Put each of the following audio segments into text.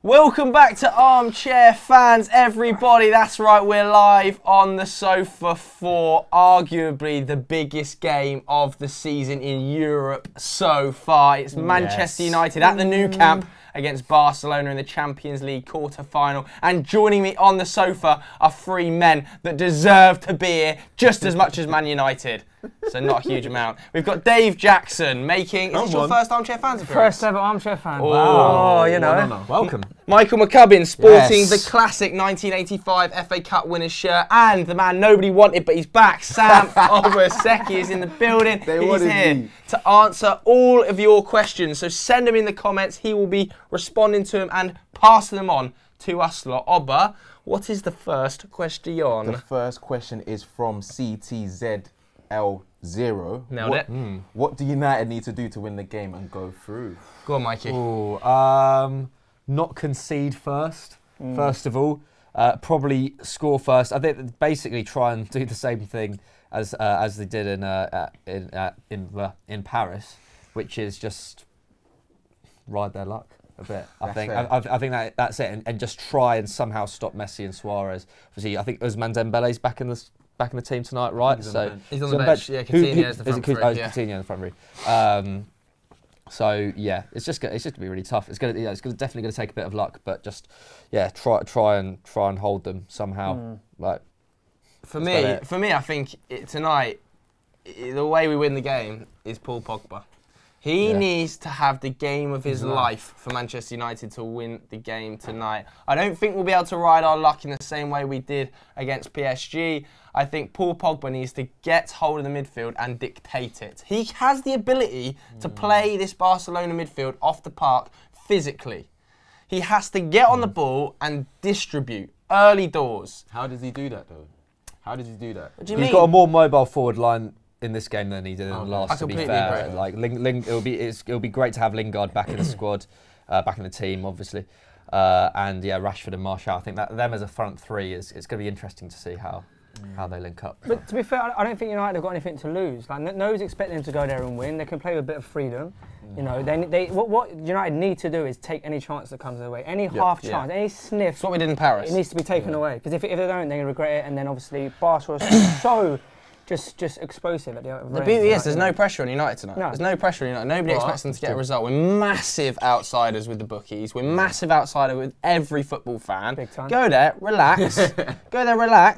Welcome back to Armchair Fans, everybody. That's right, we're live on the sofa for arguably the biggest game of the season in Europe so far. It's Manchester United at the Nou Camp against Barcelona in the Champions League quarter-final. And joining me on the sofa are three men that deserve to be here just as much as Man United. So not a huge amount. We've got Dave Jackson making... Is this your first Armchair Fans appearance? First ever Armchair Fan. Oh, you know. No. Welcome. Michael McCubbin sporting the classic 1985 FA Cup winner's shirt, and the man nobody wanted but he's back, Sam Obaseki is in the building. He's here to answer all of your questions. So send them in the comments. He will be responding to them and passing them on to us lot. Oba, what is the first question? The first question is from CTZL0. Nailed it. What do United need to do to win the game and go through? Go on, Mikey. Not concede first of all. Probably score first. I think basically try and do the same thing as they did in Paris, which is just ride their luck a bit. I think that's it, and just try and somehow stop Messi and Suarez. Obviously, I think Ousmane Dembele's back in the team tonight, right? He's on the bench. Yeah, Coutinho's the front three. Coutinho in the front three. So yeah, it's just gonna be really tough. It's definitely gonna take a bit of luck, but just try and hold them somehow. Like for me, I think tonight the way we win the game is Paul Pogba. He needs to have the game of his life for Manchester United to win the game tonight. I don't think we'll be able to ride our luck in the same way we did against PSG. I think Paul Pogba needs to get hold of the midfield and dictate it. He has the ability to play this Barcelona midfield off the park physically. He has to get on the ball and distribute early doors. How does he do that, though? How does he do that? What do you mean? He's got a more mobile forward line in this game than he did in the last. To be fair, agree. like it'll be great to have Lingard back in the squad, back in the team, obviously, and yeah, Rashford and Martial. I think that them as a front three it's going to be interesting to see how they link up. But to be fair, I don't think United have got anything to lose. Like, no one's expecting them to go there and win. They can play with a bit of freedom. You know, what United need to do is take any chance that comes their way, any half chance, any sniff. That's what we did in Paris. It needs to be taken away, because if they don't, they're going to regret it. And then obviously Barcelona is so just explosive at the end. The beauty is there's no pressure on United tonight. There's no pressure on United. Nobody expects them to get a result. We're massive outsiders with the bookies. We're massive outsider with every football fan. Big time. Go there, relax.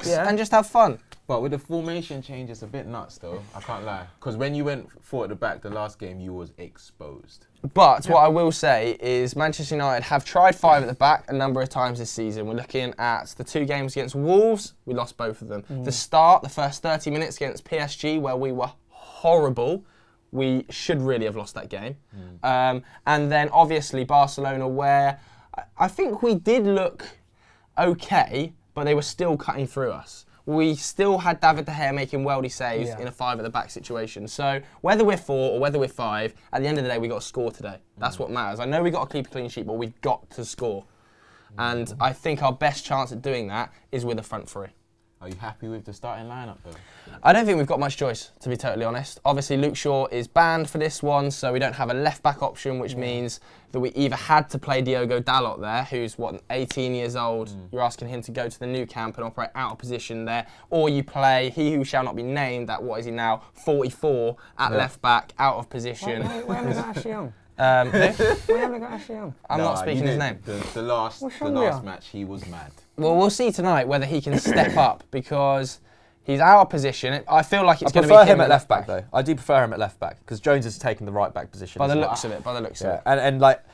And just have fun. But with the formation change, it's a bit nuts, though. I can't lie. Because when you went forward at the back the last game, you was exposed. But what I will say is Manchester United have tried five at the back a number of times this season. We're looking at the two games against Wolves. We lost both of them. The first 30 minutes against PSG, where we were horrible. We should really have lost that game. And then obviously Barcelona, where I think we did look okay, but they were still cutting through us. We still had David De Gea making worldy saves in a five at the back situation. So whether we're 4 or whether we're 5, at the end of the day, we got to score today. That's what matters. I know we got to keep a clean sheet, but we've got to score. And I think our best chance at doing that is with a front three. Are you happy with the starting lineup, though? I don't think we've got much choice, to be totally honest. Obviously, Luke Shaw is banned for this one, so we don't have a left-back option, which means that we either had to play Diogo Dalot there, who's, 18 years old. You're asking him to go to the Nou Camp and operate out of position there, or you play he who shall not be named at, what is he now, 44, at left-back, out of position. Why haven't we got Ashley Young? Who? Why haven't we got Ashley Young? I'm not speaking his name. The last match, he was mad. Well, we'll see tonight whether he can step up, because he's out of position. I feel like it's going to be I prefer him at left back, though. I do prefer him at left back, because Jones has taken the right back position. By the looks of it, And like,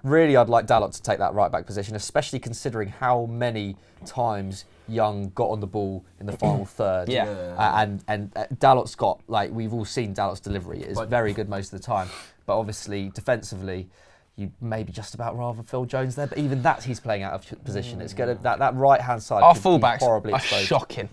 really, I'd like Dalot to take that right back position, especially considering how many times Young got on the ball in the final third. And Dalot's got, like, we've all seen Dalot's delivery. It is very good most of the time. But obviously, defensively, you maybe just about rather Phil Jones there, but even that he's playing out of position. It's gonna that right hand side. Our fullbacks horribly are exposed. shocking.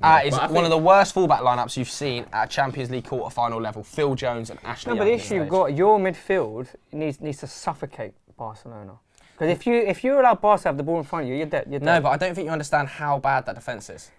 It's one of the worst fullback lineups you've seen at Champions League quarter-final level. Phil Jones and Ashley Young. No, but the issue you've got, your midfield needs to suffocate Barcelona. Because if you allow Barca to have the ball in front of you, you're dead. No, but I don't think you understand how bad that defence is.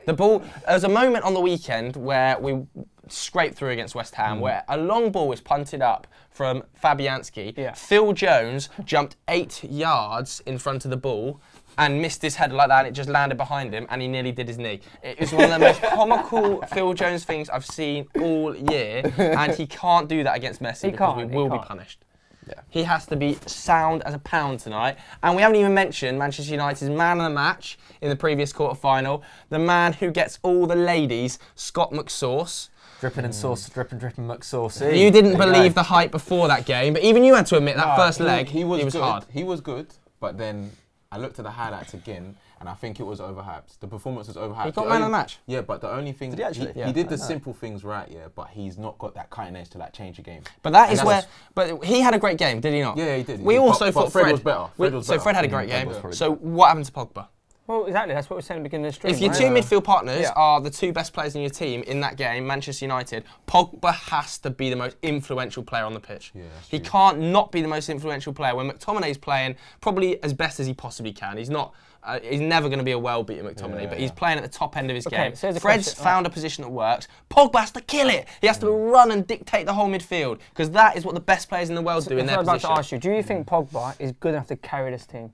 The ball. There was a moment on the weekend where we scraped through against West Ham, where a long ball was punted up from Fabianski. Yeah. Phil Jones jumped 8 yards in front of the ball and missed his head like that, and it just landed behind him, and he nearly did his knee. It was one of the most comical Phil Jones things I've seen all year, and he can't do that against Messi because we will be punished. Yeah. He has to be sound as a pound tonight. And we haven't even mentioned Manchester United's man of the match in the previous quarter-final, the man who gets all the ladies, Scott McSauce. Dripping and sauce, dripping McSauce. You didn't believe the hype before that game, but even you had to admit that first leg, he was good. hard. He was good, but then I looked at the highlights again, and I think it was overhyped. The performance was overhyped. He got man of the match. Yeah, but the only thing... Did he actually? He did the simple things right, yeah, but he's not got that cutting edge to like change a game. But that is where... But he had a great game, did he not? Yeah, he did. We also thought Fred was better. So Fred had a great game. So what happened to Pogba? Well, exactly. That's what we were saying at the beginning of the stream. If your two midfield partners are the two best players in your team in that game, Manchester United, Pogba has to be the most influential player on the pitch. Yeah, he can't not be the most influential player when McTominay's playing probably as best as he possibly can. He's not. He's never going to be a well-beaten McTominay, but he's playing at the top end of his game. So Fred's found a position that works. Pogba has to kill it. He has to run and dictate the whole midfield because that is what the best players in the world do in their position. I'd like to ask you, do you think Pogba is good enough to carry this team?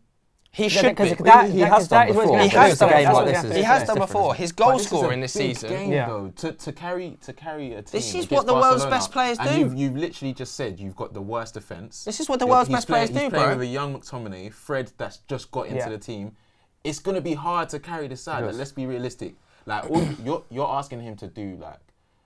He should be. He has done before. He has done before. His goal scoring this season. Though, to carry a team. This is what the world's best players do. And you've literally just said you've got the worst defence. This is what the world's best players do, bro. He's playing with a young McTominay, Fred that's just got into the team. It's going to be hard to carry this side. Like, let's be realistic. Like you're asking him to do like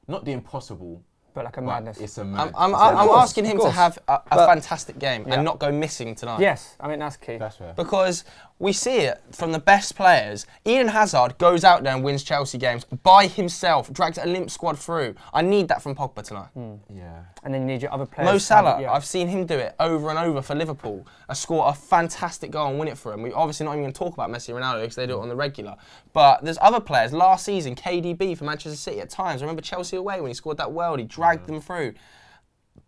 not the impossible. But like a madness. It's a madness. I'm asking him to have a fantastic game and not go missing tonight. Yes, I mean that's key. That's fair. Because we see it from the best players. Eden Hazard goes out there and wins Chelsea games by himself, drags a limp squad through. I need that from Pogba tonight. Yeah. And then you need your other players. Mo Salah, I've seen him do it over and over for Liverpool. Score a fantastic goal and win it for him. We're obviously not even going to talk about Messi and Ronaldo because they do it on the regular. But there's other players. Last season, KDB for Manchester City at times. I remember Chelsea away when he scored that world. He dragged them through.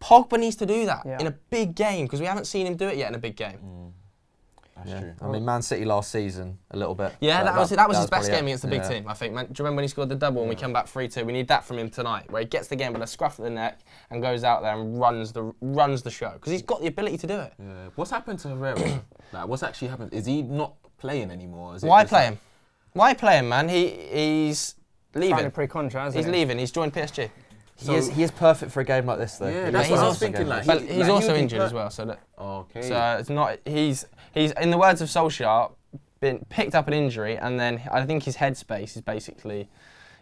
Pogba needs to do that in a big game because we haven't seen him do it yet in a big game. That's true. I mean, Man City last season, a little bit. Yeah, that was his best game against the big team, I think. Do you remember when he scored the double and we came back 3-2? We need that from him tonight, where he gets the game with a scruff of the neck and goes out there and runs the show. Because he's got the ability to do it. Yeah. What's happened to Herrera? Like, what's actually happened? Is he not playing anymore? Why play him? Why play him, man? He's leaving. He's leaving. He's joined PSG. He is perfect for a game like this, though. Yeah, that's what I was thinking. Like, but he's also injured as well, so that. Okay. So it's not. He's in the words of Solskjaer, been picked up an injury, and then I think his headspace is basically.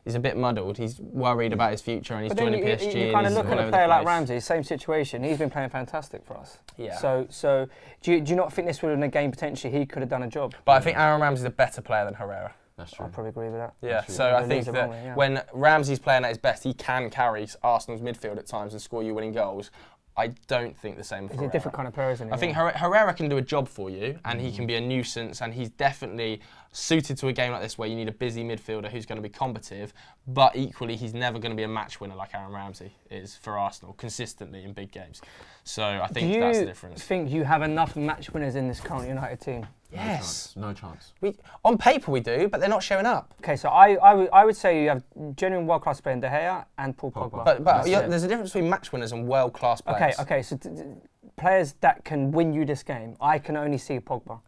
He's a bit muddled. He's worried about his future, and he's joining PSG. You kind of look at a player like Ramsey, same situation. He's been playing fantastic for us. Yeah. So do you not think this would have been a game potentially he could have done a job? But I think Aaron Ramsey's a better player than Herrera. That's true. I'll probably agree with that. Yeah, so I think that when Ramsey's playing at his best, he can carry Arsenal's midfield at times and score you winning goals. I don't think the same for Herrera. He's a different kind of player, isn't he? I think Herrera can do a job for you, and he can be a nuisance, and he's definitely suited to a game like this where you need a busy midfielder who's going to be combative, but equally he's never going to be a match winner like Aaron Ramsey is for Arsenal, consistently in big games. So I think that's the difference. Do you think you have enough match winners in this current United team? Yes. No chance. On paper we do, but they're not showing up. Okay, so I would say you have genuine world-class players in De Gea and Paul Pogba. But there's a difference between match winners and world-class players. Okay, so players that can win you this game, I can only see Pogba.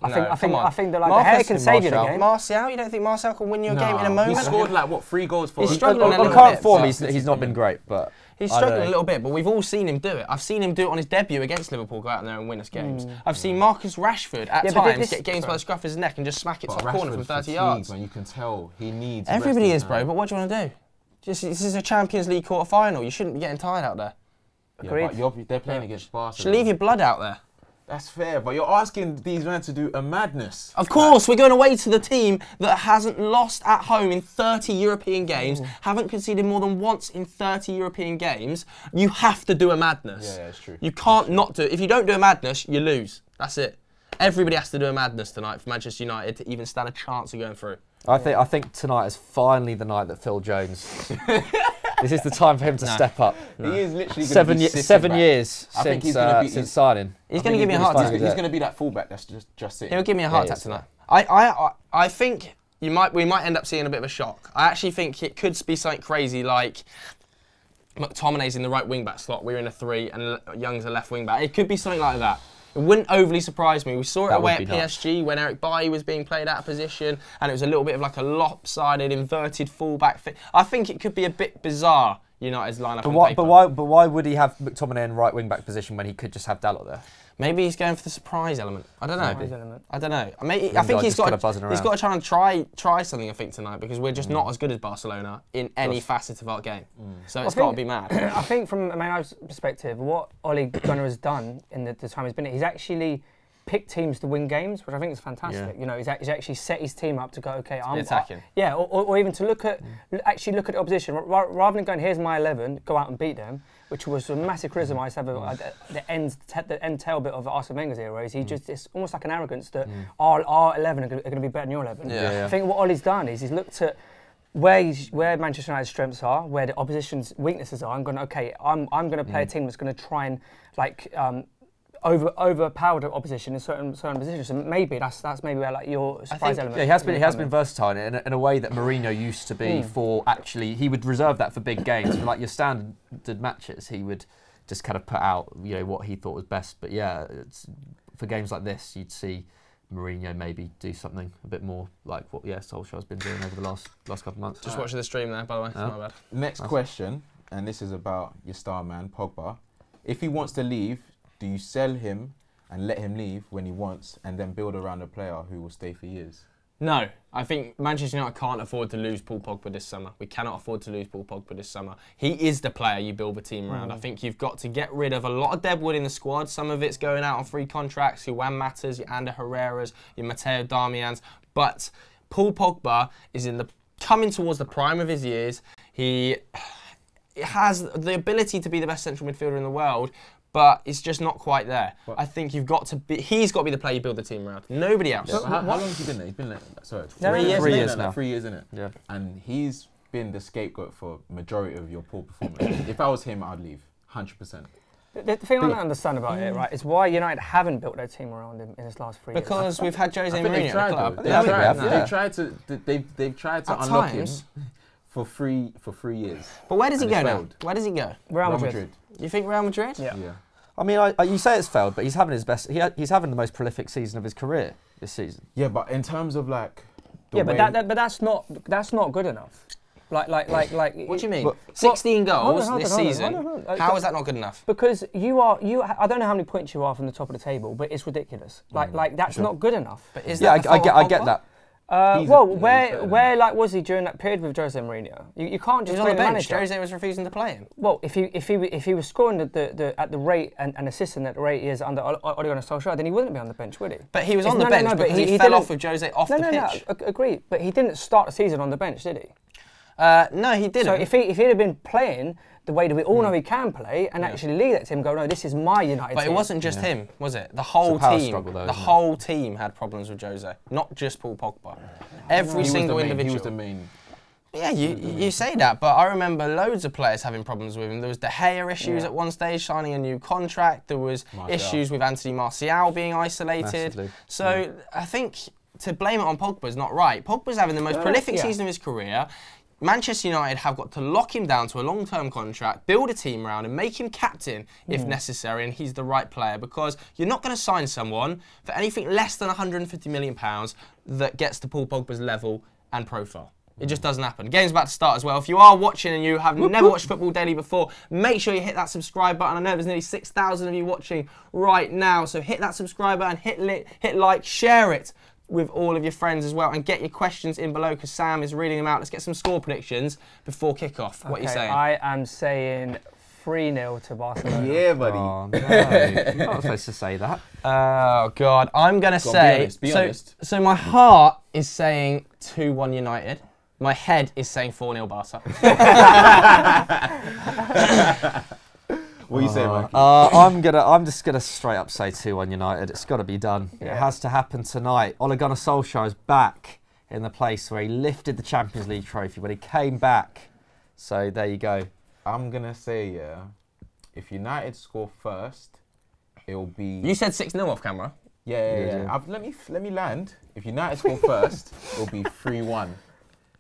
I think that like De Gea can save you the game. Martial, you don't think Martial can win you a game in a moment? He scored like 3 goals for us. He's struggling a little bit. On current form, he's not been great, but he's struggling a little bit. But we've all seen him do it. I've seen him do it on his debut against Liverpool, go out there and win us games. I've seen Marcus Rashford at times get games by the scruff of his neck and just smack it top corner from 30 yards. Man, you can tell he needs. Everybody is, bro. But what do you want to do? This is a Champions League quarter-final. You shouldn't be getting tired out there. Yeah, but they're playing against Barcelona. You should leave your blood out there. That's fair, but you're asking these men to do a madness. Of course, we're going away to the team that hasn't lost at home in 30 European games, haven't conceded more than once in 30 European games. You have to do a madness. Yeah, it's true. You can't not do it. If you don't do a madness, you lose. That's it. Everybody has to do a madness tonight for Manchester United to even stand a chance of going through. I think tonight is finally the night that Phil Jones. This is the time for him to step up. He is literally 7 years since signing. He's going to give me a heart attack. He's going to be that fullback that's just sitting. He'll give me a heart attack tonight. I think we might end up seeing a bit of a shock. I actually think it could be something crazy like McTominay's in the right wing back slot, we're in a 3, and Young's a left wing back. It could be something like that. It wouldn't overly surprise me. We saw it away at PSG when Eric Bailly was being played out of position, and it was a little bit of like a lopsided, inverted fullback fit. I think it could be a bit bizarre, United's lineup on paper. But why would he have McTominay in right wing back position when he could just have Dalot there? Maybe he's going for the surprise element. I don't know. I don't know. I think he's got to try something. I think tonight because we're just not as good as Barcelona in any facet of our game. So it's got to be mad. I think from a Man United perspective, what Ole Gunnar has done in the time he's been here, he's actually picked teams to win games, which I think is fantastic. You know, he's actually set his team up to go, okay, I'm attacking. Or even to look at the opposition rather than going, here's my 11, go out and beat them, which was a massive criticism I used to have the end tail bit of Arsene Wenger's era. Is it's almost like an arrogance that our 11 are going to be better than your 11. I think what Ole's done is he's looked at where Manchester United's strengths are, where the opposition's weaknesses are, and gone, okay, I'm going to play a team that's going to try and overpower the opposition in certain positions. And maybe that's maybe where like your surprise element. Yeah, he has been versatile in a way that Mourinho used to be. For actually, he would reserve that for big games. For like your standard matches, he would just kind of put out what he thought was best. But yeah, for games like this, you'd see Mourinho maybe do something a bit more like what Solskjaer's been doing over the last couple of months. Just watching the stream there, by the way. It's not bad. Next question, and this is about your star man Pogba. If he wants to leave, do you sell him and let him leave when he wants and then build around a player who will stay for years? No. I think Manchester United can't afford to lose Paul Pogba this summer. We cannot afford to lose Paul Pogba this summer. He is the player you build the team around. I think you've got to get rid of a lot of deadwood in the squad. Some of it's going out on free contracts. Your Juan Matas, your Ander Herreras, your Matteo Darmians. But Paul Pogba is coming towards the prime of his years. He has the ability to be the best central midfielder in the world, but it's just not quite there. What? I think he's got to be the player you build the team around. Nobody else. Yeah, how long has he been there? He's been there, 3 years. 3 years now. 3 years, isn't it? Yeah. And he's been the scapegoat for majority of your poor performance. If I was him, I'd leave, 100%. The thing I don't understand about it, right, is why United haven't built their team around him in his last 3 years. Because we've had Jose Mourinho at the club. They've tried to unlock him for 3 years. But where does he go now? Where does he go? Real Madrid. You think Real Madrid? Yeah. I mean, you say it's failed, but he's having his best. He's having the most prolific season of his career this season. Yeah, but in terms of like, but that's not good enough. Like. What do you mean? 16 goals this season. How is that not good enough? Because I don't know how many points you are from the top of the table, but it's ridiculous. Like that's not good enough. But is I get that. Where was he during that period with Jose Mourinho? You can't just he was on the bench. manager. Jose was refusing to play him. Well, if he was scoring at the rate and assisting at the rate he is under Ole Gunnar Solskjaer, then he wouldn't be on the bench, would he? But he was on the bench because he fell off with Jose off the pitch. No, agree. But he didn't start the season on the bench, did he? No, he didn't. So if he'd have been playing the way that we all know he can play and actually lead that team and go, no, this is my United But team. it wasn't just him, was it? The whole team. The whole team had problems with Jose, not just Paul Pogba. Every single individual. He was the main. Yeah, you say that, but I remember loads of players having problems with him. There was De Gea issues at one stage, signing a new contract. There was issues with Anthony Martial being isolated. Massively. So I think to blame it on Pogba is not right. Pogba's having the most prolific season of his career. Manchester United have got to lock him down to a long-term contract, build a team around him, make him captain if necessary, and he's the right player, because you're not going to sign someone for anything less than £150 million that gets to Paul Pogba's level and profile. It just doesn't happen. Game's about to start as well. If you are watching and you have never watched Football Daily before, make sure you hit that subscribe button. I know there's nearly 6,000 of you watching right now, so hit that subscribe button, hit like, share it with all of your friends as well, and get your questions in below because Sam is reading them out. Let's get some score predictions before kickoff. What are you saying? I am saying 3-0 to Barcelona. Yeah, buddy. Oh, no. You're not supposed to say that. Oh, God. I'm going to say... Be honest. So my heart is saying 2-1 United. My head is saying 4-0 Barca. What are you saying, Mikey? I'm just gonna straight up say 2-1 United. It's got to be done. Yeah. It has to happen tonight. Ole Gunnar Solskjaer is back in the place where he lifted the Champions League trophy when he came back. So there you go. I'm gonna say if United score first, it'll be. You said 6-0 off camera. Yeah. Let me land. If United score first, it'll be 3-1.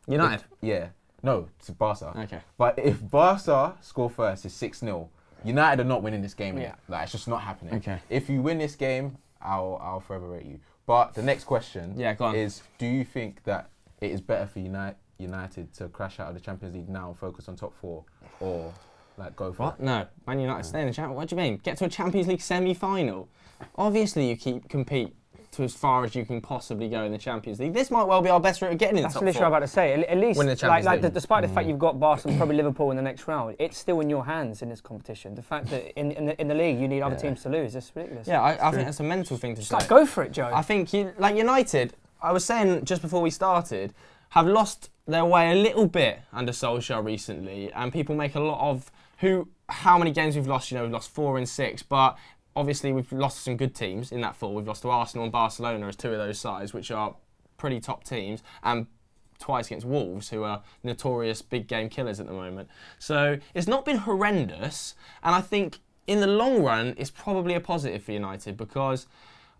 United? Yeah. No, it's Barca. Okay. But if Barca score first, it's 6-0. United are not winning this game. Yeah. Like, it's just not happening. Okay. If you win this game, I'll forever rate you. But the next question go on. is, do you think that it is better for United to crash out of the Champions League now and focus on top 4, or like go for it? No, Man United stay in the Champions. What do you mean? Get to a Champions League semi-final. Obviously, you compete to as far as you can possibly go in the Champions League. This might well be our best route of getting in the top 4. That's literally what I'm about to say. At least, Win the Champions League. despite the fact you've got Barcelona and probably Liverpool in the next round, it's still in your hands in this competition. The fact that in the league you need other teams to lose, it's ridiculous. Yeah, I think that's a mental thing to say. Like, go for it, Joe. I think United, I was saying just before we started, have lost their way a little bit under Solskjaer recently, and people make a lot of how many games we've lost. We've lost 4 in 6, but obviously we've lost to some good teams in that 4. We've lost to Arsenal and Barcelona as 2 of those sides, which are pretty top teams, and twice against Wolves, who are notorious big game killers at the moment. So it's not been horrendous, and I think in the long run it's probably a positive for United, because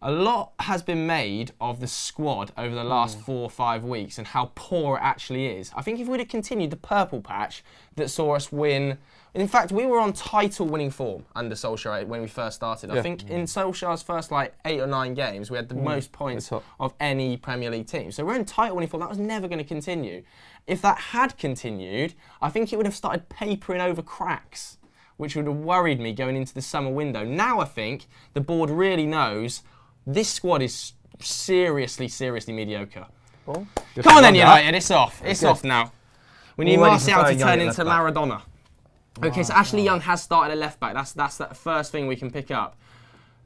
a lot has been made of the squad over the last 4 or 5 weeks and how poor it actually is. I think if we'd have continued the purple patch that saw us win... In fact, we were on title-winning form under Solskjaer when we first started. I think in Solskjaer's first 8 or 9 games, we had the most points of any Premier League team. So we're in title-winning form. That was never going to continue. If that had continued, I think it would have started papering over cracks, which would have worried me going into the summer window. Now I think the board really knows this squad is seriously mediocre. Well, come on then, United, it's off. It's off now. We need Martial to turn into Maradona. Okay, so Ashley Young has started at left back. That's the first thing we can pick up.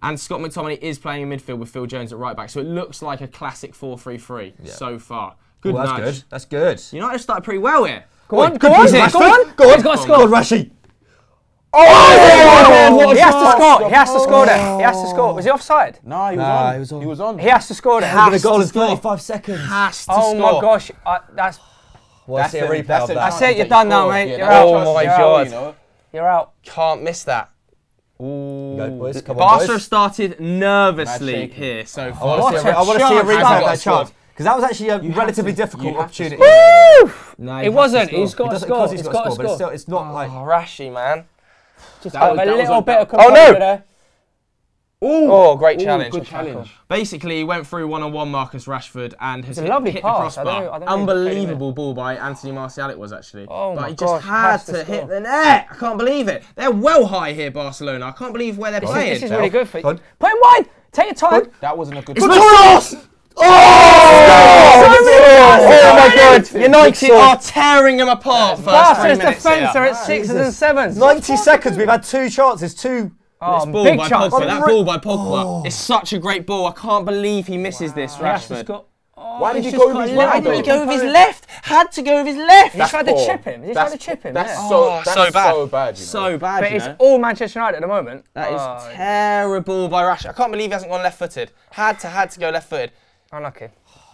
And Scott McTominay is playing in midfield with Phil Jones at right back. So it looks like a classic 4-3-3 so far. Good nudge. That's good. United started pretty well here. Go on. He's got to score. Rashi. Oh! He has to score. He has to score there. He has to score. Was he offside? No, he was on. He was on. He has to score there. Has a goal in 35 seconds. Has to oh score. My gosh, that's. That's a replay of that. That's it. You're done now, mate. You're out. Oh my God. You're out. Can't miss that. Ooh. Go, boys. Come on, Barca have started nervously here so far. I want to see a replay of that chance. Because that was actually a relatively difficult opportunity. Woo! No, it wasn't. He's got to score. He's got to score, but still, it's not like... Rashi, man. Just a little bit of composure there. Oh, great challenge. Good challenge. Basically, he went through one-on-one Marcus Rashford and has hit the pass. crossbar. I don't know Unbelievable ball by Anthony Martial it was, actually. Oh but my he just had to hit the net. I can't believe it. They're well high here, Barcelona. I can't believe where they're playing. This is really good for you. Put him wide. Take your time. That wasn't a good... It's Matthias! Oh my God! United are tearing them apart. Barca's defence are at 6s and 7s. 90 seconds. We've had 2 chances. 2... Oh, big chance. That ball by Pogba is such a great ball. I can't believe he misses this, Rashford. Why did he go with his left? Why did he go with his left? Had to go with his left. He tried to chip him. He tried to chip him. That's so bad. So bad. But it's all Manchester United at the moment. That is terrible by Rashford. I can't believe he hasn't gone left-footed. Had to go left-footed. Unlucky.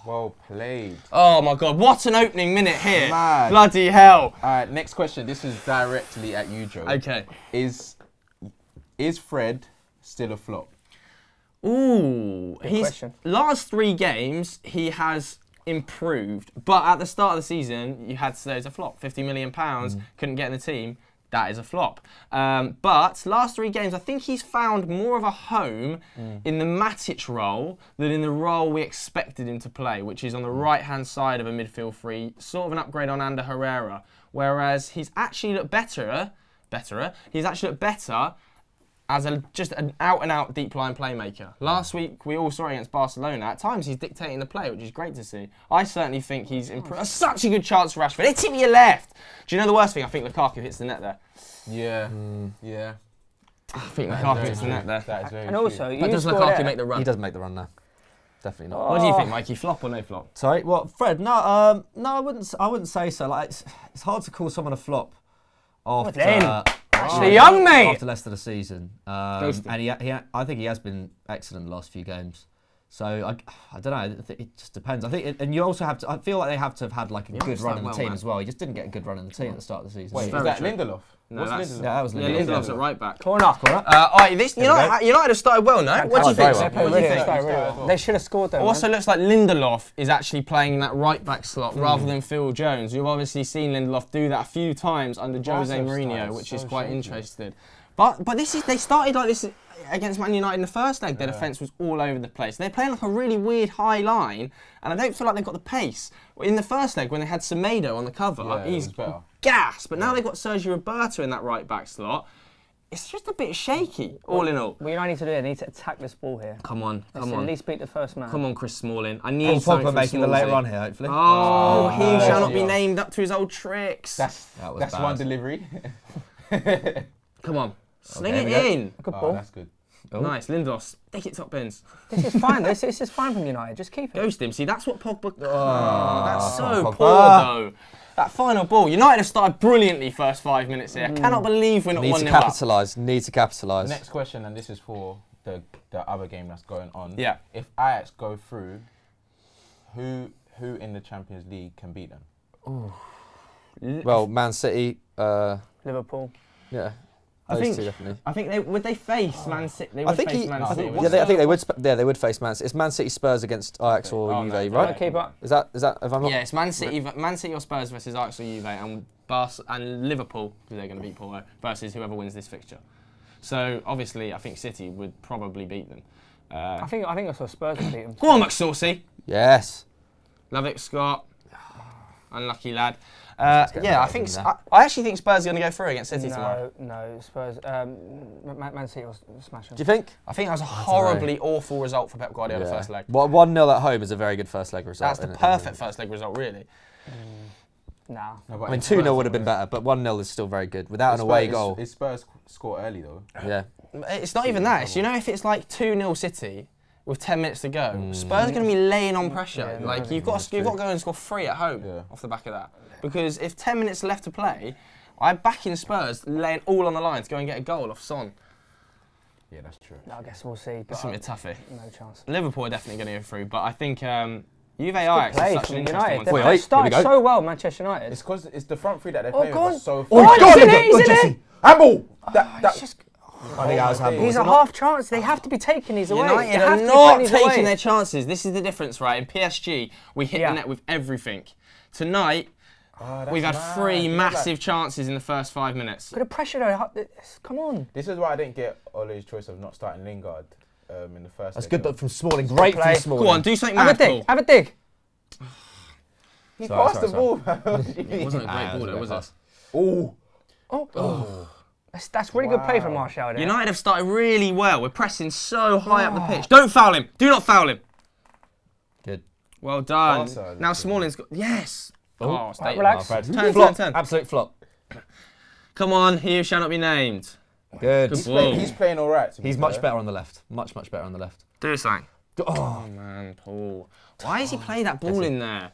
Well played. Oh my God, what an opening minute here. Mad. Bloody hell. All right, next question. This is directly at you, Joe. Okay. Is Fred still a flop? Ooh, last 3 games he has improved, but at the start of the season you had to say it's a flop. £50 million, couldn't get in the team. That is a flop. But last 3 games, I think he's found more of a home in the Matic role than in the role we expected him to play, which is on the right-hand side of a midfield 3, sort of an upgrade on Ander Herrera. Whereas he's actually looked better. He's actually looked better as just an out-and-out deep-line playmaker. Last week, we all saw against Barcelona. At times, he's dictating the play, which is great to see. I certainly think he's improved. Such a good chance for Rashford. It's hit your left. Do you know the worst thing? I think Lukaku hits the net there. Yeah. Yeah. I think Lukaku hits the net there. That is very and also, but does Lukaku make the run? He doesn't make the run now. Definitely not. What do you think, Mikey? Flop or no flop? Sorry, what, Fred? No, I wouldn't say so. Like, it's hard to call someone a flop after... Actually, young mate. After less than a season, and I think he has been excellent the last few games. So I don't know. It just depends. I think, and you also have to. I feel like they have to have had like a good run in the team as well. He just didn't get a good run in the team at the start of the season. Wait, is that Lindelof? No, What's that's, Lindelof? Yeah, that was yeah, Lindelof. Lindelof's at right back. Corner. Alright, this United have started well, no? What do you think? They played really well. They should have scored though. Also looks like Lindelof is actually playing in that right back slot rather than Phil Jones. You've obviously seen Lindelof do that a few times under Jose Mourinho, which is quite interesting. But they started like this against Man United in the first leg. Their defence was all over the place. They're playing like a really weird high line, and I don't feel like they've got the pace. In the first leg, when they had Semedo on the cover, he's gas. But now they've got Sergio Roberto in that right back slot. It's just a bit shaky, all in all. What United need to do, they need to attack this ball here. Come on. At least beat the first man. Come on, Chris Smalling. I need something Pogba from making the Smallsy. later on here, hopefully. Oh, he shall not be named up to his old tricks. That's bad. one delivery. Come on. Sling Okay, it in. Good ball. That's good. Nice, Lindelof. Stick it top bins. This is fine. This is fine from United. Just keep it. Ghost him. See, that's what Pogba. That's so Pogba. poor, though. That final ball. United have started brilliantly first 5 minutes here. I cannot believe we're not 1-0 up. Need to capitalise. Next question, and this is for the other game that's going on. Yeah. If Ajax go through, who in the Champions League can beat them? Well, Man City. Liverpool. Yeah. I Those think. two definitely. I think would they face Man City? They I would think face Man City. yeah, I think they would. Yeah, they would face Man City. It's Man City Spurs against Ajax or Juve, no, right? Keep up. Is that? If I'm not. Yeah, it's Man City or Spurs versus Ajax or Juve, and Liverpool, who they're going to beat Porto, versus whoever wins this fixture. So obviously, I think City would probably beat them. I think I saw Spurs would beat them. Go on, McSaucy. Yes. Love it, Scott. Unlucky lad. Yeah, I actually think Spurs are going to go through against City tomorrow. No, Spurs. Man City will smash them. Do you think? I think that was a horribly awful result for Pep Guardiola first leg. Well, 1-0 at home is a very good first leg result. That's the perfect first leg result, really. Nah. I mean, 2-0 would have been better, but 1-0 is still very good without an away goal. Is Spurs score early though? Yeah. It's not even that. It's, if it's like 2-0 City with 10 minutes to go, Spurs are going to be laying on pressure. Yeah, like you've got to go and score 3 at home off the back of that. Because if 10 minutes left to play, I'm backing Spurs laying all on the line to go and get a goal off Son. Yeah, that's true. I guess we'll see. It's going to be a toughie. No chance. Liverpool are definitely going to go through, but I think Juve Ajax is such an interesting one. They started so well, Manchester United. It's because it's the front three that they're playing with so far. Oh, he's in it! Handball! I think that was handball. These are half chances. They have to be taking these away. United are not taking their chances. This is the difference, right? In PSG, we hit the net with everything. Tonight, we've had 3 massive chances in the first 5 minutes. Look at the pressure though. Come on. This is why I didn't get Ole's choice of not starting Lingard in the first. That's good, but from Smalling, great from Smalling. Go on, do something mad, Paul. Have a dig. He passed the ball. It wasn't a great ball though, was it? Oh. That's really good play from Martial there. United have started really well. We're pressing so high up the pitch. Don't foul him. Do not foul him. Good. Well done. Barca, Now Smalling's got... Yes. Oh, stay relax. Turn. Absolute flop. Come on, he who shall not be named. Good. He's playing all right. He's much better on the left. Much better on the left. Do something. Oh, Oh man, Paul. Why has he played that ball in there?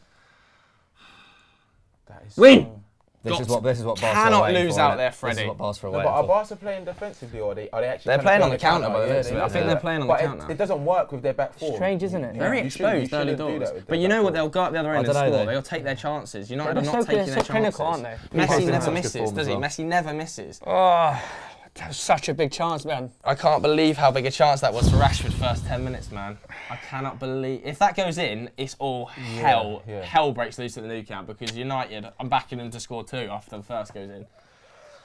Win! This is what Barca Cannot are lose for, out right? there, Freddie. This is what Barca are No, but are Barca playing defensively or are they actually? They're playing on the counter by the looks of it. I think they're playing on the But counter. it doesn't work with their back four. Strange, isn't it? Very exposed early doors. But you know what? They'll go up the other end and score. They'll take their chances. United are not taking their clinical, chances. aren't they? Messi never misses, does he? Messi never misses. Oh, that was such a big chance, man. I can't believe how big a chance that was for Rashford first 10 minutes, man. I cannot believe... If that goes in, it's all hell. Yeah. Hell breaks loose at the Nou Camp because United, I'm backing them to score 2 after the first goes in.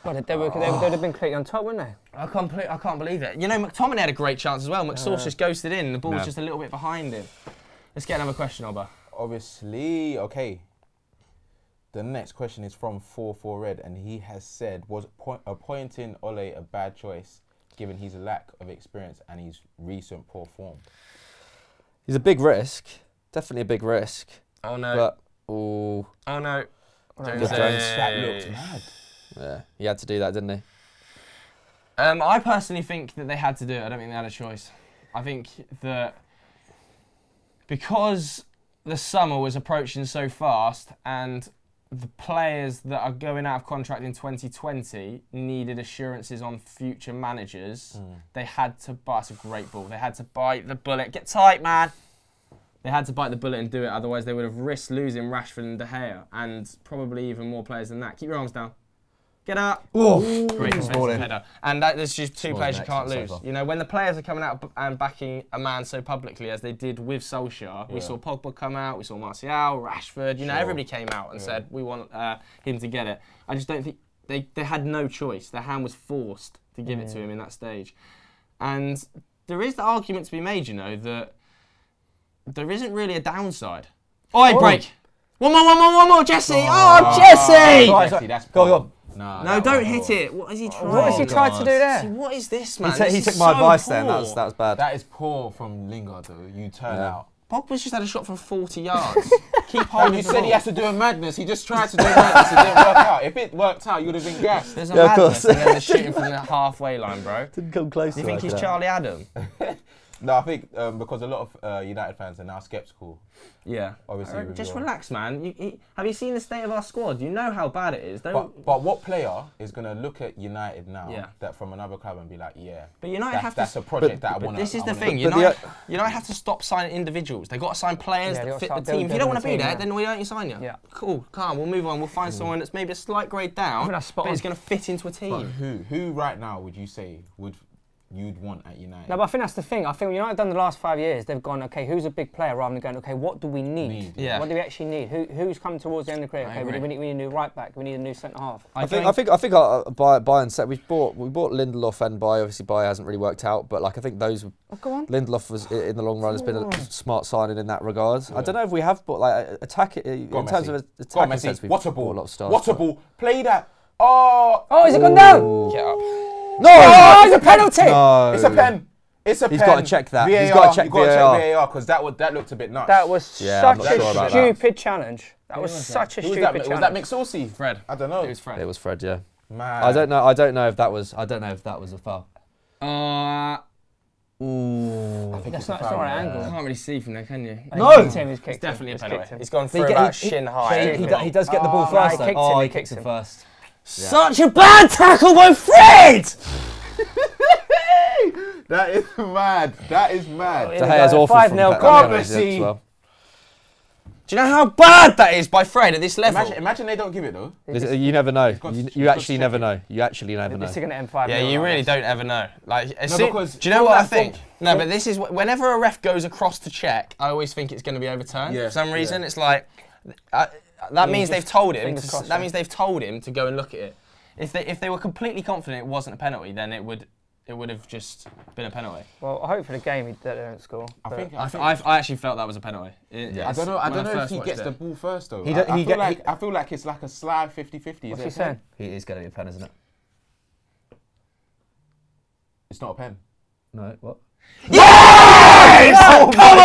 Well, they would have been completely on top, wouldn't they? I can't believe it. You know, McTominay had a great chance as well. McSauce just ghosted in. The ball was just a little bit behind him. Let's get another question, Oba. Obviously, okay. The next question is from 44 Red, and he has said, was appointing Ole a bad choice, given his lack of experience and his recent poor form? He's a big risk. Definitely a big risk. Oh no. But, oh no. Jones. That looks mad. Yeah, he had to do that, didn't he? I personally think that they had to do it. I don't think they had a choice. I think that because the summer was approaching so fast and the players that are going out of contract in 2020 needed assurances on future managers, they had to bite. That's a great ball. They had to bite the bullet. Get tight, man. They had to bite the bullet and do it. Otherwise, they would have risked losing Rashford and De Gea and probably even more players than that. Keep your arms down. Get up. Oh, Great defensive header. And there's just two players you can't lose. so far. You know, when the players are coming out and backing a man so publicly as they did with Solskjaer, we saw Pogba come out, we saw Martial, Rashford, you know, everybody came out and said, we want him to get it. I just don't think they had no choice. Their hand was forced to give it to him in that stage. And there is the argument to be made, you know, that there isn't really a downside. Oi, break! One more, Jesse! Oh, Jesse! Jesse, that's go. No, don't hit it. What has he tried? What has he tried to do there? See, what is this, man? He took my advice then. That was bad. That is poor from Lingard, though. You turn out. Pogba's just had a shot from 40 yards. Keep holding. You said he has to do a madness. He just tried to do a madness. It didn't work out. If it worked out, you would have been gassed. There's a madness and then they're shooting from the halfway line, bro. Didn't come close. Do you think he's Charlie Adam? No, I think because a lot of United fans are now sceptical. Yeah. Obviously, just relax, man. Have you seen the state of our squad? You know how bad it is. But what player is going to look at United now that from another club and be like, yeah, but United that's a project that I want to. This is the thing. United have to stop signing individuals. They've got to sign players that fit the team. If you don't want to be there, then we don't sign you. Yeah. Cool, calm. We'll move on. We'll find someone that's maybe a slight grade down, but is going to fit into a team. But who right now would you say you'd want at United? No, but I think that's the thing. I think United have done the last 5 years, they've gone, okay, who's a big player, rather than going, okay, what do we need? Yeah. What do we actually need? Who's coming towards the end of the career? Okay, we need a new right back. We need a new centre half. I think buy and set. We bought Lindelof, and obviously hasn't really worked out. But like I think those Lindelof was in the long run has been a smart signing in that regard. Yeah. I don't know if we have bought like attack in terms of attacking sense. We've bought a lot of stars. What a ball! Play that! Oh! Oh, has it gone down? Get up. No! Oh, it's a penalty! No. It's a pen. It's a pen. He's got to check that. VAR, he's got to check VAR because that looked a bit nuts. That was such a stupid challenge. That was such a stupid challenge. Was that McSaucy? Fred. I don't know. It was Fred. It was Fred. Yeah. Man. I don't know if that was a foul. I think that's not the right angle. You can't really see from there, can you? No! It's definitely a penalty. He's gone through about shin high. He does get the ball first. He kicks him first. Such a bad tackle by Fred! That is mad. That is mad. De Gea's awful. 5-0. God, Messi. Well. Do you know how bad that is by Fred at this level? Imagine they don't give it though. You never know. You actually never know. You actually never know. This is going to end 5-0. Yeah, you really don't ever know. Like, because do you know what I think? No, but this is whenever a ref goes across to check, I always think it's going to be overturned. For some reason, it's like that means they've told him. That means they've told him to go and look at it. If they were completely confident it wasn't a penalty, then it would have just been a penalty. Well, I hope for the game they don't score. I actually felt that was a penalty. I don't know if he gets the ball first though. I feel like it's like a slide 50-50. What's he saying? He is going to be a pen, isn't it? It's not a pen. No, what? Yes! Oh, come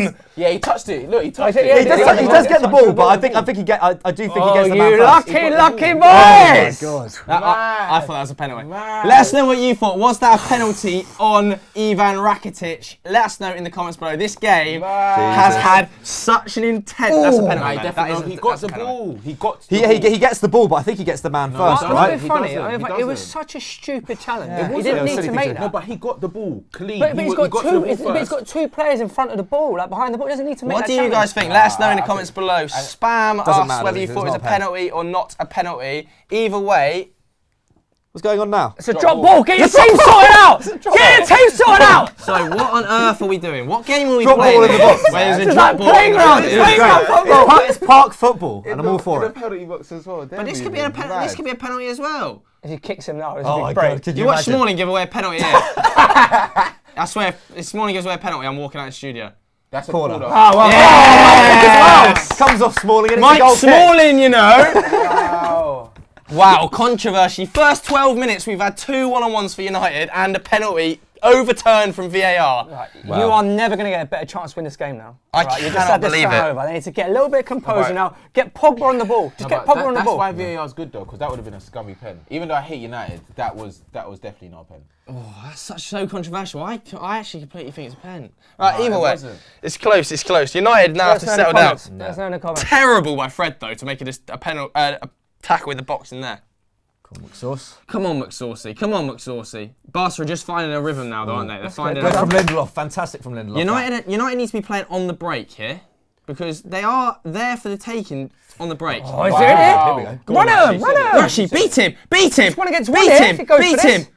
on! Yeah, he touched it. Look, he touched it. He does get the ball, but I do think he gets the man first. Lucky boys! Oh my God. I thought that was a penalty. Let us know what you thought. Was that a penalty on Ivan Rakitic? Let us know in the comments below. This game has had such an intense. That's a penalty. He got the ball. He gets the ball, but I think he gets the man first, right? It's funny. It was such a stupid challenge. He didn't need to make that. No, but he got the ball clean. But he's got two players in front of the ball, like behind the ball. He doesn't need to make that. What do you guys think? Let us know in the comments below. Spam us whether you thought it was a penalty or not a penalty. Either way. What's going on now? It's a drop ball. Get your team sorted out. Get your team sorted out. So what on earth are we doing? What game are we playing? Drop ball in the box. Where there's a drop ball. Playground. It's playground football. It's park football, and I'm all for it. Penalty box as well. But this could be a penalty. This could be a penalty as well. If he kicks him now, it's Oh a my big break. God! Could You watch Smalling give away a penalty here. I swear, if Smalling gives away a penalty, I'm walking out of the studio. That's a corner. corner. Oh, well, Yes! Comes off Smalling and it's Mike a goal Smalling, you know. Wow. Wow, controversy. First 12 minutes, we've had 2 one-on-ones for United and a penalty overturned from VAR. Right, wow. You are never going to get a better chance to win this game now. I cannot believe it. Over. They need to get a little bit of composure now. Get Pogba on the ball. Just get Pogba on the ball. That's why VAR is good though, because that would have been a scummy pen. Even though I hate United, that was definitely not a pen. Oh, that's so controversial. I actually completely think it's a pen. Right, either way, it's close. It's close. United now have to settle down. There's no comments. Terrible by Fred though to make it a penalty, a tackle with the box in there. Come on, McSaucy. Come on, McSaucy. Barca are just finding a rhythm now, though, aren't they? They're finding from Lindelof. Fantastic from Lindelof. United need to be playing on the break here. because they are there for the taking on the break. Oh, is it? Here we go. Run at him, run at him. Rashi, beat him, beat him, One against beat one here, if him, he goes for beat this. him.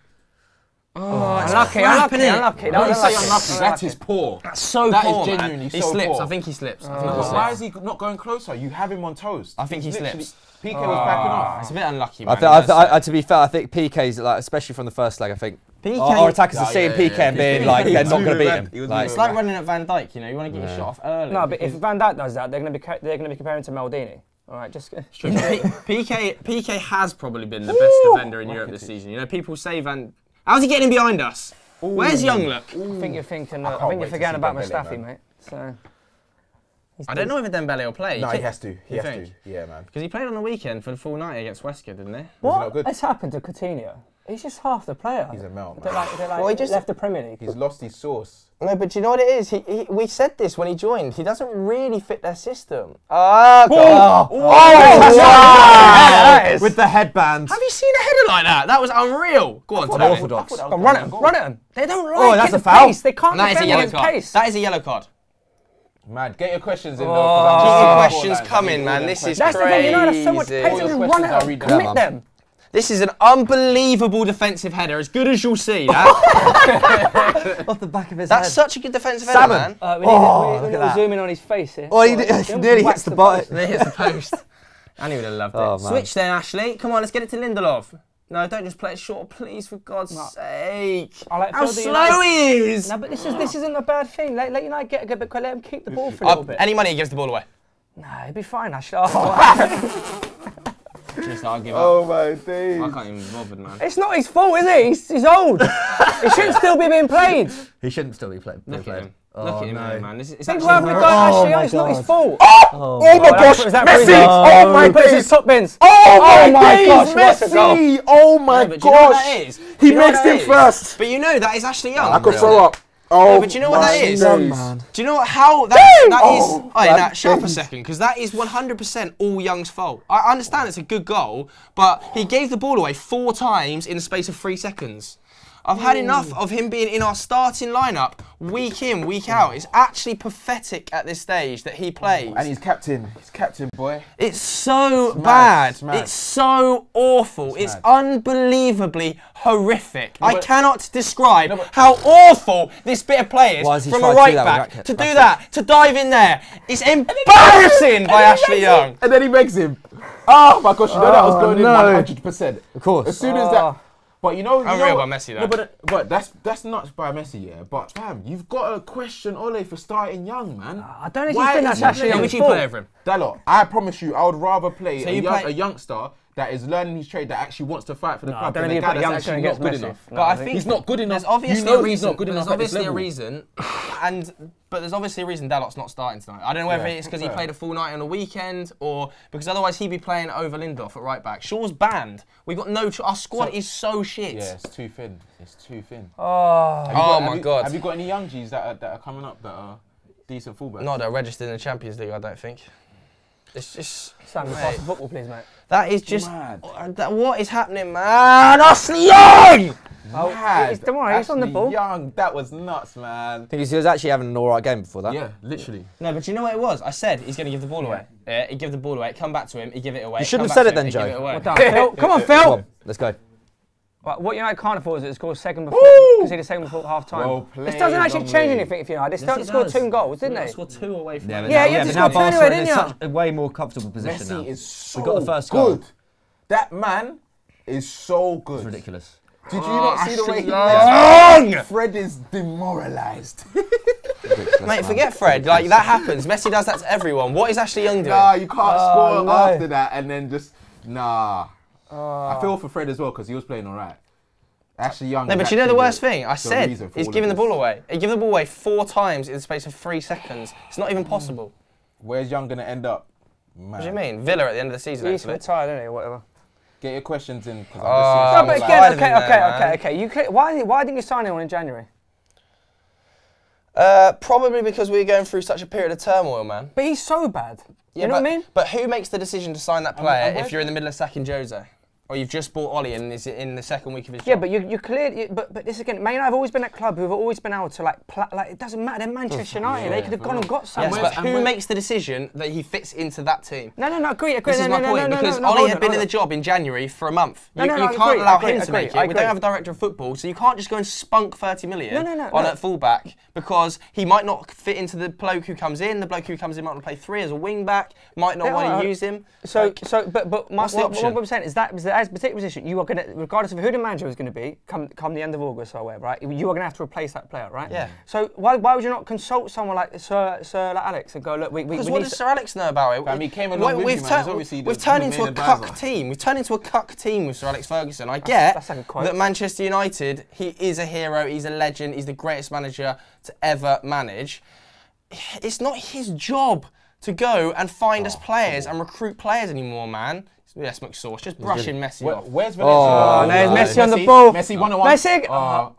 Oh, it's Unlucky, crap, unlucky, innit? unlucky. Don't say unlucky. unlucky. That is poor. That's so That poor, is man. genuinely He so slips. poor. I think he slips. I think he Why slips. is he not going closer? You have him on toast. I think he Literally- slips. PK was backing off. It's a bit unlucky, man. To be fair, I think PK's like, especially from the first leg. I think PK our attackers are Yeah, seeing yeah, PK and yeah. being like they're not going to beat moving him. was Like, It's like running at Van Dijk, you know. You want to get your shot off early. No, but if Van Dijk does that, they're going to be comparing to Maldini. All right, just. PK has probably been the best defender in Europe this season. You know, people say how's he getting behind us? Where's Young look? I think you're thinking. can't I think wait you're to forgetting see about Dembele, Mustafi, man. mate. So. I don't know if Dembele will play. No, he has to. He You has think? to. Yeah, man. Because he played on the weekend for the full 90 against Wesker, didn't he? not What good? has happened to Coutinho? He's just half the player. He's a melt, They're man. like Well, he just- left the Premier League. He's lost his sauce. No, but do you know what it is? We said this when he joined. He doesn't really fit their system. Oh, God. with the headband. Have you seen a header like that? That was unreal. Go on, Tony. Orthodox. Run at him, run at him. They don't like that's it, a foul. pace. They can't And that is a defend yellow against card. pace. That is a yellow card. Mad. Get your questions in, Keep though. your That's questions coming, man. This is That's the thing, you know, there's so much crazy. pace. All Just your run questions, at I them, read them. commit Yeah, them. This is an unbelievable defensive header, as good as you'll see. That. Off the back of his That's head. such a good defensive header, Salmon. man. We look need at to that. zoom in on his face here. Oh, he Don't nearly whack hits the button. post. There hits the post. And he would have loved it. Oh, man. Switch then, Ashley. Come on, let's get it to Lindelof. No, don't just play it short, please, for God's sake. I like How Phil, the slow United- he is. No, but this isn't a bad thing. Let United get a bit, let him keep the ball for a little bit. Any money, he gives the ball away. Nah, he'll be fine, Ashley. Just I'll give up. Oh, my days. I can't even be bothered, man. It's not his fault, is it? He's old. He shouldn't still be being played. He shouldn't still be playing. Look at him. Look at him, man. This is Think actually what happened to guy Ashley. It's not his fault. Oh my gosh, Messi! Oh my He puts his days! top bins. Oh my days, gosh, what a goal. Messi! Oh my No, but do you know what gosh! that is? He Do you know what makes that him is? first. But you know that is Ashley Young. I could bro. throw up. Oh, but do you know what that is? days. Do you know how that is? Oh, nah, shut up a second, because that is 100% all Young's fault. I understand it's a good goal, but he gave the ball away 4 times in the space of 3 seconds. I've had enough of him being in our starting lineup week in, week out. It's actually pathetic at this stage that he plays. And he's captain. He's captain, boy. It's so It's mad, bad. it's mad. It's so awful. It's mad. unbelievably horrific. I but- cannot describe but- how awful this bit of play Why is has he from tried a to do right that with back racket? to do that, to dive in there. It's embarrassing by Ashley Young. And then he makes him. Oh my gosh, you know that was going in 100%. Of course. As soon as that. But you know, Unreal by Messi, though. No, but that's nuts by Messi, yeah. But fam, you've got to question Ole for starting Young, man. I don't know if Why you think is that's he Ashley playing? Who Young's would you fault. play over him? Dalot, I promise you, I would rather play, So a, you young, play- a youngster that is learning his trade, that actually wants to fight for the I club, don't than think a you guy put that's Youngster actually against not good Messi. enough. No, But I I think He's not good enough. There's obviously You know a he's reason. not good enough There's at this obviously a level. reason, but there's obviously a reason Dalot's not starting tonight. I don't know whether Yeah, it's because he fair. played a full night on the weekend or because otherwise he'd be playing over Lindelof at right back. Shaw's banned. We got no. Our squad is so shit. Yeah, it's too thin. It's too thin. Oh. Oh my God. Have you got any young G's that are coming up that are decent fullbacks? Not that are registered in the Champions League, I don't think. It's just. Sam, pass the football, please, mate. That is just. Mad. What is happening, man? Ashley Young! Mad. Don't worry, he's on the Ashley ball. Young, that was nuts, man. I think he was actually having an alright game before that. Yeah, literally. No, but you know what it was? I said he's going to give the ball away. Yeah, he'd give the ball away, come back to him, he'd give it away. You shouldn't come have back said to it him, then, he'd give Joe. it away. Well done, Phil. Come on, Phil. Come on, let's go. Right, what United can't afford is to score second before, concede a second before half time. Well This played, doesn't actually change Longley. anything if United. They Yes, started it to score does. 2 goals, didn't They they? scored 2 away from Yeah, home. but Yeah, now, you have but to now score 2 anyway, Barcelona is didn't such a way more comfortable position now. Messi is so got the first goal. good. That man is so good. It's ridiculous. Did you not see the way he Young! plays? Fred is demoralised. Mate, forget Fred. Like, that happens. Messi does that to everyone. What is Ashley Young doing? Nah, you can't score no. after that and then just nah. I feel for Fred as well because he was playing alright. Ashley Young. No, is but you know the actually worst thing? I said reason for he's all of giving the this. ball away. He gave the ball away 4 times in the space of 3 seconds. It's not even possible. Where's Young gonna end up? Man. What do you mean? Villa at the end of the season, He's actually. retired, isn't he, or whatever. Get your questions in. 'Cause Oh, I'm No, just but seeing I'm again, tired of him there, okay. Why didn't you sign anyone in January? Probably because we were going through such a period of turmoil, man. But he's so bad. Yeah, You know but, what I mean? But who makes the decision to sign that player and if you're in the middle of sacking Jose? Or you've just bought Ollie and is it in the second week of his job? Yeah, but you clearly, but this again, Man United have always been that club who've always been able to like it doesn't matter. They're Manchester United. They could have gone and got someone. Yes, but who makes the decision that he fits into that team? No, agree. This is my point because Ollie had been in the job in January for a month. You can't allow him to make it. We don't have a director of football, so you can't just go and spunk 30 million on at fullback because he might not fit into the bloke who comes in. The bloke who comes in might want to play 3 as a wing back. Might not want to use him. But what I'm saying is that as a particular position, you are going to, regardless of who the manager is going to be, come the end of August or whatever, right? You are going to have to replace that player, right? Yeah. So why would you not consult someone like Sir like Alex and go, look, because what does Sir Alex know about it? I mean, he came along with you, man. We've turned into a cuck team. We've turned into a cuck team with Sir Alex Ferguson. I get that Manchester United, he is a hero, he's a legend, he's the greatest manager to ever manage. It's not his job to go and find us players and recruit players anymore, man. Yes, McSauce, just brushing Messi off. Where's Valencia? Oh, there's Messi on the ball. Messi 1-on-1. Messi! Oh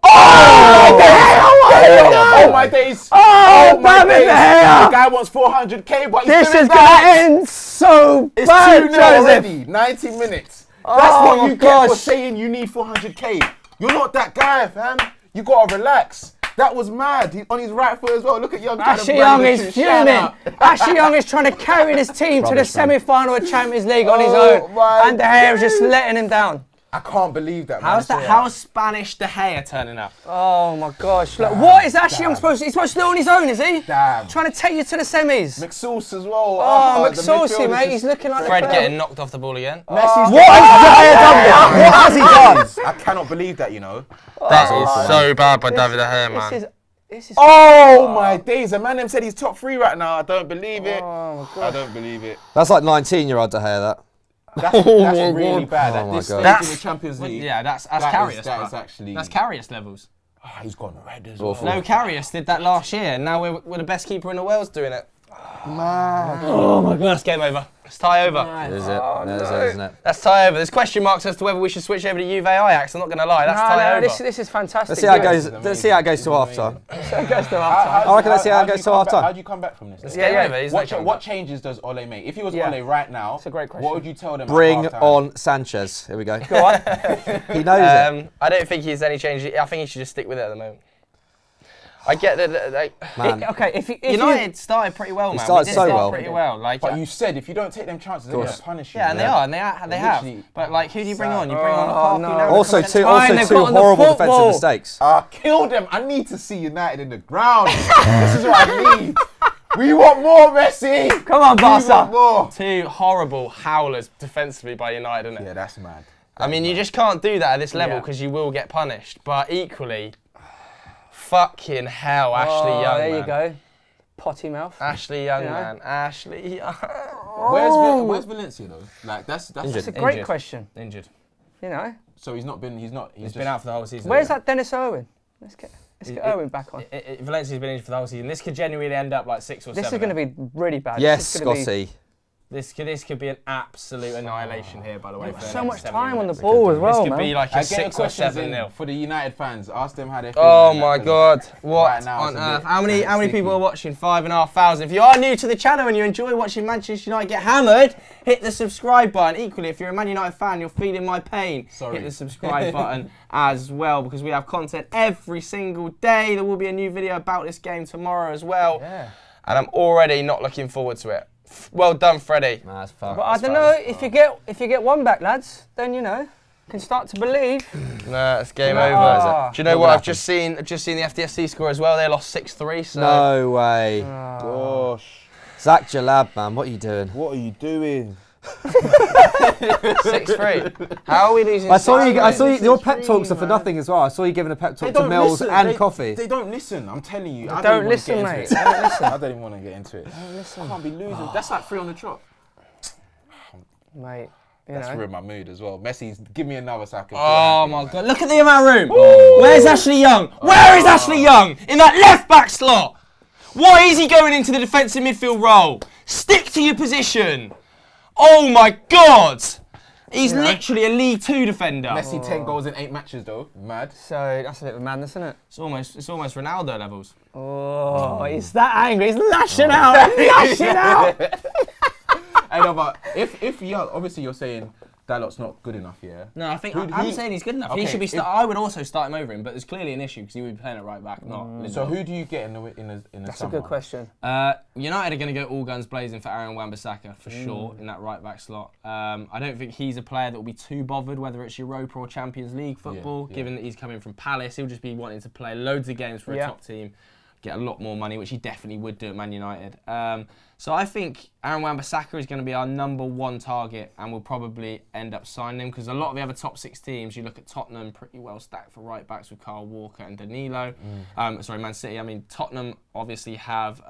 my days! Oh my days! The guy wants 400k, but this is gonna end so bad, It's 2-0 already. 90 minutes. That's what you get for saying you need 400k. You're not that guy, fam. You gotta relax. That was mad. He's on his right foot as well. Look at Young. Ashley Young is fuming. Ashley Young is trying to carry this team to the semi-final of Champions League on his own, and De Gea is just letting him down. I can't believe that, man. How's Spanish De Gea turning up? Oh my gosh! Look, what is Ashley Young supposed to? He's supposed to do it on his own, is he? Damn. Trying to take you to the semis. McSauce as well. Oh, McSauce, mate. He's looking like Fred getting knocked off the ball again. What has he done? I cannot believe that, you know. That is so bad by David De Gea, man. Oh my days! A man them said he's top 3 right now. I don't believe it. Oh my God. I don't believe it. That's like 19-year-old De Gea, that. That's really bad. Oh At this stage God. in the Champions League. Yeah, that's Karius. That is actually. That's Karius levels. Oh, he's gone red as well. No, Karius did that last year, and now we're the best keeper in the world doing it. Man. Oh my God, it's game over. It's tie over. Is it? Isn't it? That's tie over. There's question marks as to whether we should switch over to Juve Ajax. I'm not going to lie, that's tie over. This is fantastic. Let's see how it goes. Let's see how it goes to half time. I reckon let's see how it goes to half time. How do you come back from this? It's game over. What changes does Ole make? If he was Ole right now, that's a great question. What would you tell them? Bring on Sanchez. Here we go. Go on. He knows it. I don't think he's any change. I think he should just stick with it at the moment. I get that. Okay, if United started pretty well, man. Started so well. Pretty well. Like, but you said if you don't take them chances, they're going to punish you. Yeah, and they have. But like, who do you bring on? You bring on Lukaku. Also two horrible defensive mistakes. Kill them. I need to see United in the ground. This is what I need. We want more, Messi. Come on, Barca. More. 2 horrible howlers defensively by United, isn't it? Yeah, that's mad. I mean, you just can't do that at this level because you will get punished. But equally, fucking hell, Ashley Young, there man. you go. Potty mouth. Ashley Young, man. Ashley Young. Where's Valencia though? Like that's a great question. Injured. You know. So he's been out for the whole season. Where's that Dennis Irwin? Let's get Irwin back on. Valencia's been injured for the whole season. This could genuinely end up like 6 or 7. This is going to be really bad. Yes, Scotty. This could be an absolute annihilation here, by the way. So much time on the ball as well, man. This could be like a 6 or 7-0. For the United fans, ask them how they feel. Oh my God, what on earth? How many people are watching? 5,500. If you are new to the channel and you enjoy watching Manchester United get hammered, hit the subscribe button. Equally, if you're a Man United fan, you're feeling my pain. Hit the subscribe button as well, because we have content every single day. There will be a new video about this game tomorrow as well. Yeah. And I'm already not looking forward to it. Well done, Freddie. Nah, that's fun. But I don't know, if you get one back, lads, then you know, can start to believe. Nah, it's game over. Do you know what? I've just seen the FDFC score as well. They lost 6-3. So. No way. Gosh. Zach Jalab, man, what are you doing? What are you doing? 6-3. How are we losing? I saw you. Your pep talks are for nothing as well. I saw you giving a pep talk to Mills and Coffee. They don't listen. I'm telling you. I don't listen, mate. Don't listen. I don't even want to get into it. Don't listen. I can't be losing. That's like 3 on the trot. Mate. That's ruined my mood as well. Messi's, give me another second. Oh my God! Look at the amount of room. Where's Ashley Young? Where is Ashley Young in that left back slot? Why is he going into the defensive midfield role? Stick to your position. Oh my God! He's literally a League 2 defender. Messi 10 goals in 8 matches though. Mad. So that's a bit of madness, isn't it? It's almost Ronaldo levels. Oh, he's that angry. He's lashing out. Lashing out. I know, but if Young, obviously you're saying that lot's not good enough, yeah? No, I think I'm saying he's good enough. Okay, He should be. I would also start him over him, but there's clearly an issue because he would be playing at right back, not. So who do you get in the That's summer? a good question. United are going to go all guns blazing for Aaron Wan-Bissaka for sure in that right back slot. I don't think he's a player that will be too bothered whether it's Europa or Champions League football, given that he's coming from Palace. He'll just be wanting to play loads of games for a top team, get a lot more money, which he definitely would do at Man United. So I think Aaron Wan-Bissaka is going to be our #1 target, and we'll probably end up signing him because a lot of the other top 6 teams, you look at Tottenham, pretty well stacked for right backs with Kyle Walker and Danilo. Sorry, Man City. I mean, Tottenham obviously have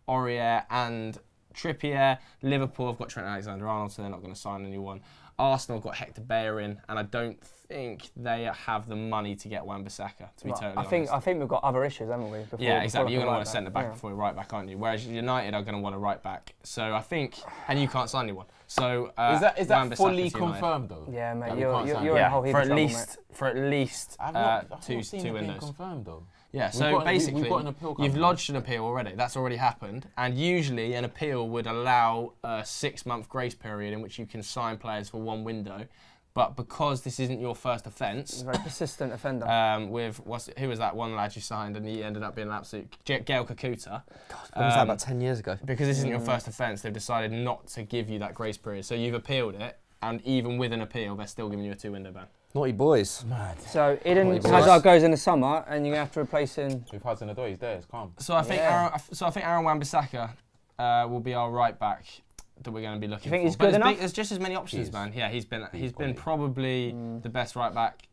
Aurier and Trippier. Liverpool have got Trent Alexander-Arnold, so they're not going to sign anyone. Arsenal have got Hector Bellerin, and I don't think they have the money to get Wan-Bissaka, to be totally honest. I think we've got other issues, haven't we? Yeah, exactly. You're going to want a centre back before a right back, aren't you? Whereas United are going to want a right back. So I think, and you can't sign anyone. So is that fully confirmed though? Yeah, mate. You're in a whole heap of trouble, mate. For at least two windows. Confirmed though. Yeah, so basically, you've lodged an appeal already. That's already happened. And usually an appeal would allow a 6-month grace period in which you can sign players for 1 window. But because this isn't your first offence... Very persistent offender. Who was that one lad you signed and he ended up being an absolute... Gael Kakuta. God, when was that, about 10 years ago? Because this isn't your first offence, they've decided not to give you that grace period. So you've appealed it, and even with an appeal, they're still giving you a 2-window ban. Naughty boys. Mad. So Eden Hazard goes in the summer, and you're going to have to replace him. With Hudson Odoi, he's there. It's calm. So I think Aaron Wan-Bissaka will be our right back that we're going to be looking for. You think he's good enough? There's just as many options, man. Yeah, he's been probably the best right back,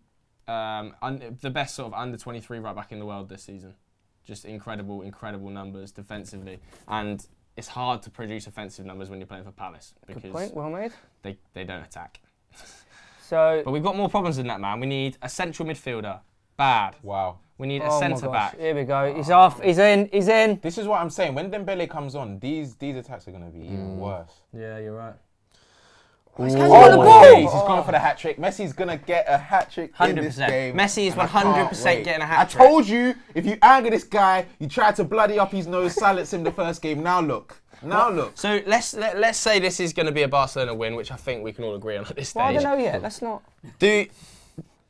the best sort of under-23 right back in the world this season. Just incredible numbers defensively, and it's hard to produce offensive numbers when you're playing for Palace because good point, well made. They don't attack. But we've got more problems than that, man. We need a central midfielder. Bad. Wow. We need a centre back. Here we go. He's off. He's in. He's in. This is what I'm saying. When Dembele comes on, these attacks are going to be even worse. Yeah, you're right. He's going for the hat trick. Messi's going to get a hat trick in this game. Messi is 100% getting a hat trick. I told you, if you anger this guy, you try to bloody up his nose, silence him the first game. Now look. Look. So let's say this is going to be a Barcelona win, which I think we can all agree on at this stage. Well, I don't know yet. Let's not.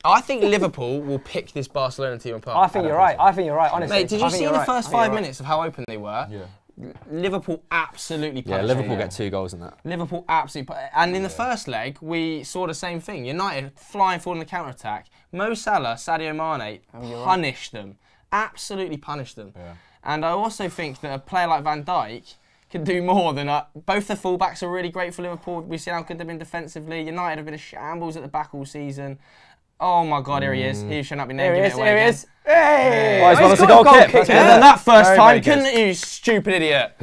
I think Liverpool will pick this Barcelona team apart. I think you're right. Honestly. Mate, did you see the first 5 minutes of how open they were? Yeah. Liverpool absolutely punished. Yeah, Liverpool get 2 goals in that. Liverpool absolutely, and in the first leg we saw the same thing. United flying forward in the counter attack. Mo Salah, Sadio Mane punished them, absolutely punished them. Yeah. And I also think that a player like Van Dijk can do more than both the fullbacks are really great for Liverpool. We've seen how good they've been defensively. United have been a shambles at the back all season. Oh my God, here he is. He should not be named. Here he is. Hey! Oh, he's won us a goal kick. Better than that first time, couldn't you, stupid idiot?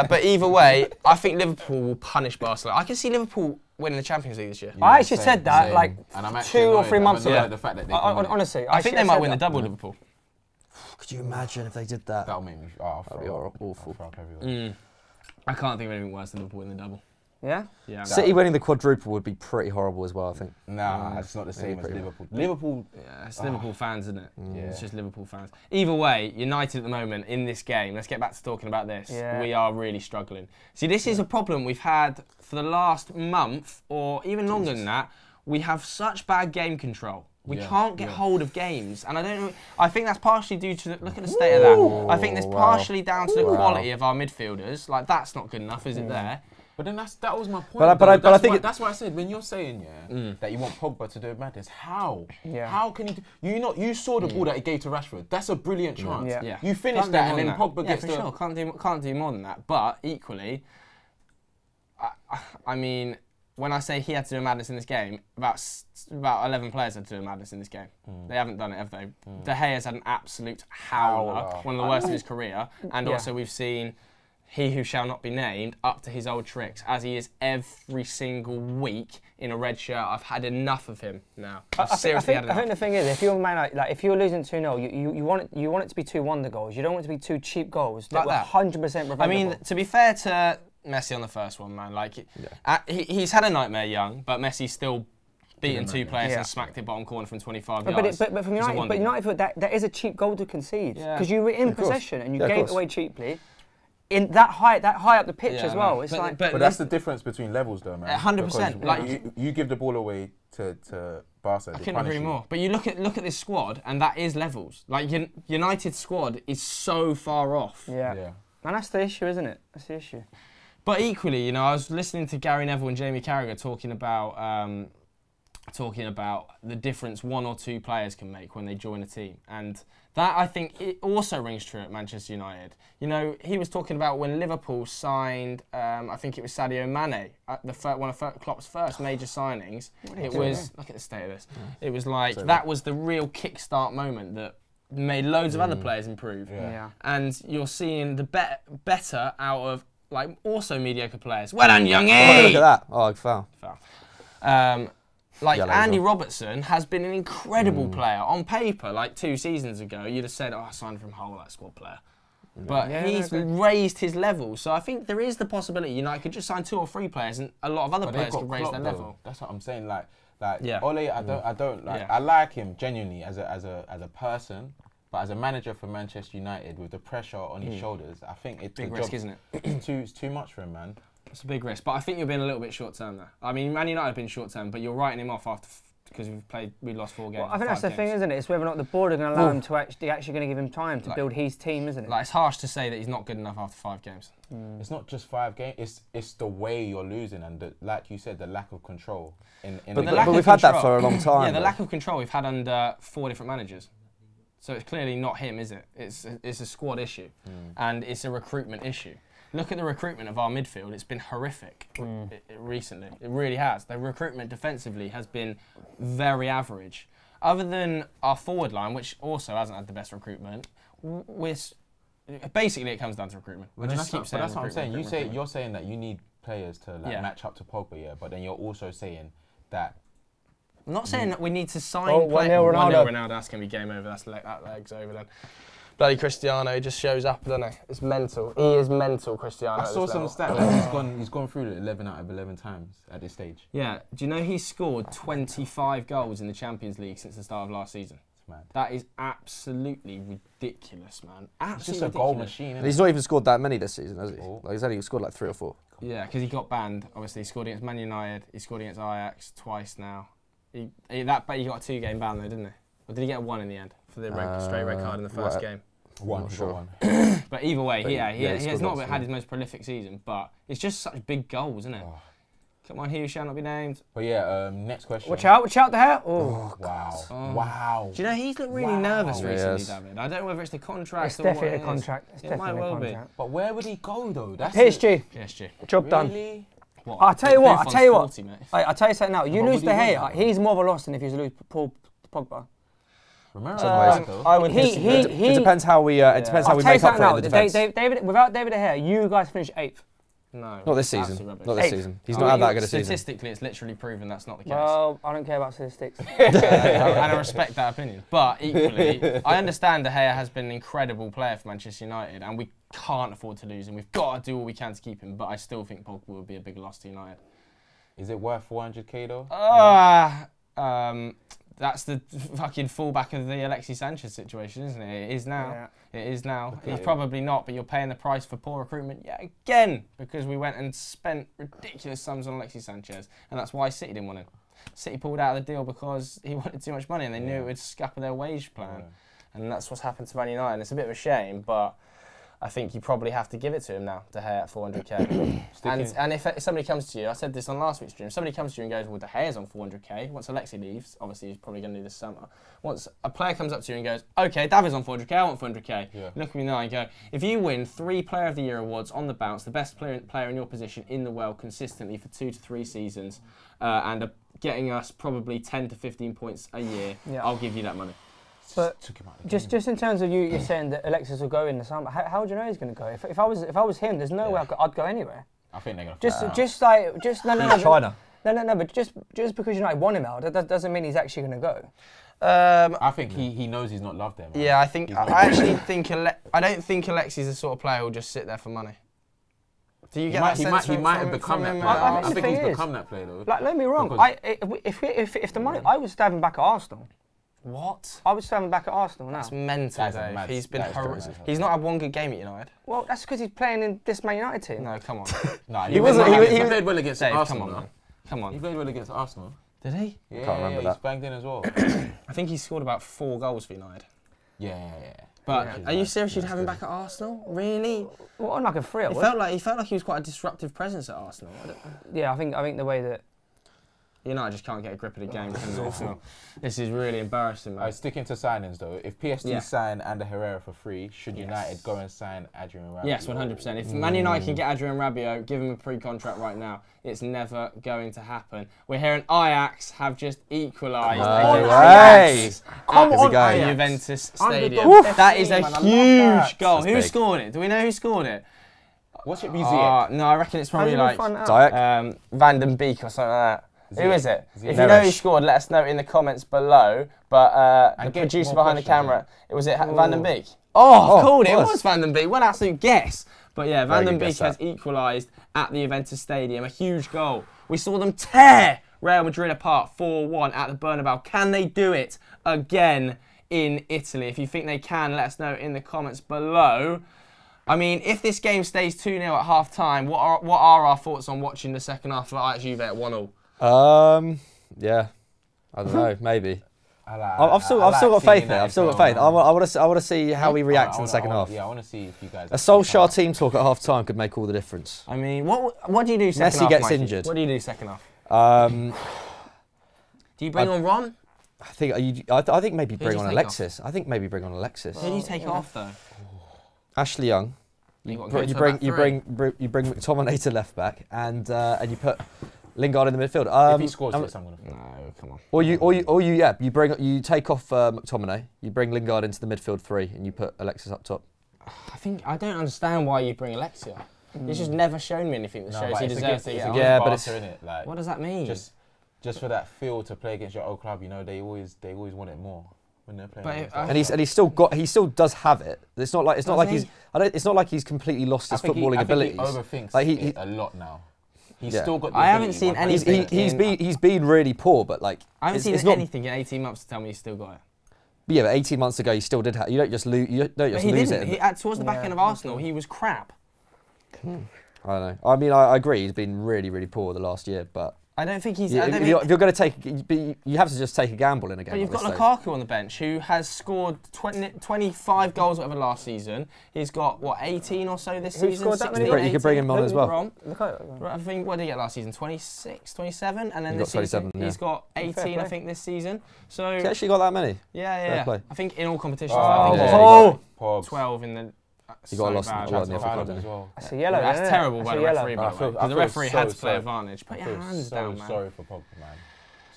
But either way, I think Liverpool will punish Barcelona. I can see Liverpool winning the Champions League this year. I actually said that like 2 or 3 months ago. The fact that honestly, I think they might win the double, Liverpool. Could you imagine if they did that? That'll make me. That'd be awful. I can't think of anything worse than Liverpool winning the double. Yeah? Yeah. City winning the quadruple would be pretty horrible as well, I think. Nah, it's not the same as Liverpool. Liverpool. Yeah, it's Liverpool fans, isn't it? Yeah. It's just Liverpool fans. Either way, United at the moment in this game, let's get back to talking about this. Yeah. We are really struggling. See, this is a problem we've had for the last month or even longer than that. We have such bad game control. We can't get hold of games, and I don't know. I think that's partially due to look at the state of that. I think that's partially down to the quality of our midfielders. Like that's not good enough, is it? There. But then that was my point. But I think that's why I said when you're saying that you want Pogba to do madness, how? Yeah. How can he? You saw the ball that he gave to Rashford. That's a brilliant chance. Yeah. You finished that, and then Pogba gets for sure. Can't do more than that. But equally, I mean, when I say he had to do a madness in this game, about 11 players had to do a madness in this game. They haven't done it, have they? De Gea's had an absolute howler, one of the worst of his career, and also we've seen he who shall not be named up to his old tricks, as he is every single week in a red shirt. I've had enough of him now. I think the thing is, if you're Man, like if you're losing 2-0, you want it to be 2 wonder goals. You don't want it to be 2 cheap goals that were 100% preventable. I mean, to be fair to Messi on the first one, man, like he's had a nightmare young, but Messi's still beaten 2 players and smacked it bottom corner from 25 yards. But from United, that is a cheap goal to concede because you were in possession and you gave it away cheaply. in that high up the pitch as well. It's but that's the difference between levels, though, man. 100%. Like you give the ball away to Barca. I couldn't agree more. But you look at this squad, and that is levels. Like United's squad is so far off. Yeah. And that's the issue, isn't it? That's the issue. But equally, you know, I was listening to Gary Neville and Jamie Carragher talking about the difference one or two players can make when they join a team, and that I think it also rings true at Manchester United. You know, he was talking about when Liverpool signed, I think it was Sadio Mane, one of Klopp's first major signings. It was look at the state of this. It was like that was the real kickstart moment that made loads of other players improve. And you're seeing the better out of like also mediocre players. Well done, youngie! Oh, look at that! Oh, foul. Like Andy Robertson has been an incredible player on paper. Like 2 seasons ago, you'd have said, "Oh, I signed from Hull, that squad player." But he's raised his level. So I think there is the possibility United could just sign 2 or 3 players, and a lot of other players could raise their level. That's what I'm saying. Like Ole, I don't like. I like him genuinely as a person. But as a manager for Manchester United, with the pressure on his shoulders, I think it's big risk, isn't it? It's too much for him, man. It's a big risk, but I think you're being a little bit short term there. I mean, Man United have been short term, but you're writing him off after because we lost 4 games. Well, I think that's the thing, isn't it? It's whether or not the board are going to allow him to actually going to give him time to build his team, isn't it? Like it's harsh to say that he's not good enough after 5 games. It's not just 5 games. It's the way you're losing, and like you said, the lack of control. But we've had that for a long time. Yeah, the lack of control we've had under 4 different managers. So it's clearly not him, is it? It's a squad issue, and it's a recruitment issue. Look at the recruitment of our midfield. It's been horrific recently. It really has. The recruitment defensively has been very average. Other than our forward line, which also hasn't had the best recruitment, basically it comes down to recruitment. That's what I'm saying. You're saying that you need players to match up to Pogba, but then you're also saying that. I'm not saying that we need to sign players. 1-0 Ronaldo. That's going to be game over. That leg's over then. Bloody Cristiano just shows up, doesn't he? It's mental. He is mental, Cristiano. I saw some stats. He's gone through it 11 out of 11 times at this stage. Yeah. Do you know he's scored 25 goals in the Champions League since the start of last season? It's mad. That is absolutely ridiculous, man. Absolutely it's just a goal machine. He's not even scored that many this season, has he? Like, he's only scored like 3 or 4. Yeah, because he got banned. Obviously, he scored against Man United. He scored against Ajax twice now. He got a 2-game ban though, didn't he? Or did he get a 1 in the end for the straight red card in the first game? One. But either way, he has not had his most prolific season, but it's just such big goals, isn't it? Oh. Come on, he who shall not be named. But yeah, next question. Watch out the hair. Oh, wow. Wow. Do you know, he's looked really nervous recently, David. I don't know whether it's the contract it's definitely a contract. It might well be. But where would he go, though? That's PSG. Job done. What? I'll tell you what. I'll tell you something now. You lose De Gea, he's more of a loss than if you lose Paul Pogba. It depends how we make up for it in the defence. Without David De Gea, you guys finish 8th. No. Not this season. Not this season. He's not had that good a season. Statistically, it's literally proven that's not the case. Well, I don't care about statistics. And I respect that opinion. But equally, I understand De Gea has been an incredible player for Manchester United, and we can't afford to lose him. We've got to do all we can to keep him, but I still think Pogba would be a big loss to United. Is it worth 400k though? That's the fucking fallback of the Alexis Sanchez situation, isn't it? It is now. Yeah. It is now. Okay. He's probably not, but you're paying the price for poor recruitment yet again, because we went and spent ridiculous sums on Alexis Sanchez, and that's why City didn't want him. City pulled out of the deal because he wanted too much money, and they knew it would scupper their wage plan. Yeah. And that's what's happened to Man United. It's a bit of a shame, but I think you probably have to give it to him now, De Gea at 400k. and if somebody comes to you, I said this on last week's stream, if somebody comes to you and goes, well, De Gea's on 400k, once Alexi leaves, obviously he's probably going to do this summer, once a player comes up to you and goes, okay, David's on 400k, I want 400k, look at me now and go, if you win 3 Player of the Year awards on the bounce, the best player in your position in the world consistently for 2 to 3 seasons, and getting us probably 10 to 15 points a year, I'll give you that money. But just in terms of you're saying that Alexis will go in the summer. How do you know he's going to go? If I was him, there's no way I'd go anywhere. I think they're going to. China. No. But just because United want him out, that doesn't mean he's actually going to go. I think he knows he's not loved there. Man. Yeah, I don't think Alexis is the sort of player who'll just sit there for money. Do you get that sense? He might have become that player. I think he's become that player though. Like, don't be wrong. If the money, I was stabbing back at Arsenal. What? I would still have him back at Arsenal now. That's mental, That's a Dave. mad- He's been that is horrific. crazy. He's not had one good game at United. Well, that's because he's playing in this Man United team. No, come on. No, He wasn't- He he- played well against Dave, Arsenal. come on, man. Come He on. played well against Arsenal. Did he? Yeah, Can't remember he's that. banged in as well. I think he scored about 4 goals for United. yeah. But Yeah. are you serious? You'd That's have him good. back at Arsenal? Really? Well, on like a free. He felt like he was quite a disruptive presence at Arsenal. Yeah, I think the way that. United just can't get a grip of the game. This is awful. This is really embarrassing, man. Sticking to signings though, if PSG Yeah. sign Ander Herrera for free, should Yes. United go and sign Adrian Rabiot? Yes, 100%. If Man United can get Adrian Rabiot, give him a pre-contract right now. It's never going to happen. We're hearing Ajax have just equalised. No Way! Come At on, the Ajax. Juventus Stadium. Underdog FC, That is a man, I love huge that. goal. That's Who big. scored it? Do we know who scored it? What's it be Ziyech? No, I reckon it's How do probably you like find out? Ziyech. Van den Beek or something like that. Who is it? Ziyech. If you know who Neres. scored, let us know in the comments below. But the And get producer more behind the questions, camera, was it Van den Ooh. Beek? Oh, Oh, cool, of it course. was Van den Beek. What an absolute guess. But yeah, Van Very den good Beek guess, has that. equalised at the Juventus Stadium. A huge goal. We saw them tear Real Madrid apart 4-1 at the Bernabeu. Can they do it again in Italy? If you think they can, let us know in the comments below. I mean, if this game stays 2-0 at half-time, what are our thoughts on watching the second half of Ajax Juve at 1-0? Yeah, I don't know, maybe. I've Still got faith there. I've still got faith. I want to see how we react in the second half. Yeah, I want to see if you guys. A Solskjaer team talk at half time could make all the difference. I mean, what do you do second Messi half, gets Mikey? injured. What do you do second half? Do you bring on Ron? I think maybe bring you on take Alexis. I think maybe bring on Alexis. Who do you take off though? Ashley Young. You've got to Br- go You to bring a you back bring you bring McTominay to left back and you put Lingard in the midfield. If he scores this, I'm gonna. three. No, come on. Or you take off McTominay. You bring Lingard into the midfield 3 and you put Alexis up top. I don't understand why you bring Alexia. He's just never shown me anything that No, shows but he it's deserves to against- get on. it's Yeah, against but it's- Barca, innit? Like, What does that mean? just for that feel to play against your old club, you know, they always want it more when they're playing. But against it- us. He still does have it. It's not like Does he's he? it's not like he's completely lost his footballing abilities. I think he overthinks Like, it a lot now. He's Yeah. still got. The I haven't ability, seen 100%. anything. He's been really poor, but like I haven't seen it's not. anything in 18 months to tell me he's still got it. Yeah, but 18 months ago, you still did have. You don't just lose. You don't But just he lose didn't. it. Towards the back end of Arsenal, he was crap. I don't know. I mean, I agree. He's been really, really poor the last year, but I don't think he's. if you're going to take, you have to just take a gamble in a game. But you've like got this Lukaku on the bench, who has scored 25 goals whatever last season. He's got, 18 or so this Who season? scored that many 16, You could bring him on 18? as well. Ron? Lukaku. I think, what did he get last season? 26, 27? And then He this got season, 27, yeah. he's got 18, I play. think, this season. So, though. He's actually got that many. yeah. play. I think in all competitions, Oh, I think yeah. he's Pogs. 12 in the... He got lost in bad. the draw in the That's FA Cup, Cup didn't as he? well. That's a yellow. That's isn't it? terrible That's by a the yellow. referee, by I the way. feel- Because the I feel referee had to so play sorry. advantage. Put I your feel hands so down, man. sorry for Pogba, man.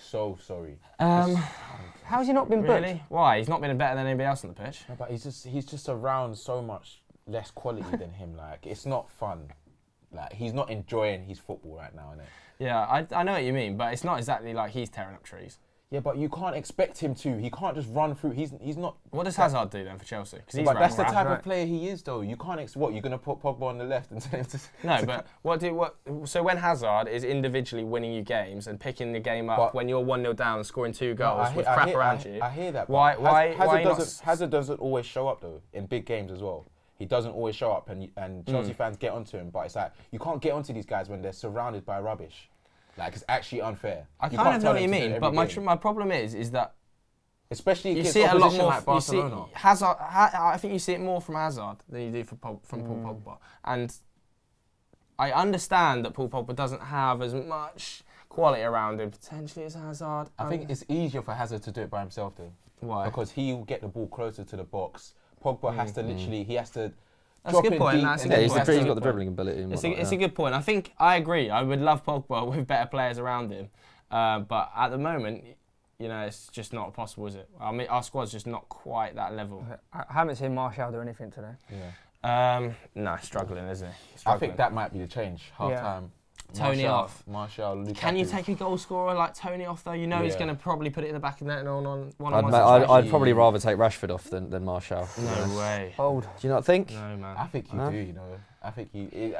So sorry. How's he not been booked? Really? Why? He's not been better than anybody else on the pitch. No, but he's just around so much less quality than him. Like, it's not fun. Like, he's not enjoying his football right now, innit? Yeah, I know what you mean, but it's not exactly like he's tearing up trees. Yeah, but you can't expect him to. He can't just run through. He's not. What does Hazard do then for Chelsea? Because he's But that's the running type around. of player he is, though. You can't. What, you're gonna put Pogba on the left and tell him to? No, but so when Hazard is individually winning you games and picking the game up But- when you're 1-0 down and scoring 2 No, goals I with hear- crap I hear- around you. I hear that. but Why Hazard not doesn't. Hazard doesn't always show up though in big games as well. He doesn't always show up, and Chelsea fans get onto him. But it's like you can't get onto these guys when they're surrounded by rubbish. Like, it's actually unfair. I You kind can't of tell know what them you to do it mean, but every game. my problem is that Especially you against see it a lot opposition more. like Barcelona. You see Hazard. I think you see it more from Hazard than you do from Paul Pogba. And I understand that Paul Pogba doesn't have as much quality around him potentially as Hazard. I think it's easier for Hazard to do it by himself though. Why? Because he'll get the ball closer to the box. Pogba has to literally. He has to. That's drop a good in point, deep that's a and good then Yeah, he has he's to- got the dribbling ability. And It's whatnot, a good point. I think I agree. I would love Pogba with better players around him, but at the moment, you know, it's just not possible, is it? I mean, our squad's just not quite that level. I haven't seen Martial do anything today. Yeah. No, struggling, isn't he? I Struggling. think that might be the change. Half Yeah. time. Tony off. Martial, Lukaku. Can you take a goal scorer like Tony off though? You know he's Yeah. going to probably put it in the back of the net and on one-on-one I'd situations. probably rather take Rashford off than Martial. No way. Bold. Do you not think? No, man. I think you Huh? do. You know. I think you.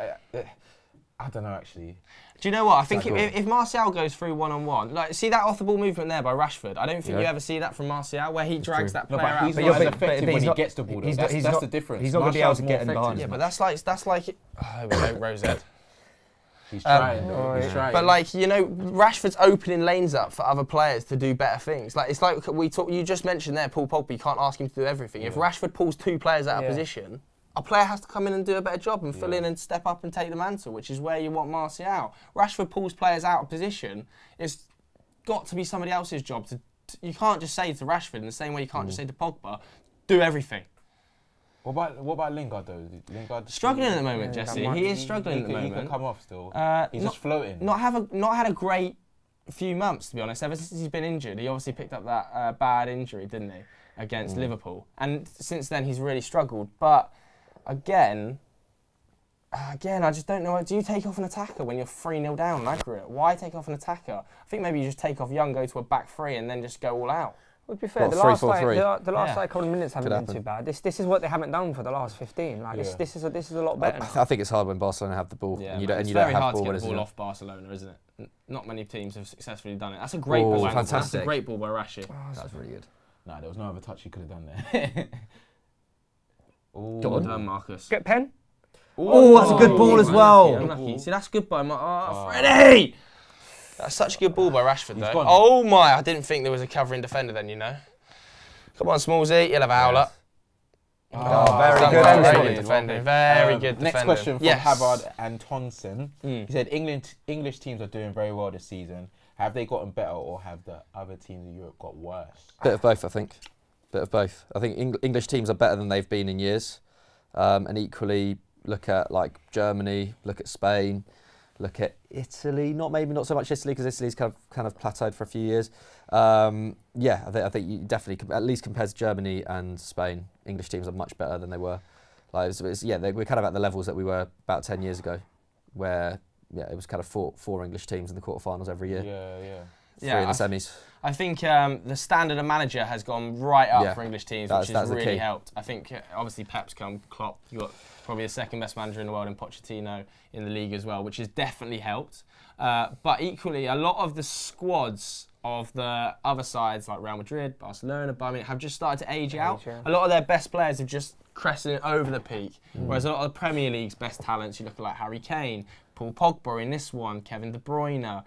I don't know actually. Do you know what? I think if Martial goes through one-on-one, like see that off-the-ball movement there by Rashford. I don't think you ever see that from Martial, where he drags that player out. He's not as effective when he gets the ball. That's the difference. He's not going to be able to get in behind. Yeah, but that's like. Oh, we go Rosette. He's trying. He's trying. But like Rashford's opening lanes up for other players to do better things. Like it's like you just mentioned there, Paul Pogba. You can't ask him to do everything. If Rashford pulls 2 players out of position, a player has to come in and do a better job and fill in and step up and take the mantle, which is where you want Martial. Rashford pulls players out of position. It's got to be somebody else's job. You can't just say to Rashford in the same way you can't just say to Pogba, do everything. What about Lingard though? Lingard struggling at the moment, Jesse. He is struggling at the moment. He can come off still. He's just floating. Not had a great few months, to be honest. Ever since he's been injured, he obviously picked up that bad injury, didn't he, against Liverpool? And since then, he's really struggled. But again, I just don't know. Do you take off an attacker when you're 3-0 down in aggregate? Why take off an attacker? I think maybe you just take off Young, go to a back 3, and then just go all out. Well, to be fair, the last couple of minutes haven't been too bad. This is what they haven't done for the last 15. Like this is a lot better. I think it's hard when Barcelona have the ball and you don't have the ball. It's very hard to get the ball off Barcelona, isn't it? Not many teams have successfully done it. That's a great ball. Fantastic. That's a great ball by Rashid. That's really good. Nah, there was no other touch he could have done there. Go on, Marcus. Get pen. Oh, that's a good ball as well. Unlucky. See, that's good by Freddie! That's such a good ball by Rashford, though. Oh my, I didn't think there was a covering defender then, Come on, Smallsy, you'll have a howler. Very good defending. Very good defending. Next question from Havard and Tonson. He said, English teams are doing very well this season. Have they gotten better or have the other teams in Europe got worse? Bit of both, I think. Bit of both. I think English teams are better than they've been in years. And equally, look at like Germany, look at Spain, look at Italy. Maybe not so much Italy because Italy's kind of plateaued for a few years. I think you definitely, at least compared to Germany and Spain, English teams are much better than they were. Like we're kind of at the levels that we were about 10 years ago, where it was kind of four English teams in the quarterfinals every year. Three in the semis. I think the standard of manager has gone right up for English teams, which has really helped. I think obviously Pep's come, Klopp, you've got probably the second best manager in the world in Pochettino in the league as well, which has definitely helped. But equally, a lot of the squads of the other sides like Real Madrid, Barcelona, Bayern have just started to age out. A lot of their best players have just crested over the peak, whereas a lot of the Premier League's best talents, you look at like Harry Kane, Paul Pogba in this one, Kevin De Bruyne,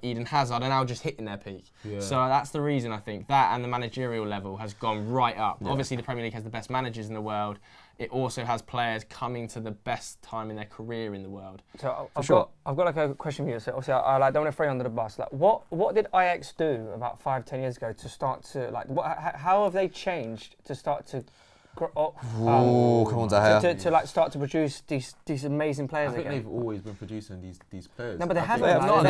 Eden Hazard are now just hitting their peak. So that's the reason I think that and the managerial level has gone right up. Obviously the Premier League has the best managers in the world. It also has players coming to the best time in their careir in the world. So I've got like a question for you. So obviously I don't want to throw you under the bus. Like what did Ajax do about 5-10 years ago to start to like how have they changed to start to come on, to like start to produce these amazing players? I think they've always been producing these players. No, but they haven't. Not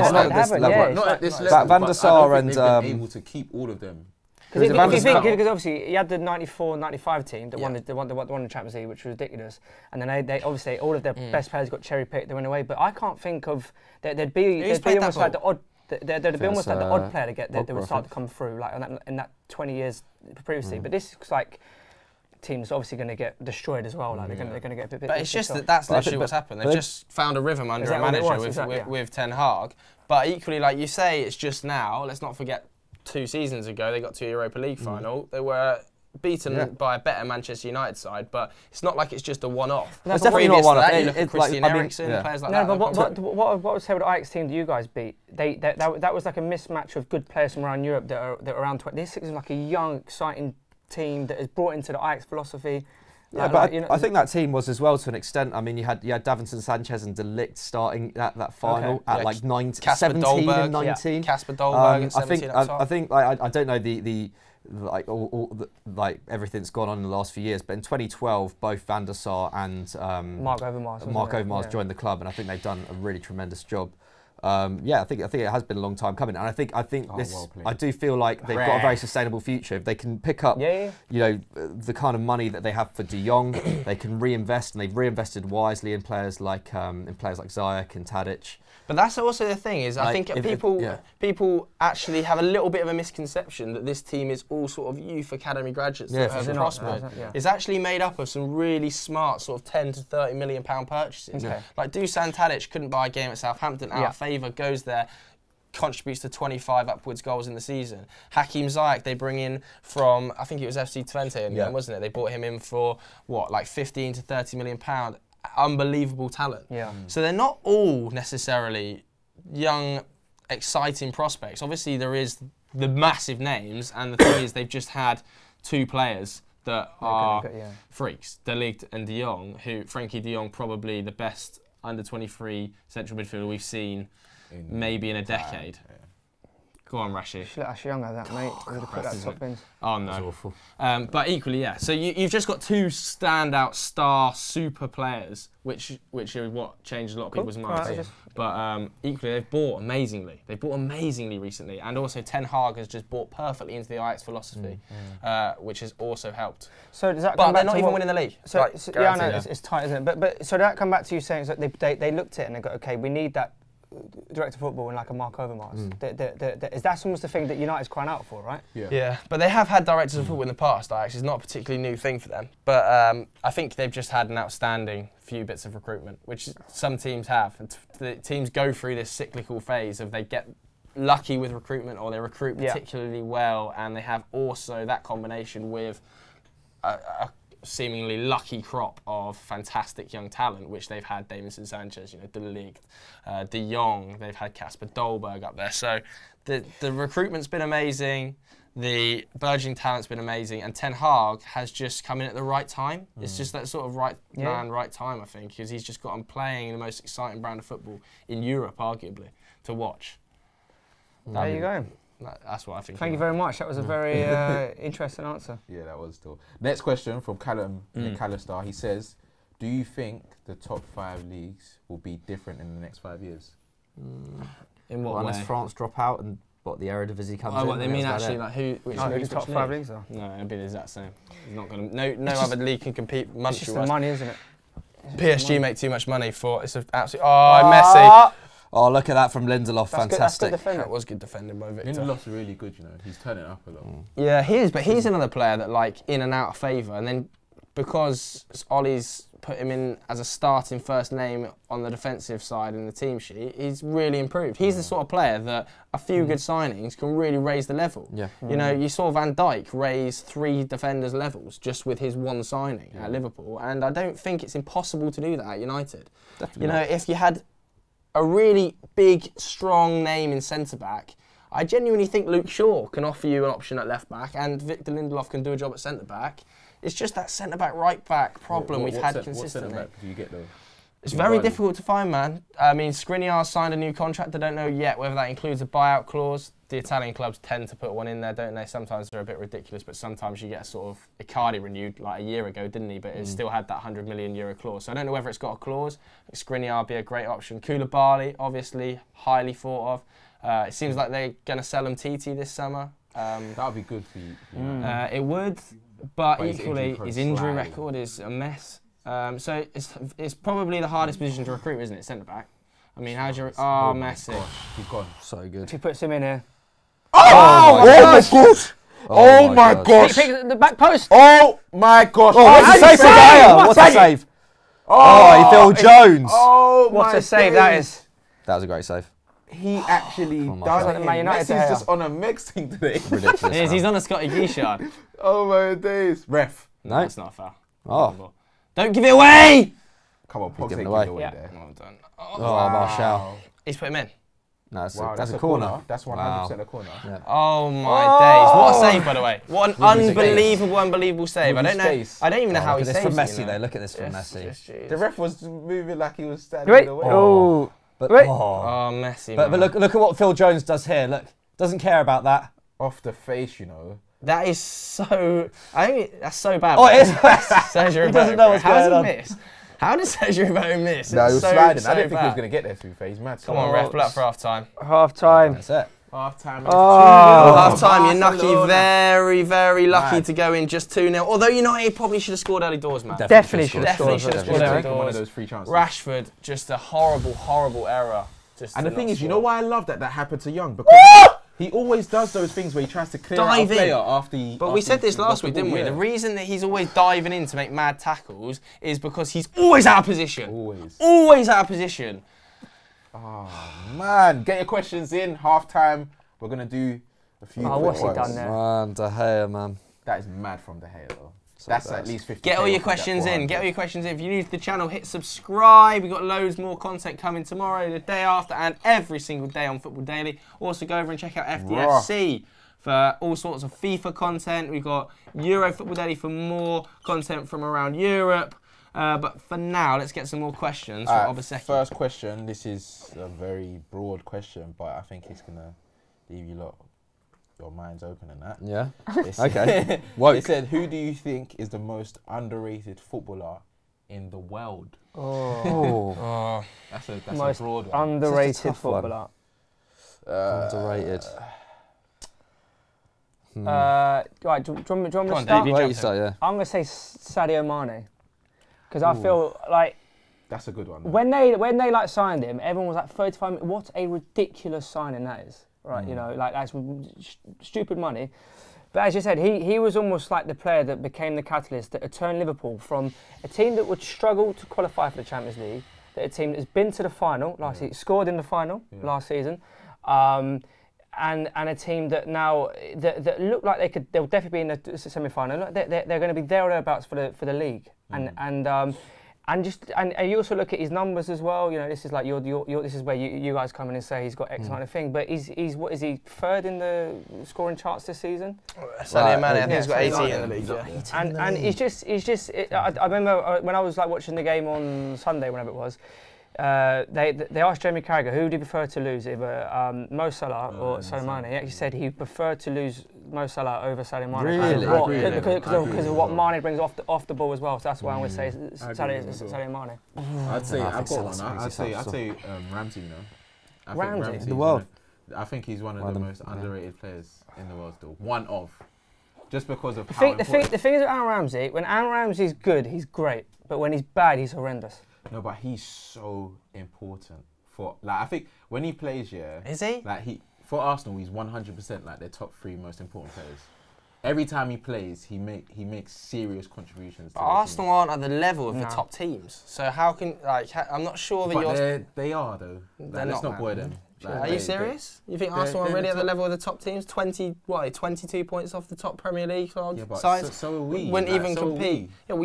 at this level. Van der Sar and they've been able to keep all of them. Because obviously he had the 94-95 team that won the Champions League, which was ridiculous. And then they obviously all of their best players got cherry picked. They went away, but I can't think of there'd be almost like the odd. There'd be almost like the odd player to get that would start to come through, like in that 20 years previously. But this looks like teams obviously going to get destroyed as well. Like they're going to get a bit. But it's just that's literally what's happened. They've just found a rhythm under a manager with Ten Hag. But equally, like you say, it's just now. Let's not forget 2 seasons ago they got to a Europa League final. They were beaten by a better Manchester United side, but it's not like it's just a one-off. It's definitely not one-off. You look at Christian Eriksen, players like that. No, but what would say with the Ajax team that you guys beat? That was like a mismatch of good players from around Europe that are around 20. This is like a young, exciting team that is brought into the Ajax philosophy. Yeah, but I think that team was as well to an extent. I mean, you had Davinson Sanchez and De Ligt starting that final at like 17 and 19. Kasper Dolberg at 17 up top. I think I don't know like everything's gone on in the last few years, but in 2012, both Van der Sar and Mark Overmars joined the club, and I think they've done a really tremendous job. I think it has been a long time coming, and I think I do feel like they've got a very sustainable future if they can pick up, you know, the kind of money that they have for De Jong. They can reinvest, and they've reinvested wisely in players like Ziyech and Tadic. But that's also the thing is, I think people actually have a little bit of a misconception that this team is all sort of youth academy graduates that have prospered. It's actually made up of some really smart sort of 10 to 30 million pound purchases. Like Dusan Tadic couldn't buy a game at Southampton out of favour, goes there, contributes to 25 upwards goals in the season. Hakim Ziyech they bring in from, I think it was FC Twente, wasn't it? They brought him in for what, like 15 to 30 million pound. Unbelievable talent. So they're not all necessarily young, exciting prospects. Obviously, there is the massive names, and the thing is, they've just had 2 players that are freaks, De Ligt and De Jong, who, Frenkie De Jong, probably the best under-23 central midfielder we've seen maybe in a decade. Go on, Rashi. You look actually younger than that, mate. We would have put that top bins. Oh, no. That's awful. But equally, yeah. So you've just got 2 standout star super players, which is what changed a lot of people's minds. But equally, they've bought amazingly. They've bought amazingly recently. And also, Ten Hag has just bought perfectly into the Ajax philosophy, which has also helped. So does that but come back they're not to even winning the league. So, yeah, I know, it's tight, isn't it? But so does that come back to you saying that they looked at it and they go, okay, we need that director of football and like a Mark Overmars. Is that almost the thing that United's crying out for, right? Yeah, but they have had directors of football in the past. Ajax is not a particularly new thing for them. But I think they've just had an outstanding few bits of recruitment, which some teams have. And the teams go through this cyclical phase of they get lucky with recruitment or they recruit particularly well, and they have also that combination with a seemingly lucky crop of fantastic young talent, which they've had Davinson Sanchez, you know, De Ligt, De Jong, they've had Kasper Dolberg up there. So the recruitment's been amazing, the burgeoning talent's been amazing, and Ten Hag has just come in at the right time. It's just that sort of right man, right time, I think, because he's just got on playing the most exciting brand of football in Europe, arguably, to watch. There you go. That's what I think. Thank you very much. That was a very interesting answer. Yeah, that was still. Next question from Callum McAllister. He says, do you think the top 5 leagues will be different in the next 5 years? In what way? Unless France drop out and the Eredivisie comes in. Oh, what they mean actually, like who the top 5 leagues are? No, it'll be the exact same. It's not going to. No other league can compete monetary-wise. It's just the money, isn't it? PSG make too much money for. It's an absolute. Oh, Messi. Oh, look at that from Lindelof, fantastic. That's good that was good defending by Victor. Lindelof's really good, you know. He's turning up a lot. Yeah, he is, but he's another player that like in and out of favour, and then because Ollie's put him in as a starting first name on the defensive side in the team sheet, he's really improved. He's the sort of player that a few good signings can really raise the level. Yeah. You know, you saw Van Dijk raise 3 defenders' levels just with his one signing at Liverpool, and I don't think it's impossible to do that at United. Definitely. You know, if you had a really big, strong name in centre-back, I genuinely think Luke Shaw can offer you an option at left-back, and Victor Lindelof can do a job at centre-back. It's just that centre-back, right-back problem we've had consistently. What centre-back do you get though? It's very difficult to find, man. I mean, Skriniar's signed a new contract. I don't know yet whether that includes a buyout clause. The Italian clubs tend to put one in there, don't they? Sometimes they're a bit ridiculous, but sometimes you get a sort of Icardi renewed like a year ago, didn't he? But it still had that €100 million clause. So I don't know whether it's got a clause. Skriniar would be a great option. Koulibaly, obviously, highly thought of. It seems like they're going to sell him TT this summer. That would be good for you. It would, but equally, his injury record is a mess. So it's probably the hardest position to recruit, isn't it? Centre back. I mean, how's your Messi? He's gone. So good. If he puts him in here. Oh my god! Oh my gosh! Pick the back post. Oh my gosh! Oh, what's a save for Dyer? What's a save? Oh, he Phil Jones. Oh my what a save that is! That was a great save. He actually done it. Messi's just on a mix thing today. Ridiculous. He's on a Scotty Guichard. Oh my days! Ref. No, it's not a foul. Oh. Don't give it away! Come on, Pogba, give it away away there. Well done. Oh, Martial. He's put him in. No, that's a corner. That's 100% a corner. Yeah. Oh my days! What a save, by the way! What an unbelievable save! I don't know. I don't even know how he saved it. Look at this from Messi, though. Look at this from Messi. The ref was moving like he was standing away. Oh, Messi. But look at what Phil Jones does here. Look, doesn't care about that. Off the face, you know. That is so. I think that's so bad. Oh, it is. Sergio He doesn't know what's going on. How does Sergio Aguero miss? No, he was so, sliding. so I didn't think he was bad. going to get there, to be fair. He's mad. Come on, ref, pull up for half time. Half time. That's it. Half time. Oh. Half time, you're lucky, Barcelona. very, very lucky Mad. to go in just 2-0. Although United probably should have scored early doors, man. Definitely should have Definitely scored. should have scored Taking early one of doors. those free chances. Rashford, just a horrible, horrible error. Just And to the thing not is, you score. know why I love that happened to Young? Because he always does those things where he tries to clear out a Dive in. player after he. But we after said he this last lost week, the didn't ball, we? yeah. The reason that he's always diving in to make mad tackles is because he's always out of position. Always. Always out of position. Oh man, get your questions in. Half time. We're gonna do a few. Oh, quick what's he ones. done there? Man, De Gea, man. That is mad from De Gea though. So That's bad. at least 50. Get all your questions in. Get all your questions in. If you're new to the channel, hit subscribe. We've got loads more content coming tomorrow, the day after, and every single day on Football Daily. Also, go over and check out FDFC for all sorts of FIFA content. We've got Euro Football Daily for more content from around Europe. But for now, let's get some more questions for Obaseki. First question. This is a very broad question, but I think it's gonna leave your minds open and that. Yeah. It Okay. Woke. It said, who do you think is the most underrated footballer in the world? Oh. Oh, That's a Most broad one. underrated tough one. footballer. Underrated. Right, do you want me Go to on, start? Dave, Where jump you start, yeah. I'm going to say Sadio Mane. Because I feel like That's a good one. when they like signed him, everyone was like 35 minutes. What a ridiculous signing that is, right? You know, like that's stupid money. But as you said, he was almost like the player that became the catalyst that turned Liverpool from a team that would struggle to qualify for the Champions League, that a team that's been to the final last season, scored in the final last season, and a team that now that look like they'll definitely be in the semi-final. Look, they're going to be there or thereabouts for the league, and you also look at his numbers as well. You know, this is like this is where you guys come in and say he's got X amount of thing, but he's what is he, third in the scoring charts this season? Sadio Mane, I think he's got Yeah, 18 so in the league. Yeah. And he's just. I remember when I was like watching the game on Sunday, whenever it was. They asked Jamie Carragher who would he prefer to lose, either Mo Salah or Sadio Mane. He actually said he preferred to lose Mo Salah over Sadio Mane Really? because of what Mane brings off the ball as well. So that's why I would say Sadio Mane. I'd say I I've think got so. one. That's I'd say Ramsey. You know, I think Ramsey? Ramsey's The world. I think he's one of the most underrated players in the world. Still, one of, just because of The how thing important. is with Aaron Ramsey, when Aaron Ramsey's good, he's great. But when he's bad, he's horrendous. No, but he's so important for I think when he plays, Is he? Like for Arsenal, he's 100% like their top 3 most important players. Every time he plays, he makes serious contributions. To their Arsenal team. aren't at the level of the top teams, so how can I'm not sure that you're. They are though. They're Let's not, not buoy man. them. Are you serious? You think Arsenal are really at the level of the top teams? 22 points off the top Premier League sides? So are we. Wouldn't even so are compete. we. Yeah, well,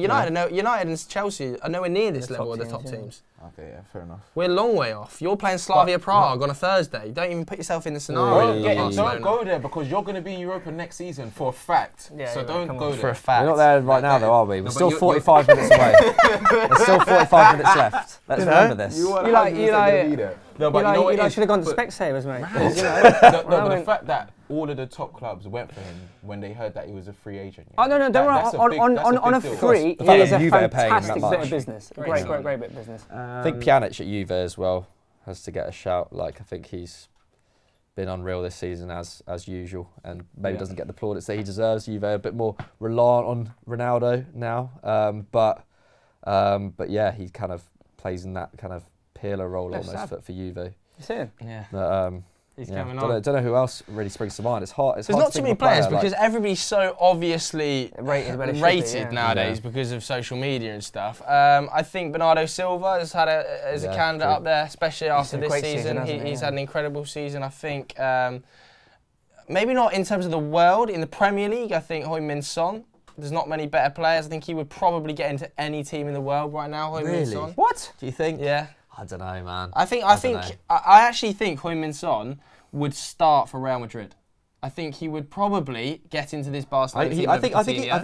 United and Chelsea are nowhere near this level of the top teams. Okay, yeah, fair enough. We're a long way off. You're playing Slavia Prague on a Thursday. Don't even put yourself in the scenario. Don't go there because you're going to be in Europa next season for a fact. Yeah, so yeah, don't come go on. there. For a fact. We're not there right now, though, are we? We're No, still but 45 minutes away. There's still 45 minutes left. Let's remember this. You are You like- 100% you gonna like- be there. No, but you know what it is? should have gone to But- Specsavers, mate. but the fact that all of the top clubs went for him when they heard that he was a free agent. Oh no, don't worry. That's a big On a deal. free, The he fact is that a Juve are paying him that fantastic bit much. of business. Great bit of business. I think Pjanic at Juve as well has to get a shout. Like, I think he's been unreal this season as usual, and maybe doesn't get the plaudits that he deserves. Juve are a bit more reliant on Ronaldo now, but yeah, he kind of plays in that kind of Pirlo role almost for Juve. You see him? Yeah. But, He's yeah, coming on. don't know who else really springs to mind. It's hard. There's not too many players because everybody's so obviously rated nowadays because of social media and stuff. I think Bernardo Silva has had a candidate up there, especially after this season. He's had an incredible season. I think maybe not in terms of the world. In the Premier League, I think Heung-min Son. There's not many better players. I think he would probably get into any team in the world right now. Heung-min Son. What? Do you think? Yeah. I don't know, man. I actually think Heung-min Son would start for Real Madrid. I think he would probably get into this Barcelona team. I think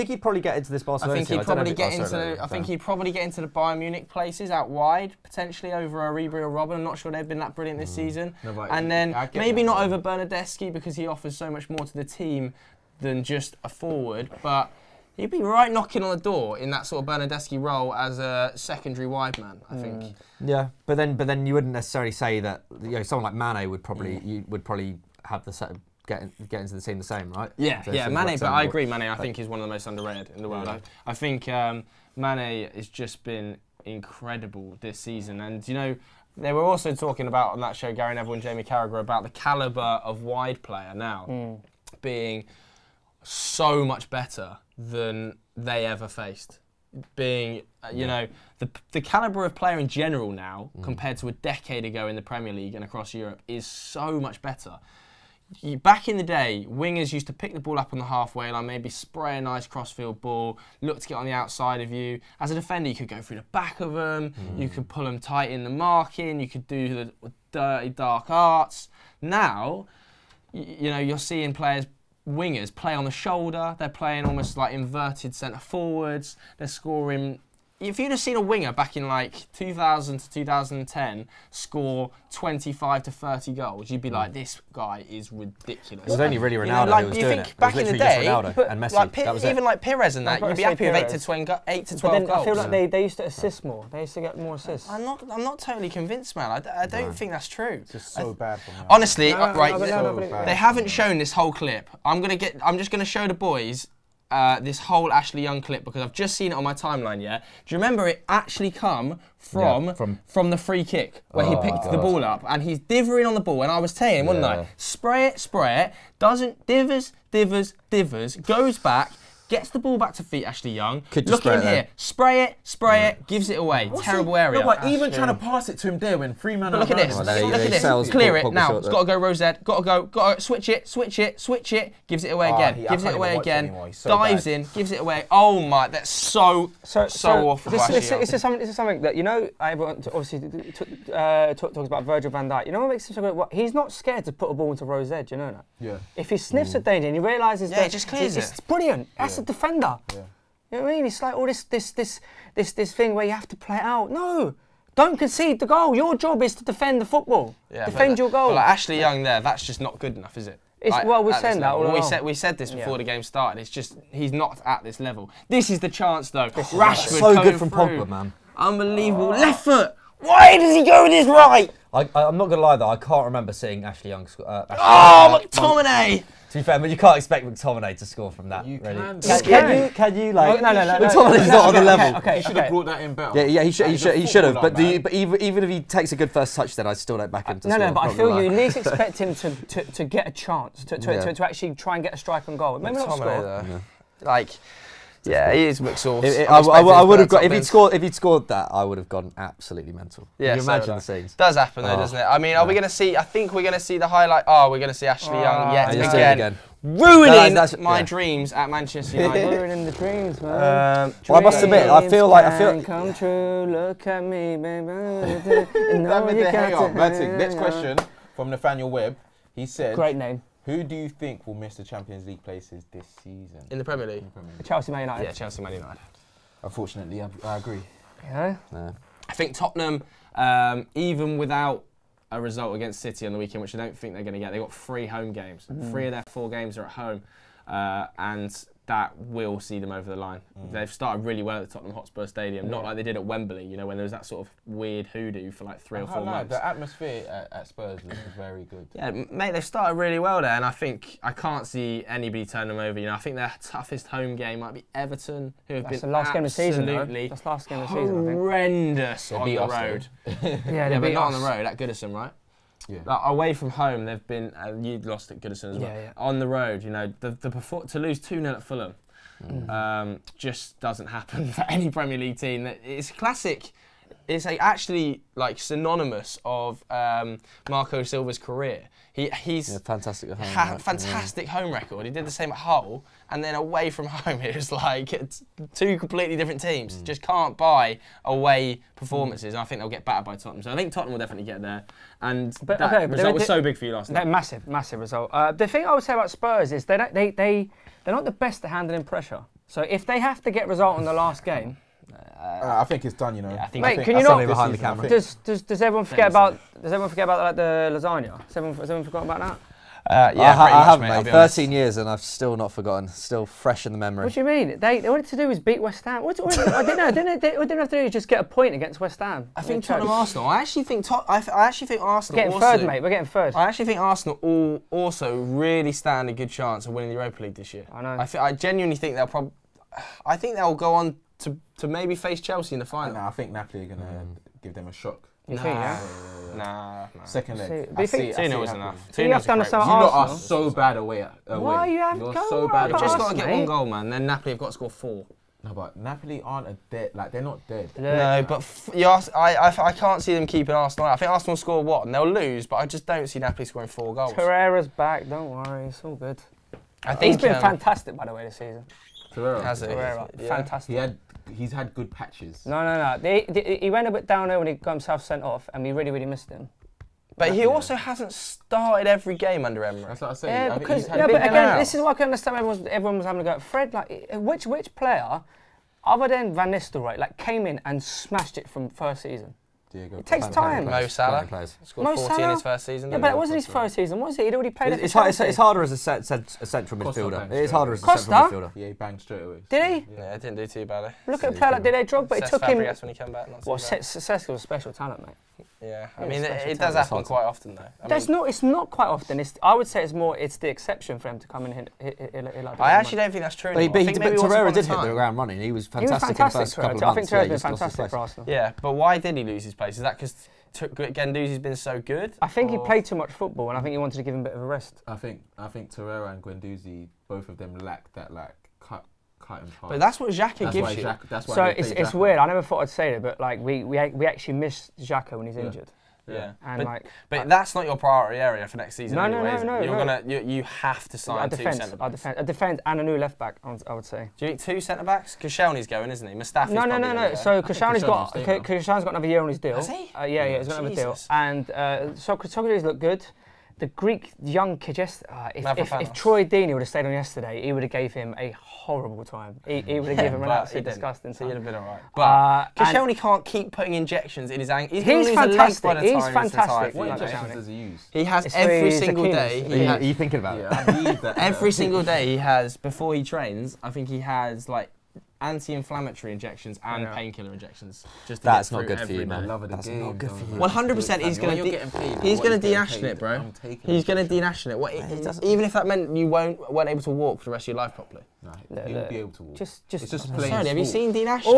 he'd probably get into this Barcelona team. I think he'd probably get into the Bayern Munich places out wide, potentially over a Ribery or Robben. I'm not sure they've been that brilliant this season. No, and then maybe not over Bernardeschi because he offers so much more to the team than just a forward. But he'd be right knocking on the door in that sort of Bernardeschi role as a secondary wide man, I think. Yeah, but then you wouldn't necessarily say that someone like Mane would probably have the get into the team the same, right? Yeah, Mane. But I agree, Mane. I think is one of the most underrated in the world. I think Mane has just been incredible this season, and they were also talking about on that show, Gary Neville and Jamie Carragher, about the calibre of wide player now being so much better than they ever faced. Being, the calibre of player in general now, compared to a decade ago in the Premier League and across Europe, is so much better. Back in the day, wingers used to pick the ball up on the halfway line, maybe spray a nice crossfield ball, look to get on the outside of you. As a defender, you could go through the back of them, you could pull them tight in the marking, you could do the dirty, dark arts. Now, you're seeing wingers play on the shoulder, they're playing almost like inverted centre forwards, they're scoring. If you'd have seen a winger back in like 2000 to 2010 score 25 to 30 goals, you'd be like, this guy is ridiculous. It was only really Ronaldo who was doing it. Back in the day, and Messi, even like Pires and that, you'd be happy with 8 to 12 goals. I feel like they used to assist more. They used to get more assists. I'm not totally convinced, man. I don't think that's true. It's just so bad for me. Honestly, they haven't shown this whole clip. I'm just gonna show the boys this whole Ashley Young clip because I've just seen it on my timeline. Yeah, do you remember it actually come from the free kick where he picked the ball up and he's divering on the ball, and I was saying him, wasn't I? Spray it, doesn't divers, goes back. Gets the ball back to feet, Ashley Young. Look at him here. Spray it, gives it away. Terrible area. No, but even trying to pass it to him there when 3 men are look at this. Look at this. Clear it now. It's got to go Rosette. Got to go. Switch it. Gives it away again. Gives it away again. Dives in. Gives it away. Oh my! That's so awful. This is something that everyone obviously talks about Virgil van Dijk. What makes him so great? He's not scared to put a ball into Rosette. You know that. Yeah. If he sniffs a danger and he realises that, he just clears it. It's brilliant. That's a defender. Yeah. You know what I mean? It's like all this thing where you have to play it out. No, don't concede the goal. Your job is to defend the football. Yeah, defend your goal. But like Ashley Young there, that's just not good enough, is it? We're saying that all along. We said this before the game started. It's just he's not at this level. This is the chance though. Rashford so good from through. Pogba, man. Unbelievable. Left foot. Why does he go with his right? I'm not gonna lie though, I can't remember seeing Ashley Young score. McTominay! To be fair, but you can't expect McTominay to score from that. You really. can. Can you like? No. McTominay's not on the level. Okay, he should have brought that in better. Yeah, he should have. But even if he takes a good first touch, then I still don't back him to score. No, but I feel you at least expect him to get a chance to actually try and get a strike on goal. Maybe not score. Yeah, he is McSauce. I would have got if he'd scored that, I would have gone absolutely mental. Yeah, can you imagine the scenes. Does happen though, doesn't it? I mean, are we going to see? I think we're going to see the highlight. Oh, we're going to see Ashley Young yet again. Ruining my dreams at Manchester United. Ruining the dreams, man. Well, I must admit, I feel come true. Look at me, baby. Next question from Nathaniel Webb. He said, "Great name. Who do you think will miss the Champions League places this season?" In the Premier League? Chelsea, Man United. Yeah, Chelsea, Man United. Unfortunately, I agree. Yeah? I think Tottenham, even without a result against City on the weekend, which I don't think they're going to get, they've got 3 home games. 3 of their 4 games are at home. And that will see them over the line. They've started really well at the Tottenham Hotspur Stadium, not like they did at Wembley, when there was that sort of weird hoodoo for like 3 or 4 months. The atmosphere at Spurs is very good. Yeah, mate, they've started really well there, and I think I can't see anybody turn them over. I think their toughest home game might be Everton, who have been the last game of the season, that's last game of the season, I think. Horrendous on the road. yeah, but not on the road at Goodison, right? Yeah. Away from home, they've been. You lost at Goodison as well. Yeah. On the road, to lose 2-0 at Fulham, just doesn't happen for any Premier League team. It's classic. It's actually synonymous of Marco Silva's career. He's fantastic at home. Fantastic home record. He did the same at Hull, and then away from home, it was it's 2 completely different teams. Just can't buy away performances, and I think they'll get battered by Tottenham. So I think Tottenham will definitely get there. And that result was so big for you last night. Massive result. The thing I would say about Spurs is they're not the best at handling pressure. So if they have to get a result in the last game. I think it's done, Yeah, Mate, can you not behind the camera? Does everyone forget about the lasagna? Has everyone forgotten about that? Yeah, I pretty much, haven't, mate. I'll mate. be honest. 13 years and I've still not forgotten. Still fresh in the memory. What do you mean? They wanted to do is beat West Ham. What I didn't know. What they didn't have to do is just get a point against West Ham. I think Tottenham Arsenal. I actually think Arsenal. Getting also, third, mate. We're getting third. I actually think Arsenal also really stand a good chance of winning the Europa League this year. I know. I genuinely think I think they'll go on to maybe face Chelsea in the final. I think Napoli are going to give them a shock. You think, yeah? Nah. Second leg. But you think 2-0 is enough. You have done the same at You lot are Arsenal. so bad away. Why you have You're go so on bad about You've just away. got to get mate. one goal, man. Then Napoli have got to score 4. No, but Napoli aren't dead. Like, they're not dead. No, but I can't see them keeping Arsenal out. I think Arsenal score 1, and they'll lose, but I just don't see Napoli scoring 4 goals. Torreira's back. Don't worry, it's all good. I think He's been fantastic, by the way, this season. Torreira. Has it? Torreira, Yeah. fantastic. He's had good patches. No. He went a bit downhill when he got himself sent off, and we really missed him. But he also hasn't started every game under Emery. That's what I say. Yeah, I because think he's had but big again, out. this is what I can understand. Everyone was having a go at Fred. Like, which player, other than Van Nistelrooy, like came in and smashed it from first season? Diego. It takes time. Mo Salah Players. scored Mo 40 in Salah? his first season. Yeah, but it wasn't his first season, was it? He'd already played It's it. harder as a central Costa midfielder. banged It is straight harder as a Costa? central midfielder. Yeah, he banged straight away. Did he? Yeah, it didn't do too badly. Look at a player like Didier Drogba. It Cesc took him. Fabregas when he came back. Not too Well, bad. Cesc was a special talent, mate. Yeah, I Yeah, mean, special it does talent. happen quite often, though. It's not quite often. I would say it's the exception for him to come in and hit like I actually don't think that's true. But anymore. I think maybe once Torreira upon a did hit the time. ground running. He was He was fantastic in the fantastic first for couple of I think months. Torreira's he been just lost his fantastic place. for Arsenal. Yeah, but why did he lose his place? Is that because Guendouzi's been so good? I think he played too much football, and I think he wanted to give him a bit of a rest. I think Torreira and Guendouzi, both of them lack that cut and pass. But that's what Xhaka gives you. That's why So they play it's Xhaka. weird. I never thought I'd say it, but like we actually miss Xhaka when he's injured. Yeah, And but that's not your priority area for next season. No, anyway, is it? no. You have to sign two centre backs. A defence and a new left back. I would say. Do you think 2 centre backs? Koscielny's going, isn't he? Mustafi's No. probably gonna go. So Koscielny's Koscielny's got another year on his deal. Has he? Yeah, he's got another deal. Jesus. And Socrates looked good. The Greek young kid, if Mavropanos. Troy Deeney would have stayed on yesterday, he would have gave him a horrible time. He would have given him an absolutely disgusting So he'd have time. been alright. But Koscielny can't keep putting injections in his ankle. He's fantastic. He's fantastic. What Like injections Koscielny. does he use? He has It's every his single Achilles. day. Are you thinking about it? Yeah, I need that. Every single day he has, before he trains, I think he has like anti-inflammatory injections and painkiller injections. Just to That's get not through good for every you, day. man. Love of the That's game. not good for you. 100% he's going to he's going to Dean Ashton it, bro. He's going to Dean Ashton it. What, even if that meant you weren't able to walk for the rest of your life properly. No, he'll be able to walk. Just It's just playing sorry, Have you sport. seen Dean Ashton?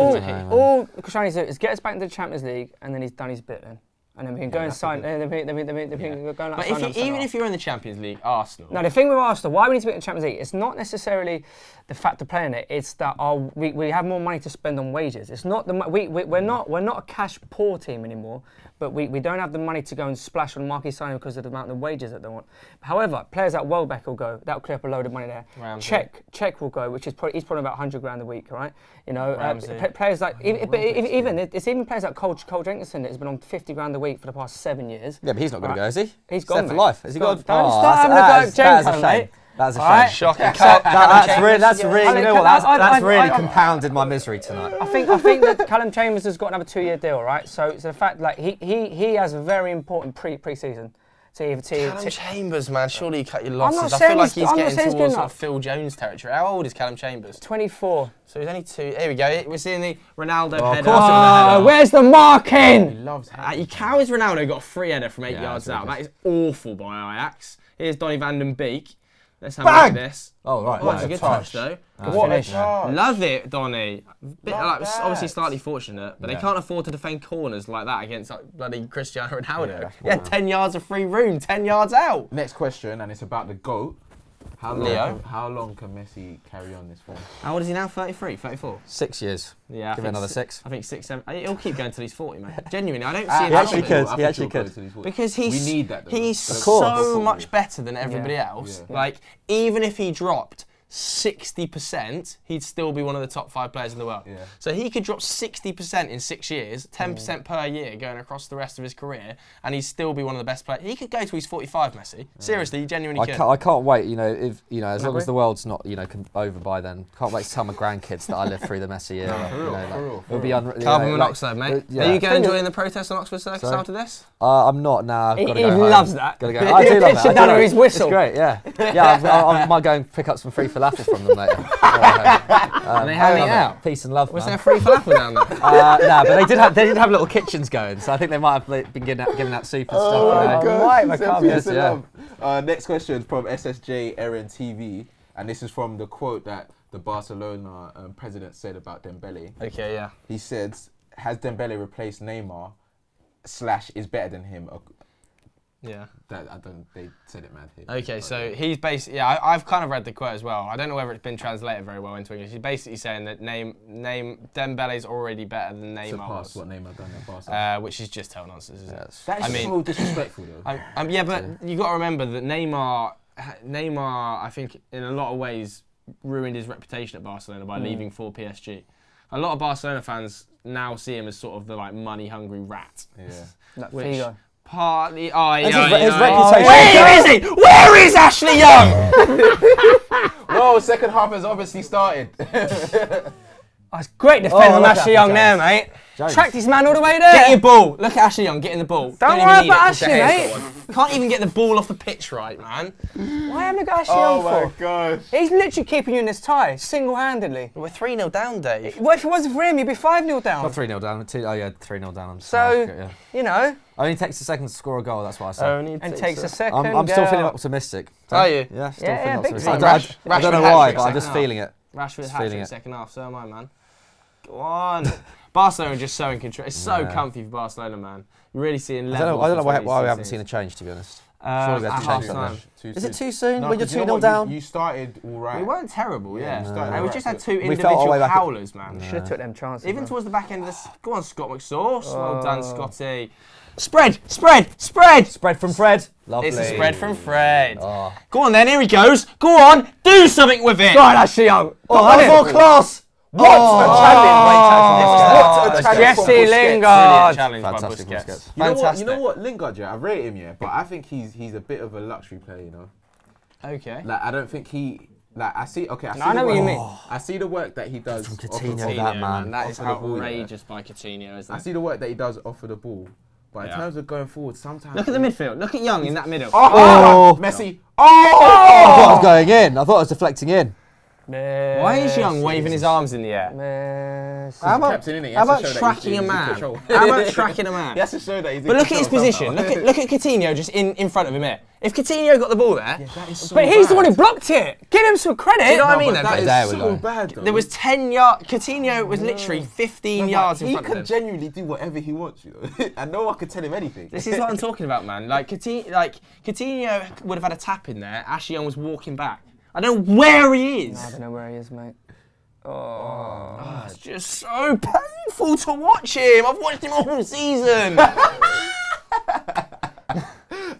all Koscielny's do is get us back into the Champions League, and then he's done his bit then. And then we can go and sign. Then we can go and But sign them even if you're in the Champions League, Arsenal. No, the thing with Arsenal, why we need to be in the Champions League, it's not necessarily the fact of playing it. It's that we have more money to spend on wages. It's not we're not a cash poor team anymore, but we don't have the money to go and splash on marquee signing because of the amount of wages that they want. However, players like Welbeck will go. That'll clear up a load of money there. Ramsey. Czech will go, which is he's probably about 100 grand a week, right? You know, Ramsey. players like even players like Cole Jenkinson that has been on 50 grand a week for the past 7 years. Yeah, but he's not going to go, is he? He's He's gone, there for mate. life. Has he Don't gone? start having a go at Jenko, mate. That's a All right? shame. Shocking. That's really, you know what? That's really compounded my misery tonight. I think that Callum Chambers has got another 2-year deal, right? So the fact like he has a very important pre-season Callum Chambers, man, surely you cut your not losses. I saying feel like he's- he's I'm not getting saying he's towards good sort of Phil Jones territory. How old is Callum Chambers? 24. So he's only 2. Here we go. We're seeing the Ronaldo of header. Oh, where's the He marking? loves How has Ronaldo got a free header from 8 yards that's out? That is awful by Ajax. Here's Donny van den Beek. Let's have a Bang! look at this. Oh, right. Oh, it's a good touch though. What a touch. Love it, Donny. Bit, Love like, obviously that. slightly fortunate, but they can't afford to defend corners like that against like, bloody Cristiano Ronaldo. Yeah, Yeah, 10 yards of free room, 10 yards out. Next question, and it's about the GOAT. How long can Messi carry on this form? How old is he now? 33, 34? 6 years. Yeah, Give it another 6. I think 6, 7. He'll keep going till he's 40, mate. Genuinely, I don't see him. He actually stopping. could. I He think actually he'll go could. till he's 40. Because he's We need that, though. he's Of course. so much better than everybody else. Yeah. Like, even if he dropped 60%, he'd still be one of the top 5 players in the world. Yeah. So he could drop 60% in 6 years, 10% per year going across the rest of his career, and he'd still be one of the best players. He could go to his 45, Messi. Seriously, he genuinely could. I can't wait, if as long as the world's not, over by then. Can't wait to tell my grandkids that I lived through the Messi era. For real. It'll be unreal. Carbon monoxide, mate. Are you going to join the protest on Oxford Circus after this? I'm not. Nah, I've got to go home. loves that. Gotta go. I do love Sit down on his whistle. It's great, yeah. I might go and pick up some free falafel from them later. And they hand it out. Peace and love. Was there free falafel down there? Nah, but they did have little kitchens going, so I think they might have been giving out soup and stuff. Next question from SSJ Aaron TV, and this is from the quote that the Barcelona president said about Dembele. Okay, yeah. He said, "Has Dembele replaced Neymar? / is better than him?" Yeah. They said it mad here. Okay, so he's basically, I've kind of read the quote as well. I don't know whether it's been translated very well into English. He's basically saying that Dembele's already better than Neymar Surpassed was. what Neymar done at Barcelona. Which is just total nonsense, isn't it? That is so disrespectful, though. Yeah, but you got to remember that Neymar, I think, in a lot of ways, ruined his reputation at Barcelona by leaving for PSG. A lot of Barcelona fans now see him as sort of the money-hungry rat. Yeah. Which Figo. partly, His reputation. Where is he? Where is Ashley Young? Whoa, second half has obviously started. That's great defence from Ashley Young there, mate. Tracked his man all the way there. Get your ball. Look at Ashley Young getting the ball. Don't worry about Ashley, mate. Can't even get the ball off the pitch right, man. Why haven't you got Ashley Young for? Oh my god. He's literally keeping you in this tie, single-handedly. We're 3-0 down, Dave. Well, if it wasn't for him, you'd be 5-0 down. Not 3-0 down. 3-0 down. So, you know. Only takes a second to score a goal, that's what I said. And takes a second. I'm still feeling optimistic. Are you? Yeah, still Yeah, feeling big optimistic. time. I don't know why, but I'm just feeling it. Rashford feeling hat-trick it. second half, so am I, man. Go on. Barcelona are just so in control. It's so comfy for Barcelona, man. You're really seeing levels. I don't know why we haven't seen a change, to be honest. Surely we had to change half-time. Is it too soon No, when you're 'cause 2-0 down? You started all right. We weren't terrible, yeah. we started And we right, just had but two we felt our way individual back. howlers, man. Should have took them chances. Even bro. towards the back end of this. Go on, Scott McSauce. Well done, Scotty. Spread, spread, spread. Spread from Fred. Lovely. It's a spread from Fred. Oh. Go on then, here he goes. Go on, do something with it. Go on, Ashley Young. More class. What a challenge! Jesse Lingard. Challenge by Fantastic Busquets. Busquets. Fantastic. You know what, Lingard, I rate him, but I think he's a bit of a luxury player, you know. Okay. I don't think he. I see. Okay, I know what you mean. I see the work that he does. From off the Coutinho, ball. that man. That is Off of the ball, outrageous by Coutinho, isn't I it? see the work that he does off of the ball, but in terms of going forward, sometimes. Look at the midfield. Look at Young in that middle. Messi. I thought it was going in. I thought it was deflecting in. Why is Young waving his arms in the air? How about tracking a man? How about tracking a man? He has to show that he's in But look at his control position. somehow. Look at Coutinho just in front of him here. If Coutinho got the ball there, That is so But he's the bad. one who blocked it. Give him some credit. Do you know what I mean? But though? that But is There we so go. bad, though. there was 10 yards. Coutinho was literally 15 yards in He front can of him. genuinely do whatever he wants, you know, and no one can tell him anything. This is what I'm talking about, man. Coutinho would have had a tap in there. Ashley Young was walking back. I don't know where he is. I don't know where he is, mate. It's just so painful to watch him. I've watched him all season.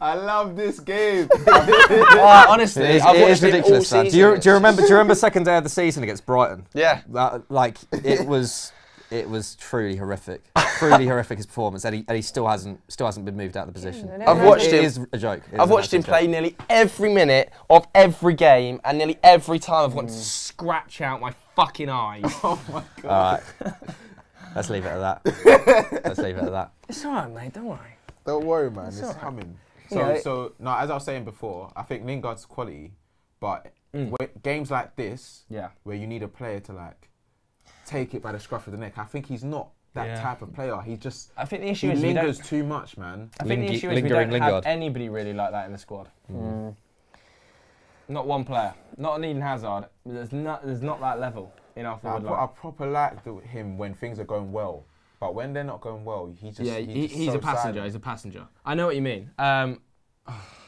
I love this game. Honestly, It I've is watched it all ridiculous, man. season. Do you remember second day of the season against Brighton? Yeah. It was truly horrific. Truly horrific his performance, and he still hasn't been moved out of the position. I've watched It him. is a joke. It is I've an watched him absolute play joke. nearly every minute of every game, and nearly every time I've wanted to scratch out my fucking eyes. Oh my god. All right. Let's leave it at that. Let's leave it at that. It's alright, mate. Don't worry. Don't worry, man. It's alright. coming. Yeah. So now, as I was saying before, I think Lingard's quality, but games like this, Yeah. where you need a player to take it by the scruff of the neck, I think he's not that type of player. He just I think the issue he is we don't. lingers too much, man. I think the issue is we lingering don't have Lingard. anybody really like that in the squad. Not one player. Not an Eden Hazard. There's not that level in our forward I line. proper like him when things are going well, but when they're not going well, he's He's so a passenger. silent. He's a passenger. I know what you mean.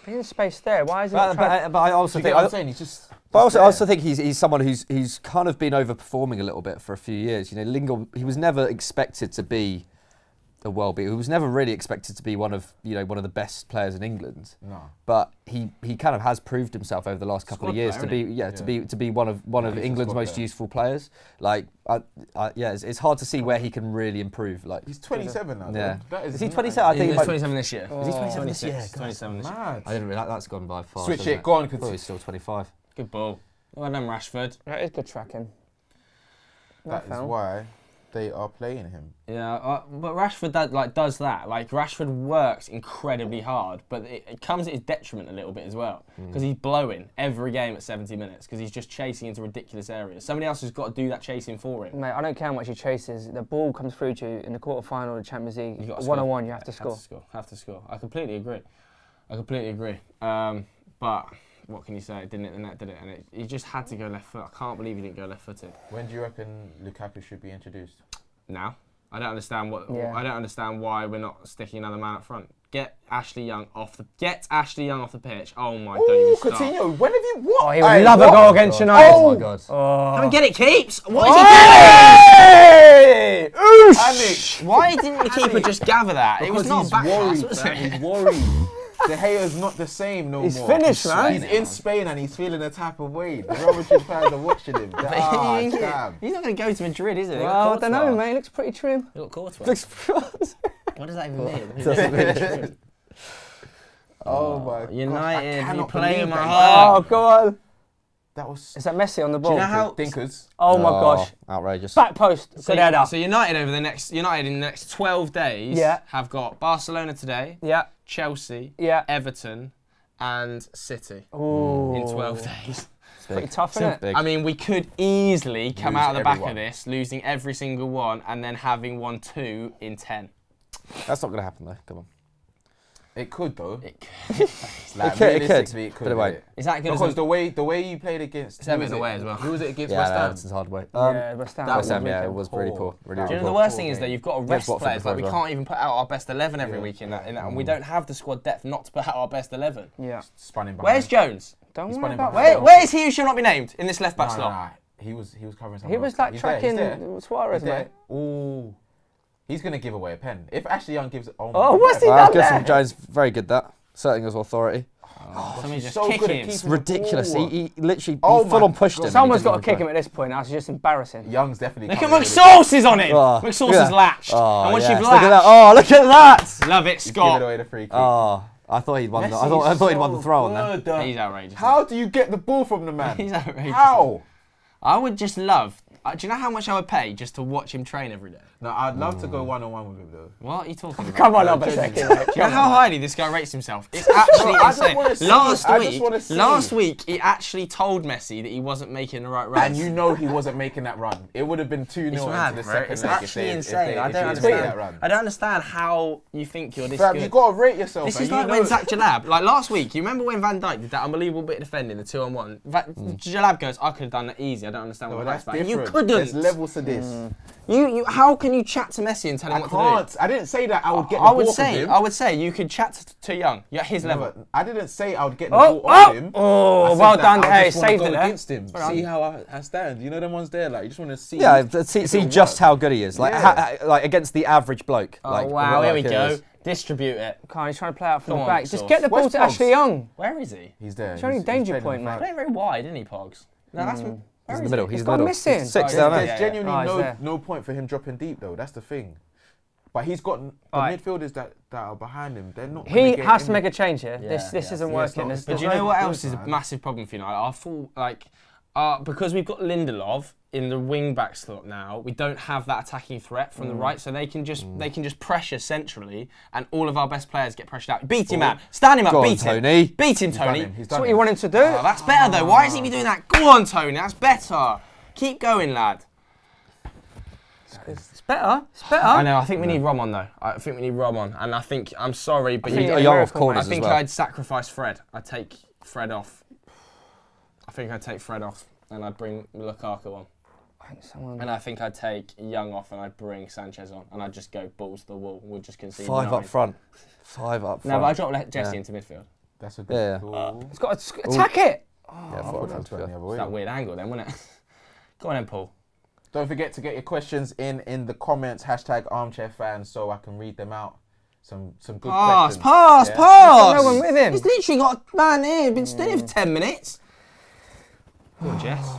There's space there. Why is he not trying? But I also You think get what I'm saying? He's just. But I also there. think he's someone who's kind of been overperforming a little bit for a few years. You know, Lingard, he was never expected to be a well-being. He was never really expected to be one of the best players in England. No. But he kind of has proved himself over the last couple of years to be one of England's most useful players. Like, it's hard to see where he can really improve. Like, he's 27 now. Yeah. Is he 27? I think he's 27 this year. Is he 27 this year? 27 this year. Mad. I didn't realize that's gone by fast. Switch it, go on. He's still 25. Good ball. Well done, Rashford. That is good tracking. That is why they are playing him. Yeah, but Rashford does that. Like, Rashford works incredibly hard, but it comes at his detriment a little bit as well, because he's blowing every game at 70 minutes because he's just chasing into ridiculous areas. Somebody else has got to do that chasing for him. Mate, I don't care how much he chases. The ball comes through to you in the quarter-final of the Champions League. One-on-one, you have to score. Have to score. I completely agree. But what can you say? It didn't hit the net, did it? And he just had to go left foot. I can't believe he didn't go left-footed. When do you reckon Lukaku should be introduced? Now. I don't understand I don't understand why we're not sticking another man up front. Get Ashley Young off the pitch. Oh my! Don't even start. Coutinho, when have you what? Oh, he would love a goal against United. Oh my God! Come and get it, Keeps. What is he doing? Panic. Why didn't the keeper just gather that? Because it was not worried, was man. it? He's worried. De Gea's not the same no more. He's finished, man. He's in Spain and he's feeling a type of way. The Real Madrid fans are watching him. Damn. He's not going to go to Madrid, is he? Well, I don't know, mate. He looks pretty trim. He got caught. Looks What does that even mean? Doesn't Oh my God. United, you play in my Oh, heart. go on. That was Is that Messi on the ball? Do you know how? Dinkers. Oh my gosh. Outrageous. Back post. Good header. So United in the next 12 days have got Barcelona today, Yeah. Chelsea, Yeah. Everton, and City Ooh. in 12 days. Pretty tough, isn't it? Big. I mean, we could easily come Lose out of the back everyone. of this, losing every single one, and then having won 2 in 10. That's not going to happen though. Come on. It could though. It could. Like, It could. realistically, it could. But it won't. Is that good? Because the way you played against It's Everton away as well. Who was it against Yeah, West Ham? Everton's hard way. Yeah, West Ham. West Ham, yeah, it was really poor. Really Do you know poor. the worst thing is that you've got to rest Watford players. Like, we as well. can't even put out our best 11 every week in that, and we don't have the squad depth not to put out our best 11. Yeah. Spun him behind. Where's Jones? Don't He's worry running about behind. Where is he who should not be named in this left back slot? Nah. He was covering something. He was like tracking Suarez, mate. Ooh. He's going to give away a pen. If Ashley Young gives it... Oh, what's he Well, done Gusson there? Jones, very good that. Asserting his authority. Somebody just so kick good at him. keeping It's the ridiculous. ball. He literally Oh full my on pushed God. him. Someone's He got to didn't kick even him at this point. That's just embarrassing. Young's definitely... Look at coming McSauce is on him. Oh, McSauce yeah. is latched. Oh, and once yes. you've Look at that. latched, Oh, look at that. love it, He's Scott. giving away the free kick. Oh, I thought he'd won. I thought he'd won the throw on there. He's outrageous. How do you get the ball from the man? He's outrageous. How? I would just love. Do you know how much I would pay just to watch him train every day? No, I'd love to go one-on-one with him though. What are you talking about? Come on up a second, mate. Do you know how highly this guy rates himself? It's actually I don't wanna insane. see it. I just wanna Last see. last week, he actually told Messi that he wasn't making the right run. And you know he wasn't making that run. It would have been 2-0 It's into mad, the bro. second It's leg if actually they insane. I don't if he didn't understand. make that run. I don't understand how you think you're this Fam, good. you got to rate yourself. This man. is You like know when it. Zach Jalab, like last week, you remember when Van Dijk did that unbelievable bit of defending, the 2-on-1? Jalab goes, I could have done that easy. I don't understand No, what that's that's about. You different. couldn't. There's levels to this. How can you chat to Messi and tell him I what can't. to do? I didn't say that I would get the I ball would from say, him. I would say you could chat to Young. You're at his No, level. but I didn't say I would get the ball off him. Oh, I said well that done. I Hey, just wanna saved go it there. against him. See how I stand. You know them ones there. Like you just want to see. Yeah, if see it'll just work. how good he is. Like, Yeah. like against the average bloke. Oh like, wow, here we like go. is. Distribute it. Come on, he's trying to play out from Come the on, back. Sauce. Just get the ball Where's to Pogs? Ashley Young. Where is he? He's there. It's only danger playing point, on mate. the Playing very wide, isn't he, Pogs? No, that's. He's in the middle. He's in the gone middle. missing. He's 6 Oh, down yeah, there. There's yeah. genuinely he's there. no point for him dropping deep though. That's the thing. But he's got the Alright. midfielders that are behind him. They're not. He gonna get has to in. make a change here. Yeah, This yeah. isn't Yeah, it's working. not- There's- But there's do you know no- what good, else is a man. massive problem for United? I feel like because we've got Lindelof in the wing back slot now, we don't have that attacking threat from the right, so they can just pressure centrally, and all of our best players get pressured out. Beat him out, stand him up, Go on, beat him, Tony. beat him, He's done Tony. him, he's That's done what him. you want him to do. Oh, that's better though. Why is he be doing that? Go on, Tony. That's better. Keep going, lad. It's better. It's better. I know. I think we need Ramon though. I think we need Ramon, and I think I'm sorry, but think you, a Young off miracle, corners I as think well. I'd sacrifice Fred. I'd take Fred off. I think I'd take Fred off, and I'd bring Lukaku on. I think someone- And I think I'd take Young off, and I'd bring Sanchez on, and I'd just go balls to the wall. We'll just concede 5 9. up front. 5 up front. No, but I dropped Jesse Yeah. into midfield. That's a good. Yeah. Goal. He's got to attack it. Yeah, I 4 would up have front. gone the other It's way. that weird angle then, wasn't it? Go on then, Paul. Don't forget to get your questions in the comments, #ArmchairFans, so I can read them out. Some good questions. Pass! No one with him. He's literally got a man here. Been stood here for 10 minutes. Go on, Jess.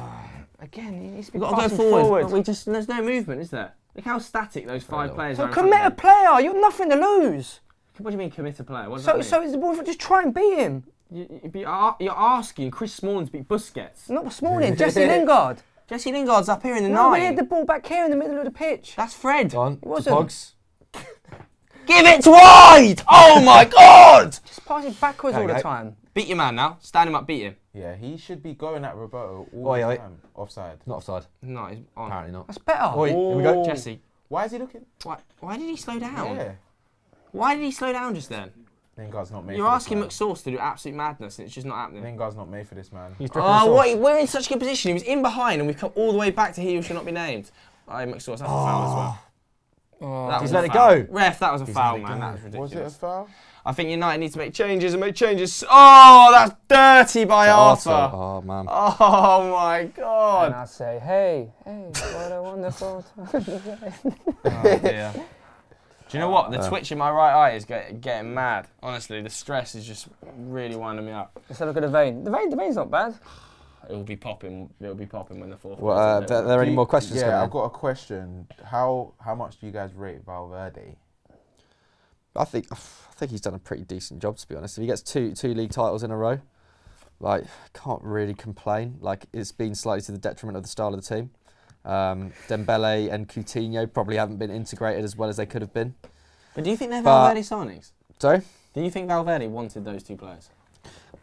Again, he needs to be We've got to go forward. There's no movement, is there? Look how static those 5 players So are. commit a player. You've nothing to lose. What do you mean commit a player? What does that mean? So it's the ball. Just try and beat him. You're asking Chris Smalling to beat Busquets. Not Smalling. Jesse Lingard. Jesse Lingard's up here in the No, 9. we had the ball back here in the middle of the pitch. That's Fred. Go on, It wasn't. Pogs. Give it wide! Oh my God! Just pass it backwards all the Okay. time. Beat your man now. Stand him up, beat him. Yeah, he should be going at Roberto all Oi, the oi. time. Offside. Not offside. No, he's on. Apparently not. That's better. Oi, here we go. Jesse, Why is he looking? why did he slow down? Yeah. Why did he slow down just then? Lingard's not made You're for asking this, McSauce to do absolute madness and it's just not happening. man. Lingard's not made for this, man. He's dripping sauce. Oh, we're in such a good position. He was in behind and we've come all the way back to he who should not be named. McSauce, that's a foul as well. That was He's let a it foul. go. Ref, that was a foul, man. That was ridiculous. Was it a foul? I think United need to make changes and make changes. Oh, that's dirty by Arthur. Oh, man. Oh my And God. I say, hey, what a wonderful time. Oh dear. Do you know what? The twitch in my right eye is getting mad. Honestly, the stress is just really winding me up. Let's have a look at the vein. The vein's not bad. It will be popping. It will be popping when the 4th. Well, are there any more questions coming Yeah, in? I've got a question. How much do you guys rate Valverde? I think he's done a pretty decent job, to be honest. If he gets two league titles in a row, like, can't really complain. Like, it's been slightly to the detriment of the style of the team. Dembele and Coutinho probably haven't been integrated as well as they could have been. But do you think they're But- Valverde signings? Sorry? Do you think Valverde wanted those 2 players?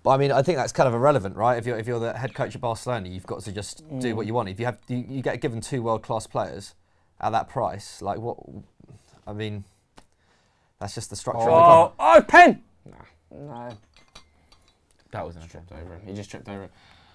But I mean, I think that's kind of irrelevant, right? If you're the head coach of Barcelona, you've got to just do what you want. If you get given 2 world-class players at that price, like what? I mean, that's just the structure of the club. Oh, pen! Nah. No. That wasn't a tripped over him. He just tripped over him.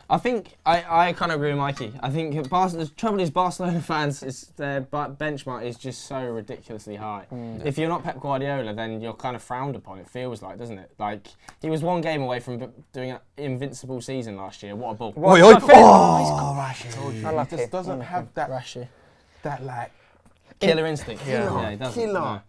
I think I kind of agree with Mikey. I think the trouble is Barcelona fans is their benchmark is just so ridiculously high. If you're not Pep Guardiola, then you're kind of frowned upon. It feels like, doesn't it? Like he was 1 game away from doing an invincible season last year. What a ball! Oi, oi. Oh, Rashi. Unlucky. He just doesn't have that Rashi. that like Killer instinct. Yeah, he doesn't. killer. No.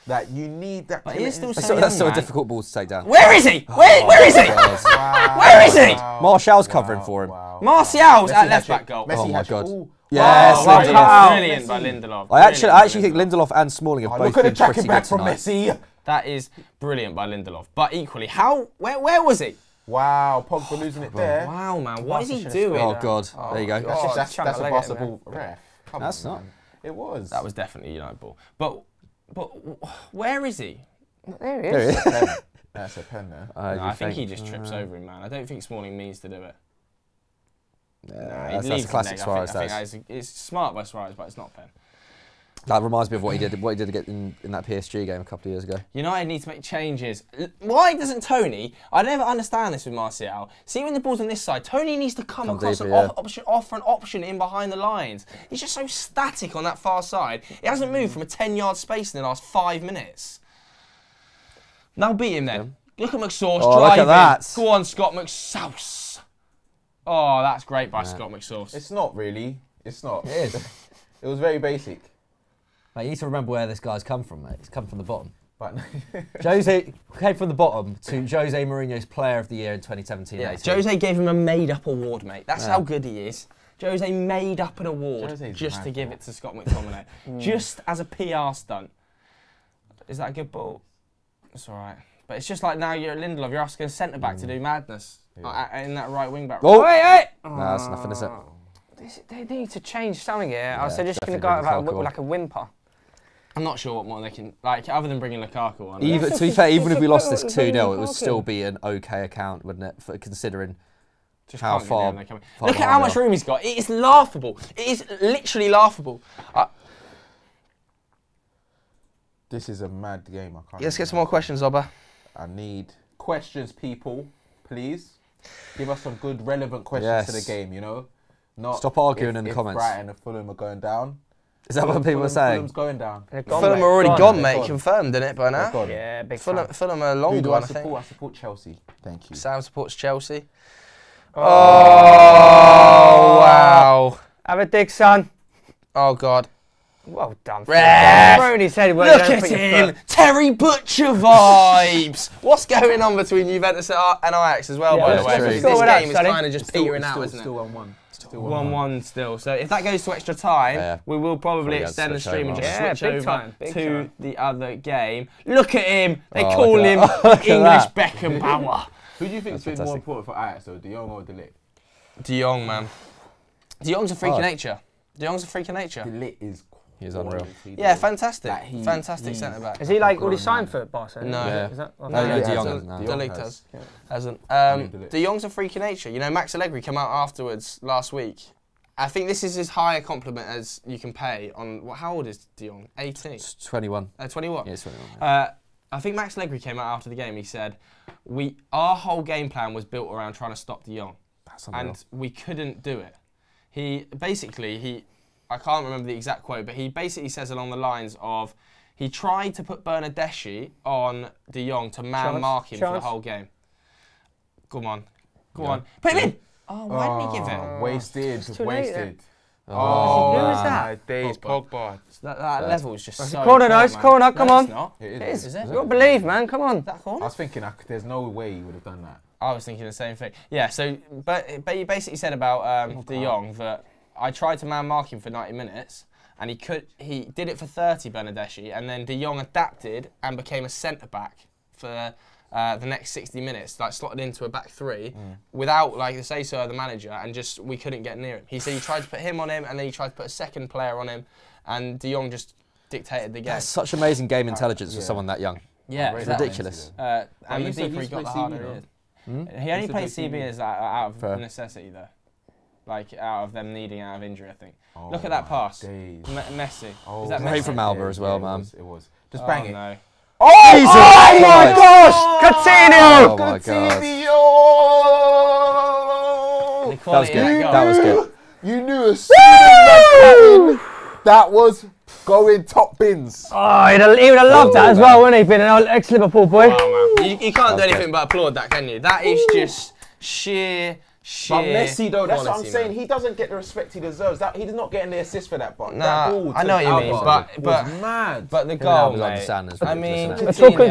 That you need that. But killer he is still instinct. so That's still a young, man. difficult ball to take down. Where is he? Where is he? Wow. Where is he? Wow. Martial's covering for him. Wow. Martial's Messi at left hat back trick. goal. Messi Oh my hat trick. God. Ooh. Yes, Oh, Lindelof. brilliant by Lindelof. I actually Brilliant think by Lindelof. Lindelof and Smalling have Oh, both look at the been tracking pretty back good from tonight. Messi. That is brilliant by Lindelof. But equally, where was he? Wow, Pogba losing it there. Wow, man, what is he Barca doing? Oh God, there you go. That's trying a to leg it, basketball ref. Come That's on, not. man. It was. That was definitely a United ball. But where is he? There he There is. he is. That's a pen there. No, I think he just trips over him, man. I don't think Smalling means to do it. That's a classic Suarez. I think it's smart by Suarez, but it's not pen. That reminds me of what he did in that PSG game a couple of years ago. United need to make changes. Why doesn't Tony? I never understand this with Martial. See when the ball's on this side, Tony needs to come across deeper, and yeah. offer an option in behind the lines. He's just so static on that far side. He hasn't moved from a 10-yard space in the last 5 minutes. Now beat him then. Look at McSauce Oh, driving. look at that. Go on, Scott McSauce. Oh, that's great by Scott McSauce. It's not really. It's not. It is. It was very basic. Mate, you need to remember where this guy's come from, mate. He's come from the bottom. But Jose came from the bottom to Jose Mourinho's Player of the Year in 2017-18. Yeah, Jose gave him a made-up award, mate. That's how good he is. Jose made up an award Jose's just to mad, give man. it to Scott McTominay, just as a PR stunt. Is that a good ball? It's all right. But it's just like now you're at Lindelof, you're asking a centre-back to do madness in that right wing-back. Oh! Wait! No, that's nothing, is it? They need to change something here. I Yeah, was just going to definitely go bring out Lukaku like a whimper. I'm not sure what more they can, like, other than bringing Lukaku on. Even, to be fair, even if we lost this 2-0, it would still be an okay account, wouldn't it? For considering Just how can't get far. down there, can we? far Look at behind how we much are. room he's got. It is laughable. It is literally laughable. this is a mad game. I can't. Let's get some more questions, Oba. I need questions, people. Please give us some good, relevant questions to the Yes. game. You know, not Stop arguing in the if comments. Brighton and Fulham are going down. Is that what people are saying? Fulham's going down. Fulham are already gone, mate. Gone. Confirmed, didn't it, by They're now? gone. Yeah, big Fulham, fan. Fulham are Who long do I gone, I think. support? I support Chelsea. Thank you. Sam supports Chelsea. Oh, wow. Have a dig, son. Oh, God. Well done. Ref! Rooney said, well, Look at him! Terry Butcher vibes! What's going on between Juventus and Ajax as well, by the way? Because this game is kind of just petering out, isn't it? Still 1-1. 1-1 still. So if that goes to extra time, we will probably extend the stream and just switch over to the other game. Look at him! They call him English Beckenbauer. Who do you think is more important for Ajax, though, De Jong or De Ligt? De Jong, man. De Jong's a freak of nature. De Jong's a freak of nature. De Ligt is... He's unreal. Yeah, fantastic. Fantastic centre back. Is he like already signed for Barcelona? No. Yeah. Is that, No, okay. De Jong hasn't. De Jong's a freak of nature. You know, Max Allegri came out afterwards last week. I think this is as high a compliment as you can pay on. How old is De Jong? 18. 21. 21. Yeah, it's 21. Yeah. I think Max Allegri came out after the game. He said, our whole game plan was built around trying to stop De Jong, and we couldn't do it. I can't remember the exact quote, but he basically says along the lines of, he tried to put Bernardeschi on De Jong to mark him for the whole game. Come on. Put him in! Oh, why didn't he give it? Wasted. Oh, who is that? Pogba. That level is just so corner, nice corner, come on. It's not. It is. You've got to believe, man, come on. That corner? I was thinking, there's no way he would have done that. I was thinking the same thing. Yeah, so, but he basically said about De Jong that I tried to mark him for 90 minutes, and he did it for 30, Bernardeschi, and then De Jong adapted and became a centre-back for the next 60 minutes, like slotted into a back three, without like the say-so of the manager, and just we couldn't get near him. He said he tried to put him on him, and then he tried to put a second player on him, and De Jong just dictated the game. That's such amazing game intelligence for someone that young. Yeah, it's ridiculous. And the deeper he got, the harder it is. He only played CB as out of necessity, though. Like, out of them needing out of injury, I think. Look at that pass. Messi. Is that Great Messi? from Alba as well, man. It was. Just bang it. No. Oh my gosh! Coutinho! Oh my god. That was good. That was good. You knew as soon as that was going top bins. Oh, he would have loved that as well, wouldn't he? Being an ex-Liverpool boy. Oh, man. You can't do anything but applaud that, can you? That is just sheer But Messi, though, that's what I'm quality, saying. man. He doesn't get the respect he deserves. He does not get the assist for that. But Nah, that ball I know what you mean, but was mad. But the goal, was mate. understand as I well, mean,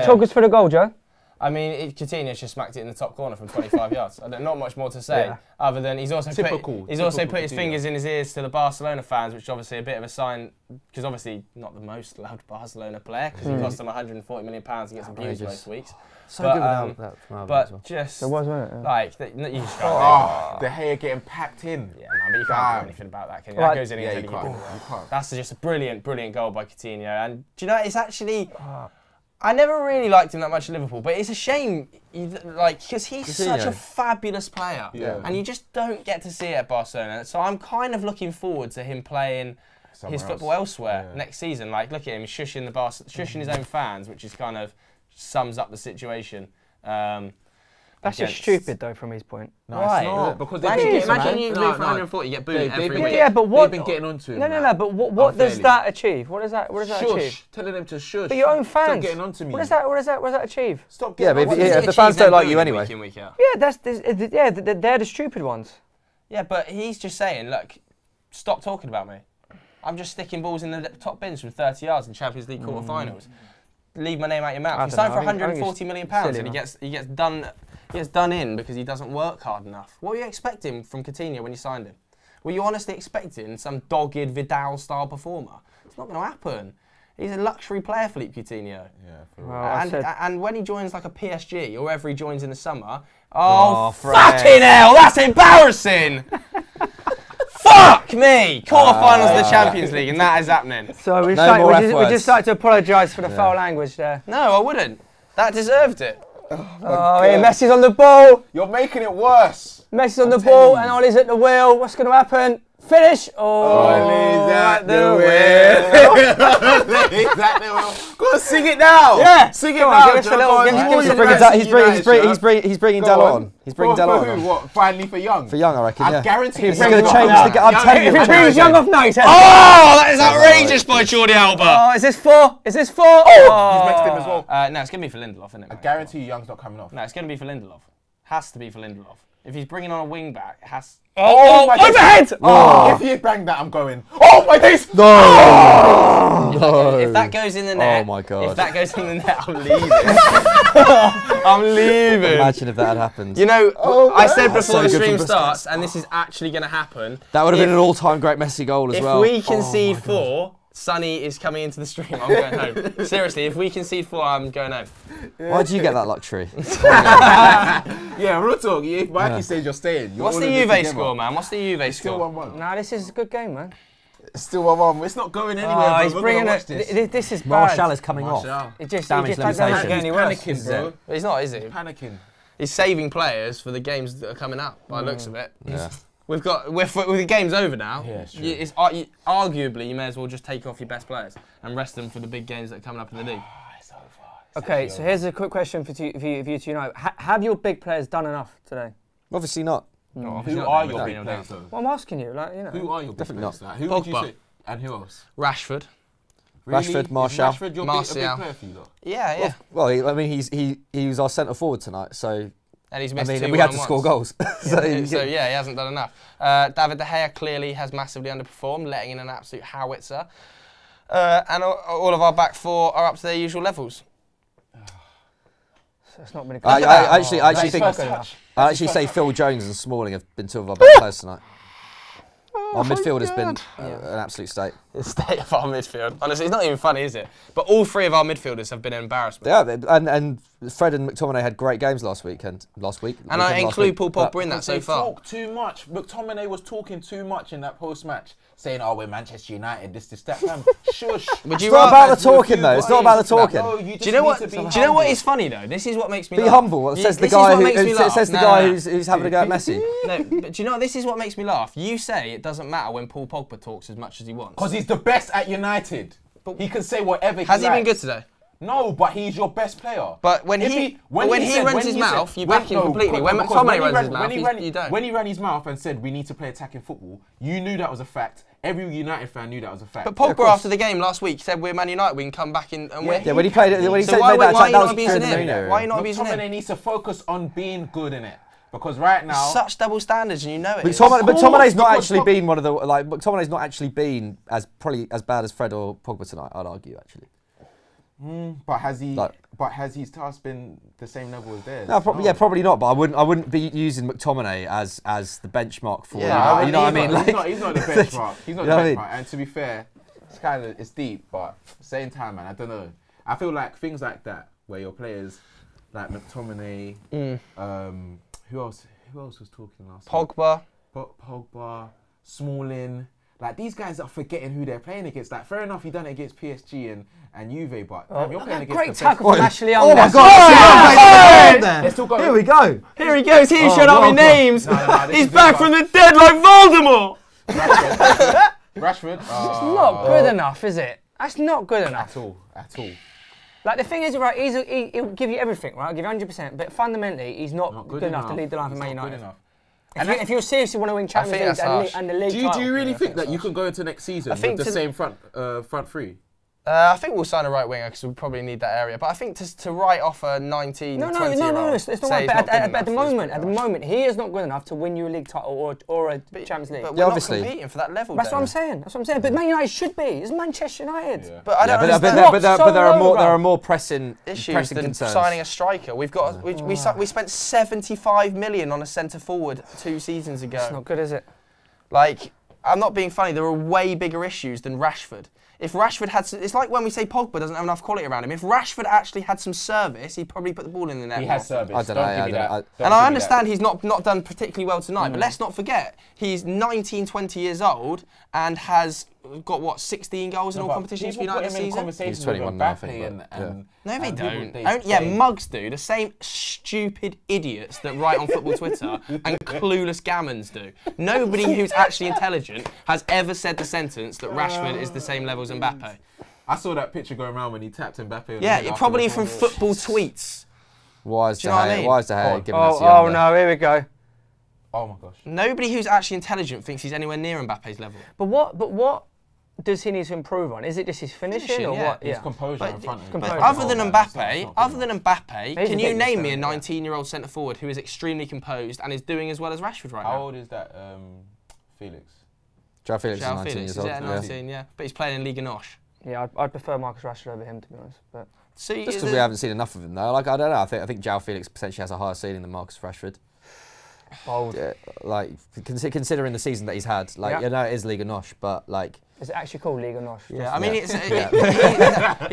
Talk us for the goal, Joe. I mean, Coutinho just smacked it in the top corner from 25 yards. Not much more to say, other than he's also put his fingers in his ears to the Barcelona fans, which is obviously a bit of a sign, because obviously not the most loved Barcelona player, because he cost them £140 million and gets abused most weeks. So good without that from Alba as well. Just It was, wasn't it? like you just can't the hair getting packed in. Yeah, man, but you can't do anything about that, can you? That goes in Yeah, your you head. can't. That's just a brilliant goal by Coutinho. And do you know, it's actually, I never really liked him that much at Liverpool, but it's a shame, because he's such a fabulous player, and you just don't get to see it at Barcelona. So I'm kind of looking forward to him playing his football elsewhere next season. Like, look at him shushing his own fans, which is kind of sums up the situation. That's just stupid, though, from his point. No, it's not. Because imagine you move for 140, you get booed every week. Yeah, but what? They've been getting onto him. No, but what does that achieve? What does that achieve? Telling them to shush. But your own fans. Stop getting onto me. What does that achieve? Stop getting but if the fans don't like you anyway. Week in, week out. Yeah, they're the stupid ones. Yeah, but he's just saying, look, stop talking about me. I'm just sticking balls in the top bins from 30 yards in Champions League quarter-finals. Leave my name out your mouth. He signed for £140 million and he gets done in because he doesn't work hard enough. What were you expecting from Coutinho when you signed him? Were you honestly expecting some dogged Vidal-style performer? It's not going to happen. He's a luxury player, Philippe Coutinho. Yeah, for real. And when he joins like a PSG or wherever he joins in the summer, fucking hell, that's embarrassing! Fuck me! Quarterfinals of the Champions League, and that is happening. So we just like to apologise for the foul language there. No, I wouldn't. That deserved it. Yeah, Messi's on the ball. You're making it worse. Messi's on the ball, and Ollie's at the wheel. What's going to happen? Finish! Ollie's at the wheel. Ollie's at the wheel. Go on, sing it now. Yeah, sing it now. He's bringing Della on. He's bringing Della on. For who? What? Finally for Young? For Young, I reckon. I guarantee he's going to change the game. I'm telling you. If he brings Young off now, he's out. Oh, that is outrageous by Jordi Alba. Oh, is this four? He's next to him as well. No, it's going to be for Lindelof, isn't it? I guarantee you Young's not coming off. No, it's going to be for Lindelof. Has to be for Lindelof. If he's bringing on a wing back, it has. Oh my overhead! If he banged that, I'm going. Oh my days! No! If that goes in the net, Oh my God. If that goes in the net, I'm leaving. I'm leaving. Imagine if that had happened. You know, I said before so the good stream from starts, and this is actually going to happen. That would have been an all-time great Messi goal as well. If we concede 4, Sonny is coming into the stream. I'm going home. Seriously, if we concede 4, I'm going home. Why did you get that luxury? Yeah, real talk. If Mikey says you're staying, What's the Juve score, man? What's the Juve Still score? 1-1. Nah, this is a good game, man. It's still 1-1. It's not going anywhere. Oh, bro. he's We're bringing gonna it. watch this. This is bad. Martial is coming off. It just Damage doesn't limitation. get any He's worse. panicking, bro. He's not, is he? Panicking. He's saving players for the games that are coming up, by the looks of it. Yeah. With the game's over now. Yeah, it's true. Arguably, you may as well just take off your best players and rest them for the big games that are coming up in the league. It's over. Okay, so here's a quick question for you to know. Have your big players done enough today? Obviously not. No, Who not are doing your it. big players, though? Well, I'm asking you, like, you know. Who are your big Definitely players? Like, who Pogba. would you say? And who else? Rashford. Rashford, Martial. Is Rashford your Martial. big player for you, though? Yeah, yeah. Well, I mean, he was our centre forward tonight, so And he's I missed mean, 2 we had to one-on-ones. score goals. So yeah, he hasn't done enough. David De Gea clearly has massively underperformed, letting in an absolute howitzer. And all of our back 4 are up to their usual levels. So it's not been a I actually think That's enough. I actually say Phil Jones and Smalling have been 2 of our best players tonight. Our midfield has been an absolute state. The state of our midfield. Honestly, it's not even funny, is it? But all 3 of our midfielders have been an embarrassment. Yeah, and Fred and McTominay had great games last week. And I include Paul Pogba in that so They far. talk too much. McTominay was talking too much in that post-match, saying, "Oh, we're Manchester United. This, that." Shush. Would It's you not rather- about the talking though. It's not about the talking. No, Do you know what? Do you know what is funny though? This is what makes me Be laugh. humble. It says the This is guy what makes me laugh. who's having a go at Messi. No, but do you know what? This is what makes me laugh. You say it doesn't matter when Paul Pogba talks as much as he wants. Because he's the best at United. He can say whatever he Has he likes. been good today? No, but he's your best player. But when he runs his mouth, you back him completely. When McTominay runs his mouth, you don't. When he ran his mouth and said we need to play attacking football, you knew that was a fact. Every United fan knew that was a fact. But Pogba after the game last week said we're Man United, we can come back in and win. Yeah, when he played it, when he So said why made that are you attack, that not was abusing Kieran him? Mourinho. Why are you not abusing McTominay him? needs to focus on being good in it. Because right now, Such double standards, and you know it. McTominay's not actually been one of the McTominay's not actually been probably as bad as Fred or Pogba tonight. I'd argue actually. but has he? Like- But has his task been the same level as theirs? No, probably, yeah, probably not. But I wouldn't be using McTominay as the benchmark for. Yeah, you know what I mean? He's not the benchmark. He's not You the know what I mean? benchmark. And to be fair, it's deep, but same time, man, I don't know. I feel like things like that, where your players like McTominay, who else was talking last week? Pogba. Pogba, Smalling. Like, these guys are forgetting who they're playing against. Like, fair enough, you done it against PSG and Juve, but you're playing against Great the best. tackle from Ashley Young. Oh my there. God! They're still going. Here we go. Here he goes. He shut well up done. with names. No, He's back from the dead like Voldemort. Rashford. It's not good enough, is it? That's not good enough. At all. Like, the thing is, right, he'll give you everything, right? He'll give you 100%, but fundamentally, he's not good enough to lead the line for Man He's not good United. enough. If you seriously want to win Champions think League that's and the league Do title, you really yeah, think that you that's can go into next season I think with the to- same front three? I think we'll sign a right winger because we probably need that area. But I think to write off a 19, No, 20-year-old, it's not say right. he's But not good at enough the is moment, pretty he is not good enough to win you a league title or a Champions League. But Yeah, we're obviously. not competing for that level. That's what I'm then. saying. But Man United should be. It's Manchester United. Yeah. But I don't Yeah, understand but there are low, more bro. pressing issues than concerns. signing a striker. We've got we spent 75 million on a centre forward 2 seasons ago. It's not good, is it? Like, I'm not being funny. There are way bigger issues than Rashford. If Rashford had, it's like when we say Pogba doesn't have enough quality around him. If Rashford actually had some service, he'd probably put the ball in the net. He more has often. service. I don't know, Don't give me that. I- Don't And give I me understand that. he's not done particularly well tonight, but let's not forget, he's 19, 20 years old and has got, what, 16 goals in all But competitions for people United put this him in season? conversations He's with 21 now, I Mbappe think, and but, yeah. No, they and don't. people, Yeah, mugs do. The same stupid idiots that write on football Twitter and clueless gammons do. Nobody who's actually intelligent has ever said the sentence that Rashford is the same level as Mbappe. I saw that picture going around when he tapped Mbappe. on the Yeah, head it after probably the from goal. football tweets. Why is Do you know what I mean? Why is De Gea giving us the Oh under? no, here we go. Oh my gosh. Nobody who's actually intelligent thinks he's anywhere near Mbappe's level. But what does he need to improve on? Is it just his finishing or what? His composure in front of him. But other than Mbappe, can you name me a 19-year-old centre forward who is extremely composed and is doing as well as Rashford right now? How old is that Felix? João Felix is João 19 Felix, years old. yeah, 19, yeah. But he's playing in Liga NOS. Yeah, I'd prefer Marcus Rashford over him, to be honest. But See, Just because we haven't seen enough of him though. Like I don't know. I think João Felix potentially has a higher ceiling than Marcus Rashford. bold. Yeah, like considering the season that he's had, like you know it is Liga NOS, but like. Is it actually called Liga NOS? Yeah, I mean, he's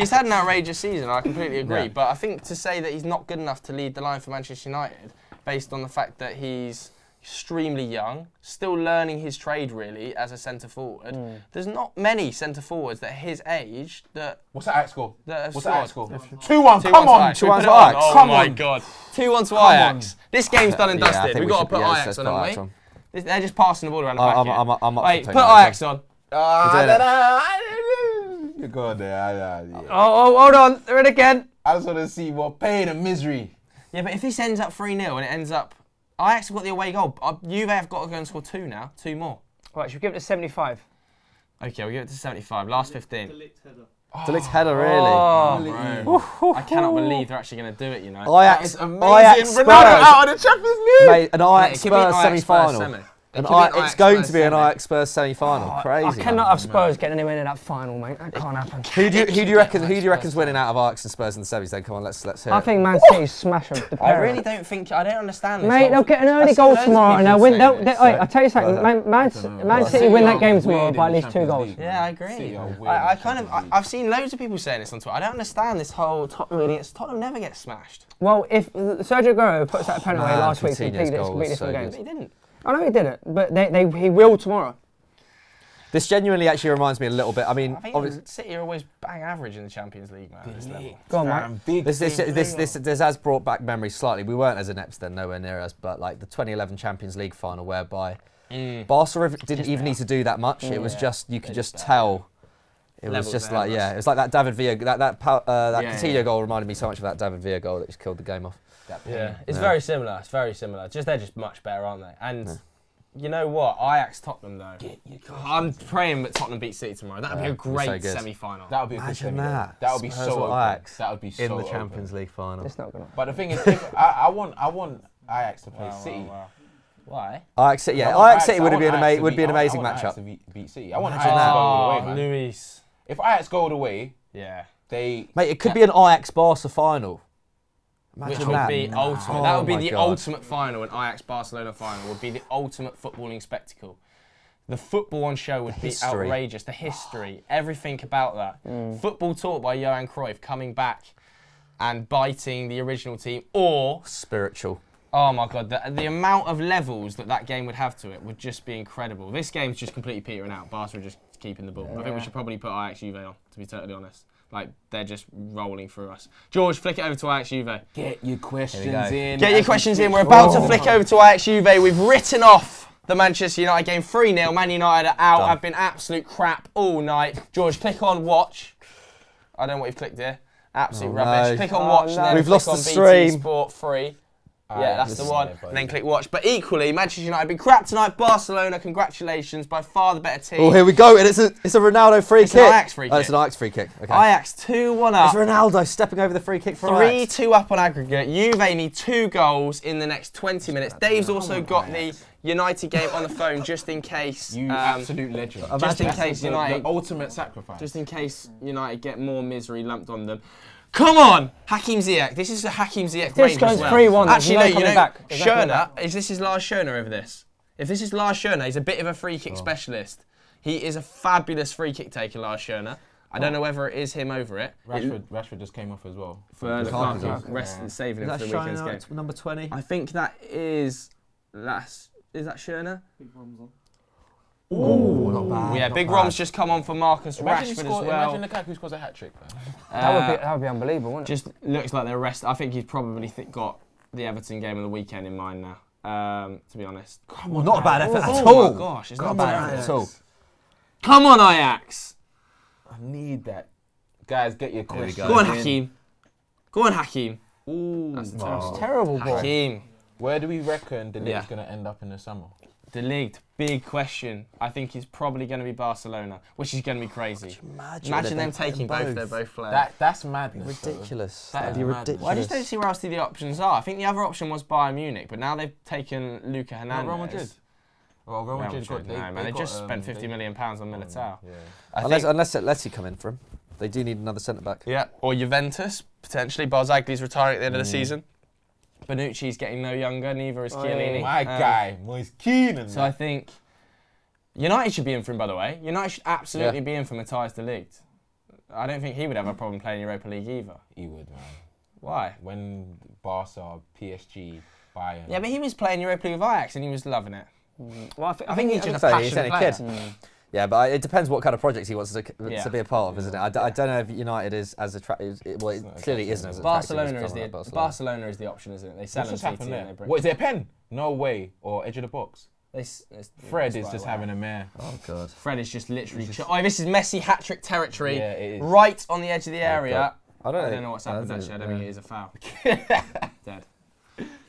had an outrageous season, I completely agree. Yeah. But I think to say that he's not good enough to lead the line for Manchester United, based on the fact that he's extremely young, still learning his trade really as a centre forward. There's not many centre forwards that are his age that. What's that Ajax score? What's that Ajax score? 2-1. Come on, 2-1 to Ajax. Oh my God. 2-1 to Ajax. This game's done and dusted. We've got to put Ajax on, haven't we? They're just passing the ball around the back. I'm up Wait, put Ajax on. You go there. Oh, hold on. They're in again. I just want to see more pain and misery. Yeah, but if this ends up 3-0 and it ends up... Ajax have got the away goal. Juve have got to go and score 2 now. 2 more. Right, should we give it to 75? Okay, we'll give it to 75. Last 15. Delict's header, really? Oh, I cannot believe they're actually going to do it, you know. Ajax, Ajax Ronaldo out of the Champions League. Mate, an Ajax Spurs semi-final. It's going to be an Ajax Spurs semi-final. Crazy. I cannot have Spurs getting anywhere near that final, mate. That can't happen. Who do you reckon's winning out of Ajax and Spurs in the semis? Then come on, let's hear it. I think Man City smash them. I really don't think. I don't understand this. Mate, they'll get an early goal tomorrow and they'll win. I'll tell you something. Man City win that game tomorrow by at least 2 goals. Yeah, I agree. I've seen loads of people saying this on Twitter. I don't understand this whole Tottenham never gets smashed. Well, if Sergio Aguero puts that penalty away last week, it's a completely different game. He didn't. I know he didn't, but he will tomorrow. This genuinely actually reminds me a little bit. I mean, obviously City are always bang average in the Champions League, man. At this level. Go on, mate. This has brought back memories slightly. We weren't as inept then, nowhere near us, but like the 2011 Champions League final, whereby Barcelona didn't even need to do that much. It was just you could just tell. It was just like it was like that David Villa that Coutinho goal reminded me so much of that David Villa goal that just killed the game off. Yeah, it's very similar. It's very similar. They're just much better, aren't they? And you know what? Ajax Tottenham though. I'm praying that Tottenham beat City tomorrow. That would be a great semi-final. That would be a good semi. That would be so Ajax. That would be so in the Champions League final. It's not gonna. But the thing is, I want Ajax to play City. Why? Ajax City, Ajax City would be an amazing matchup. To beat City. I want Ajax to go all the way, man. Luis. If Ajax go all the way, mate, it could be an Ajax Barca final. Which would be ultimate. That would be the ultimate final. An Ajax Barcelona final would be the ultimate footballing spectacle. The football on show would be outrageous. The history, everything about that. Football taught by Johan Cruyff coming back and biting the original team, or spiritual. Oh my God, the amount of levels that game would have to it would just be incredible. This game's just completely petering out. Barca are just keeping the ball. I think we should probably put Ajax Juve on, to be totally honest. Like, they're just rolling through us. George, flick it over to Ajax Juve. Get your questions in. Get your questions in. We're about to flick over to Ajax Juve. We've written off the Manchester United game 3-0. Man United are out. I've been absolute crap all night. George, click on watch. I don't know what you've clicked here. Absolute rubbish. Click on watch. Then we've lost the stream. BT Sport 3. Yeah, that's the one. And then click watch. But equally, Manchester United have been crap tonight. Barcelona, congratulations, by far the better team. Oh, here we go. And it's a Ronaldo free kick. It's an Ajax free kick. Oh, it's an Ajax free kick. Okay. Ajax 2-1 up. It's Ronaldo stepping over the free kick for Ajax. 3-2 up on aggregate. Juve need 2 goals in the next 20 minutes. Dave's also got the United game on the phone just in case. You absolute legend. Just in case United. The ultimate sacrifice. Just in case United get more misery lumped on them. Come on, Hakim Ziyech. This is a Hakim Ziyech range goes as well. 3-1. Actually, no, you know, back. Schöner, is this his Lars Schöner over this? If this is Lars Schöner, he's a bit of a free kick specialist. He is a fabulous free kick taker, Lars Schöner. I don't know whether it is him over it. Rashford just came off as well. For Lukaku, resting, saving him for the weekend's game. Number 20? I think that is that Schöner? Ooh, not bad. Yeah, Big Rom's just come on for Marcus Rashford as well. Imagine Lukaku scores a hat-trick. That would be unbelievable, wouldn't it? Just looks like they're resting. I think he's probably got the Everton game of the weekend in mind now, to be honest. Come on, not a bad effort at all. Oh my gosh, it's not a bad effort at all. Come on, Ajax. I need that. Guys, get your questions. Go on, Hakim. Go on, Hakim. Ooh, that's terrible ball. Hakim. Where do we reckon De Ligt's going to end up in the summer? De Ligt, big question. I think it's probably going to be Barcelona, which is going to be crazy. Imagine them taking both their players. That's madness. Ridiculous. That'd be ridiculous. Well, I just don't see where else the options are. I think the other option was Bayern Munich, but now they've taken Luka Hernandez. Real Madrid. Well, Real Madrid they just spent £50 million on Militao. Unless Atleti come in for him. They do need another centre-back. Yeah, or Juventus, potentially. Barzagli's retiring at the end of the season. Bonucci's getting no younger, neither is Chiellini. My guy, Moise Keane. So I think United should be in for him, by the way. United should absolutely be in for Matthias de Ligt. I don't think he would have a problem playing Europa League either. He would, man. Why? When Barca, PSG, Bayern. Yeah, but he was playing Europa League with Ajax and he was loving it. Well, I think he's just a passionate player. Yeah, but it depends what kind of project he wants to be a part of, isn't it? I don't know if United is as attractive. Well, it clearly isn't as attractive. Barcelona is the option, isn't it? They sell What's them happened CT there? and they bring. What, is it a pen? No way. Or edge of the box? Fred is just having a mare. Oh, God. Fred is just literally... Oh, this is Messi hat-trick territory. Yeah, it is. Right on the edge of the area. I don't know what's happened, actually. I don't think it is a foul. Dead.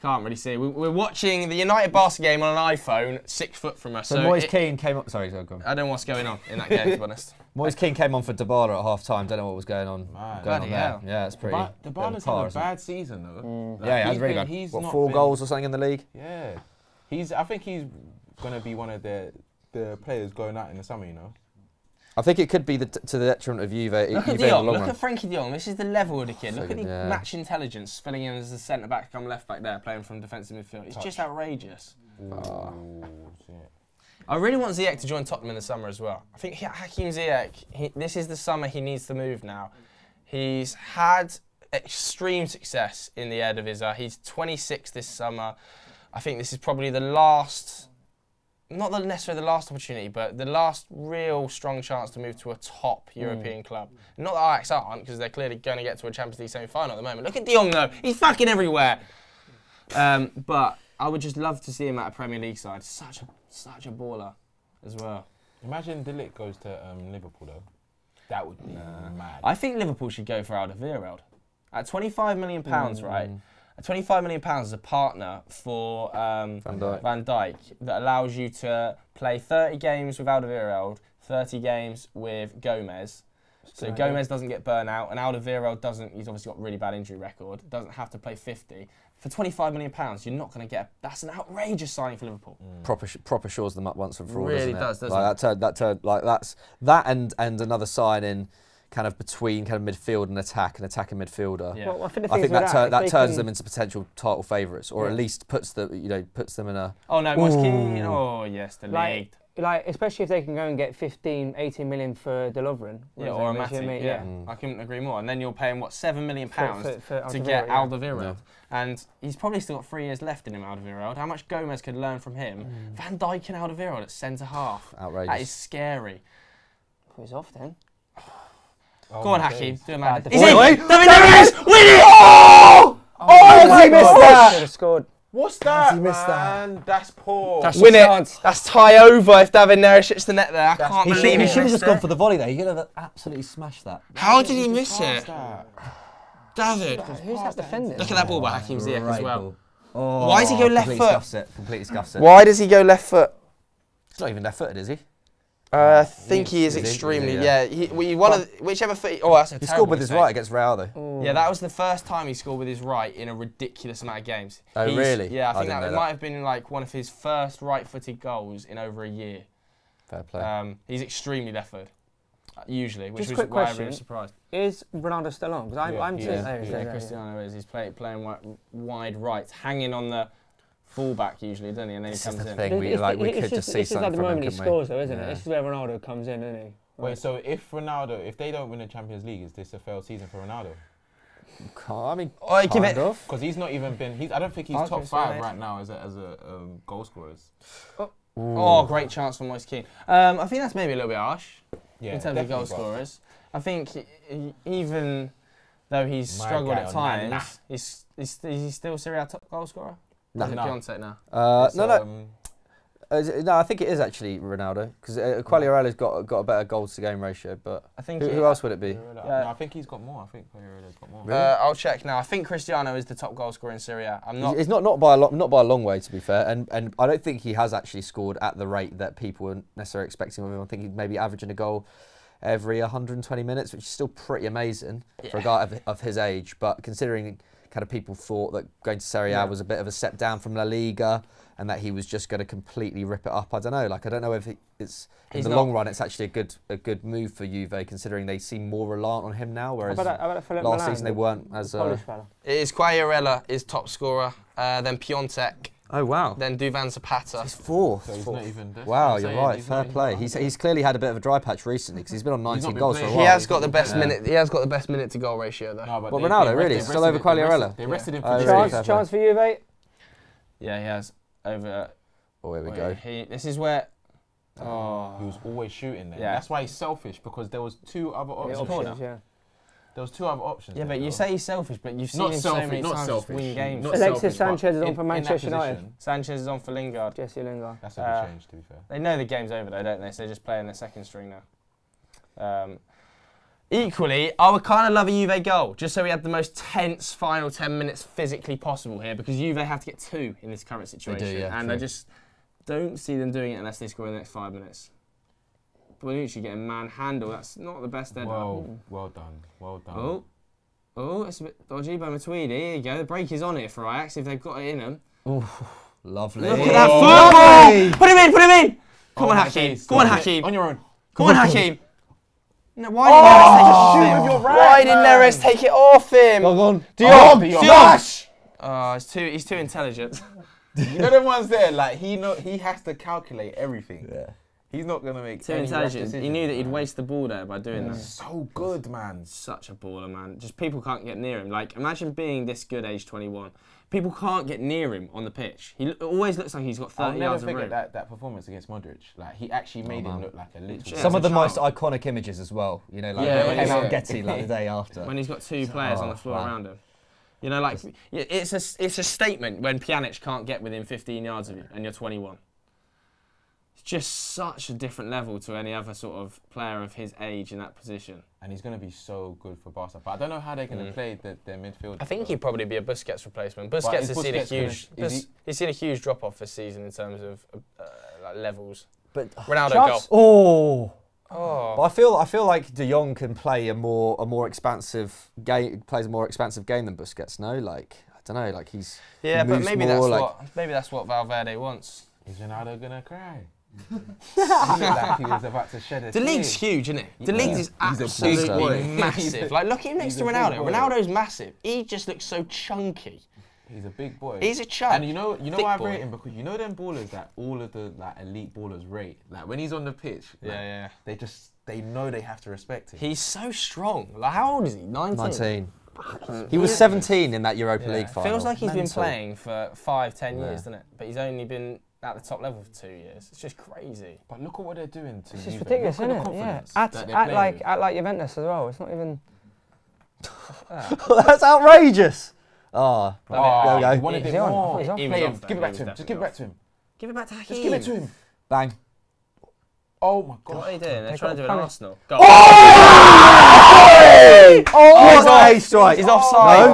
Can't really see. We're watching the United Barca game on an iPhone 6 foot from us. So Moise Keane came up. Sorry, go on. I don't know what's going on in that game, to be honest. Moise Keane came on for Dybala at half time. Don't know what was going on. Bloody hell. Yeah, it's pretty. Dybala's had a bad season, though. Yeah, he has really bad. What, 4 goals or something in the league? Yeah. I think he's going to be one of the players going out in the summer, you know. I think it could be to the detriment of Juve. Look at De Jong. Look at Frankie De Jong. This is the level of the kid. Look at the match intelligence, filling in as a centre back, come left back there, playing from defensive midfield. It's just outrageous. I really want Ziyech to join Tottenham in the summer as well. I think Hakim Ziyech. This is the summer he needs to move now. He's had extreme success in the Eredivisie. He's 26 this summer. I think this is probably the last. Not necessarily the last opportunity, but the last real strong chance to move to a top European club. Not that Ajax aren't, because they're clearly going to get to a Champions League semi-final at the moment. Look at De Jong, though. He's fucking everywhere. But I would just love to see him at a Premier League side. Such a baller as well. Imagine De Ligt goes to Liverpool, though. That would be mad. I think Liverpool should go for Alderweireld. At £25 million, right? £25 million as a partner for Van Dijk that allows you to play 30 games with Alderweireld, 30 games with Gomez. So Gomez doesn't get burnt out, and Alderweireld doesn't. He's obviously got a really bad injury record. Doesn't have to play 50 for £25 million. You're not going to get. That's an outrageous signing for Liverpool. Proper shores them up once and for all. Really doesn't it? doesn't like that's that and another signing. Kind of between kind of midfield and attacking midfielder. Yeah. Well, I think that turns them into potential title favourites, or at least puts them in a. Oh no, Moise Keane. Oh yes, the league. Like especially if they can go and get 15, 18 million for De Lovren. Or a Matip. I couldn't agree more. And then you're paying what, £7 million to get Alderweireld, and he's probably still got 3 years left in him, Alderweireld. How much Gomez could learn from him? Van Dijk and Alderweireld at centre half. Outrageous. That is scary. Who's off then? Go on, Hakim. Do a man. He's in! There he is! Win it! Oh! He missed that! Should have scored. What's that, He missed man? That's poor. Win it! That's tie over if David Neres hits the net there. I can't believe He it. should have just gone for the volley there. You're going to absolutely smash that. How did he miss it? David. Who's that defending? Look at that ball by Hakim Ziyech as well. Oh, why does he go left foot? Completely scuffs it. Why does he go left foot? He's not even left-footed, is he? I think he is extremely, whichever foot. That's a he scored with his right against Real, though. Yeah, that was the first time he scored with his right in a ridiculous amount of games. Oh, really? Yeah, I think that might have been like one of his first right-footed goals in over a year. Fair play. He's extremely left-footed, usually, which Just was a quick why I question. was surprised. Is Ronaldo still on? Because I'm Cristiano is. He's playing wide right, hanging on the fullback usually, doesn't he? And then he comes in. Thing. We could just see something from him. This is like the moment he scores, though, isn't it? This is where Ronaldo comes in, isn't he? Wait, so if they don't win the Champions League, is this a failed season for Ronaldo? I mean, kind of. Because he's not even been. I don't think he's top 5 right now as a goal scorers. Oh, great chance for Moise Keane. I think that's maybe a little bit harsh in terms of goal scorers. I think even though he's struggled at times, he's still Serie A top goal scorer. No. Beyonce now. No. No, I think it is actually Ronaldo because Quagliarella's got a better goals to game ratio. But I think who else would it be? No, I think he's got more. I think Quagliarella's got more. Really? I'll check now. I think Cristiano is the top goal scorer in Serie A. I'm not. It's not by a long way, to be fair. And I don't think he has actually scored at the rate that people were necessarily expecting of him. I think he's maybe averaging a goal every 120 minutes, which is still pretty amazing for a guy of his age. But considering kind of people thought that going to Serie A was a bit of a step down from La Liga and that he was just going to completely rip it up, I don't know. Like, I don't know if it's in the long run it's actually a good move for Juve, considering they seem more reliant on him now, whereas last season they weren't as. It is Quagliarella is top scorer, then Piontek. Oh wow! Then Duvan Zapata. He's fourth. So he's not even. Wow, you're right. Fair play. He's clearly had a bit of a dry patch recently because he's been on 19 goals for a while. He has got the best minute. He has got the best minute to goal ratio though. No, but Ronaldo really still over Quagliarella. They rested him for chance for Juve. Yeah, he has over. Oh, here we go. This is where. He was always shooting there. Yeah. That's why he's selfish, because there was two other options. There was two other options. Yeah, but you say he's selfish, but you've seen him so many times win games. Alexis Sanchez is on for Manchester United. Sanchez is on for Lingard. Jesse Lingard. That's a good change, to be fair. They know the game's over though, don't they? So they're just playing their second string now. Equally, I would kind of love a Juve goal, just so we had the most tense final 10 minutes physically possible here, because Juve have to get 2 in this current situation. They do, yeah, and I just don't see them doing it unless they score in the next 5 minutes. Bonucci getting manhandled, that's not the best end. Well done. Oh, it's a bit dodgy by Matuidi. Here you go. The break is on it for Ajax if they've got it in them. Oh, lovely. Look at that football! Put him in! Come on, Hakim. Go on, Hakim. On your own. Come on, Hakim. No, why didn't Neres take it off him? Go on. Dion! Oh, he's too intelligent. You know the ones there, like he has to calculate everything. Yeah. He's not going to make too intelligent. He knew that he'd waste the ball there by doing that. So good, man. Such a baller, man. Just people can't get near him. Like, imagine being this good, age 21. People can't get near him on the pitch. He always looks like he's got 30 yards of room. I'll never forget that performance against Modric. Like, he actually made him look like a little. Some of the most iconic images as well. You know, like when he came out Getty like the day after. When he's got 2 players on the floor around him. You know, like it's a statement when Pjanic can't get within 15 yards of you and you're 21. It's just such a different level to any other sort of player of his age in that position. And he's going to be so good for Barca. But I don't know how they're going to play their midfield. I think he'd probably be a Busquets replacement. Busquets has seen a huge drop off this season in terms of like levels. But Ronaldo goal. But I feel like De Jong can play a more expansive game. Plays a more expansive game than Busquets. No, like I don't know. Like he's but maybe that's what Valverde wants. Is Ronaldo gonna cry? He looked like he was about to shed a tear. The league's huge, isn't it? The league is absolutely massive. Like look at him next to Ronaldo. Ronaldo's massive. He just looks so chunky. He's a big boy. He's a chunk. And you know why I rate him? Because you know them ballers that all of the like elite ballers rate. Like when he's on the pitch, they know they have to respect him. He's so strong. Like how old is he? 19. He was 17 in that Europa League final. Feels like he's been playing for 5-10 years, doesn't it? But he's only been at the top level for 2 years. It's just crazy. But look at what they're doing to It's Juve. just ridiculous, isn't it? Yeah. Act like Juventus as well. It's not even. That's outrageous. There we go. He wanted it more. Give it back to him. Just give it back to him. Give it back to Hakim. Just give it to him. Bang. Oh my God. What are they doing? They're trying to do an Arsenal. Go. He's strike. He's offside.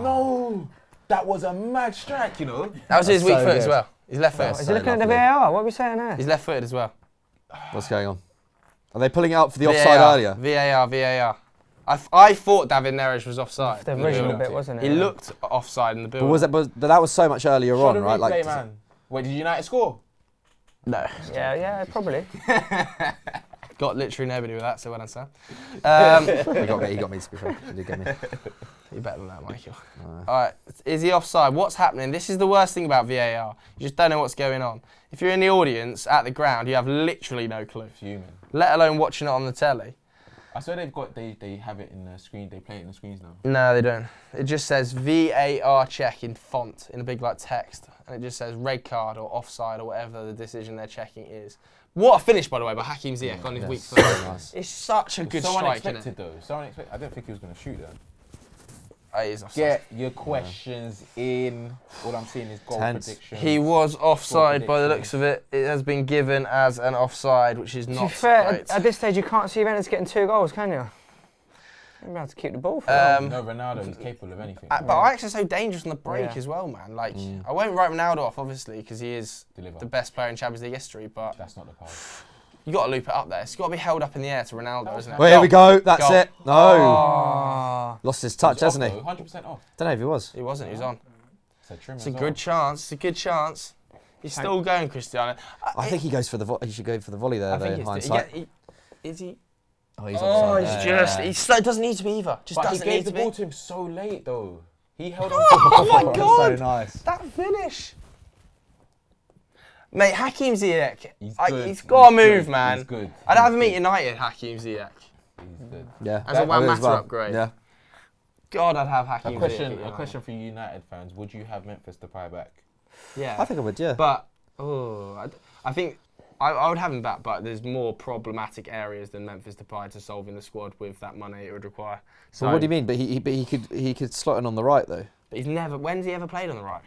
No. That was a mad strike, you know. That was his weak foot as well. He's left footed. Is he looking at the VAR? What are we saying there? He's left footed as well. What's going on? Are they pulling out for the offside earlier? VAR. I thought David Neres was offside. The original bit, wasn't it? He looked offside in the build. But that was so much earlier on, right? Like, man. Wait, did United score? No. Yeah, probably. Got literally nobody with that, so well done, Sam. He got me to be fair. He did get me. You're better than that, Michael. Alright, is he offside? What's happening? This is the worst thing about VAR. You just don't know what's going on. If you're in the audience at the ground, you have literally no clue. Fuming. Let alone watching it on the telly. I swear they have it in the screen. They play it in the screens now. No, they don't. It just says VAR check in font in a big like text, and it just says red card or offside or whatever the decision they're checking is. What a finish, by the way, by Hakim Ziyech on his weak foot. Nice. It's such a good strike, isn't it? Though. So unexpected. I didn't think he was going to shoot that. He's offside. Get your questions in. All I'm seeing is goal prediction. He was offside by the looks of it. It has been given as an offside, which is not To be fair, great. at this stage you can't see Juventus getting 2 goals, can you? You're about to keep the ball for them. No, Ronaldo is capable of anything. But Ajax are so dangerous on the break as well, man. Like, I won't write Ronaldo off, obviously, because he is the best player in Champions League history, but That's not the pass. you got to loop it up there. It's got to be held up in the air to Ronaldo, isn't it? Well, here we go. That's Goal. it. No. Oh. Lost his touch, hasn't he? 100% off. Don't know if he was. He wasn't, he was on. It's It's a good chance, it's a good chance. He's still going, Cristiano. I think he goes for the. He should go for the volley there, I though, think in it's hindsight. is he? Oh, he's Oh, offside he's there. just. He's so, doesn't need to be either. Just But he doesn't gave need the to ball be. to him so late, though. He held on. Oh my So God! nice. That finish. Mate, Hakim Ziyech. He's got to move, man. He's good. I'd have him at United, Hakim Ziyech. He's good. Yeah. As a I would as Matter well. upgrade. Yeah. God, I'd have Hakim Ziyech. A question for you United fans. Would you have Memphis Depay back? Yeah. I think I would. Yeah. But, I think I would have him back, but there's more problematic areas than Memphis Depay to solve in the squad with that money it would require. So what do you mean? But he could slot in on the right though. But he's never. When's he ever played on the right?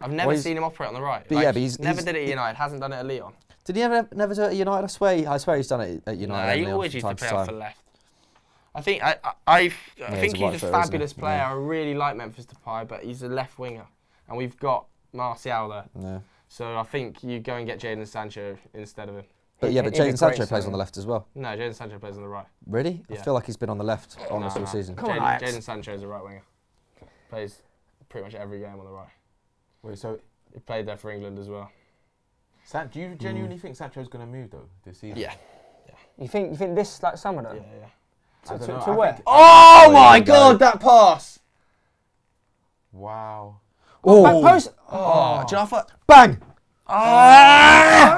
I've never seen him operate on the right. But yeah, but he's never did it at United. Hasn't done it at Lyon. Did he never do it at United? I swear he's done it at United. No, he only always from used to time play time. off the left. I think I think he's a right he's a footer, isn't he? fabulous player. Yeah. I really like Memphis Depay, but he's a left winger, and we've got Martial there. Yeah. So I think you go and get Jadon Sancho instead of him. But yeah, but He's a Jadon great Sancho plays signing. on the left as well. No, Jadon Sancho plays on the right. Really? I Yeah. feel like he's been on the left almost all season. Come on, Ajax. Jadon Sancho is a right winger. Plays pretty much every game on the right. Wait, so He played there for England as well. do you genuinely think Sancho's going to move though this season? Yeah. You think this like summer though? Yeah. I don't know. To where? Oh my my God, that pass! Wow. Oh, back post. Oh, do you know what I thought? Bang!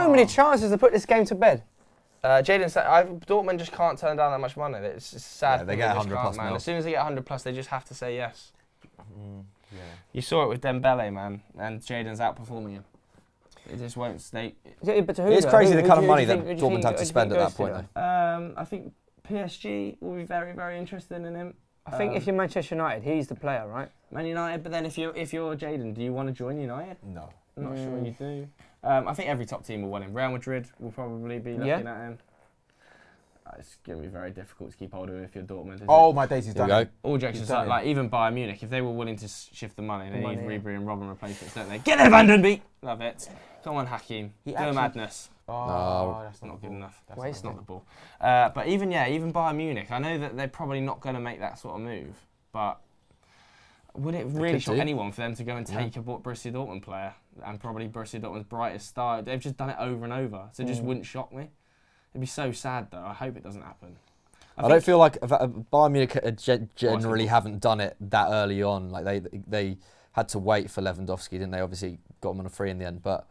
So many chances to put this game to bed. Dortmund just can't turn down that much money. It's just sad. Yeah, they thing, get just 100 can't, plus man. mil. As soon as they get 100 plus, they just have to say yes. Yeah. You saw it with Dembele, man, and Jadon's outperforming him. It just won't stay. Yeah, but to who It's though? crazy Who the kind of do you money think- that who do you Dortmund think- have who to do you spend think at goes that point to though. I think PSG will be very, very interested in him. I think if you're Manchester United, he's the player, right? Man United, but then if you're Jadon, do you want to join United? No. I'm not sure you do. I think every top team will want him. Real Madrid will probably be looking at him. It's going to be very difficult to keep hold of him if you're Dortmund. Isn't Oh it? my days, he's Here we done go. it. All jokes He's aside, done it. like even Bayern Munich, if they were willing to shift the money, they need Money, Ribery and Robben replacements, don't they? Get there, Van den Beek! Love it. Come on, Hakim. He Do actually- madness. Oh, that's It's not the good ball. enough. That's Waste Not it. the ball. But even Bayern Munich, I know that they're probably not going to make that sort of move, but would it really could shock do. anyone for them to go and take a Borussia Dortmund player and probably Borussia Dortmund's brightest star? They've just done it over and over, so it just wouldn't shock me. It'd be so sad though. I hope it doesn't happen. I don't feel like Bayern Munich generally haven't done it that early on. Like they had to wait for Lewandowski, didn't they? Obviously got him on a free in the end, but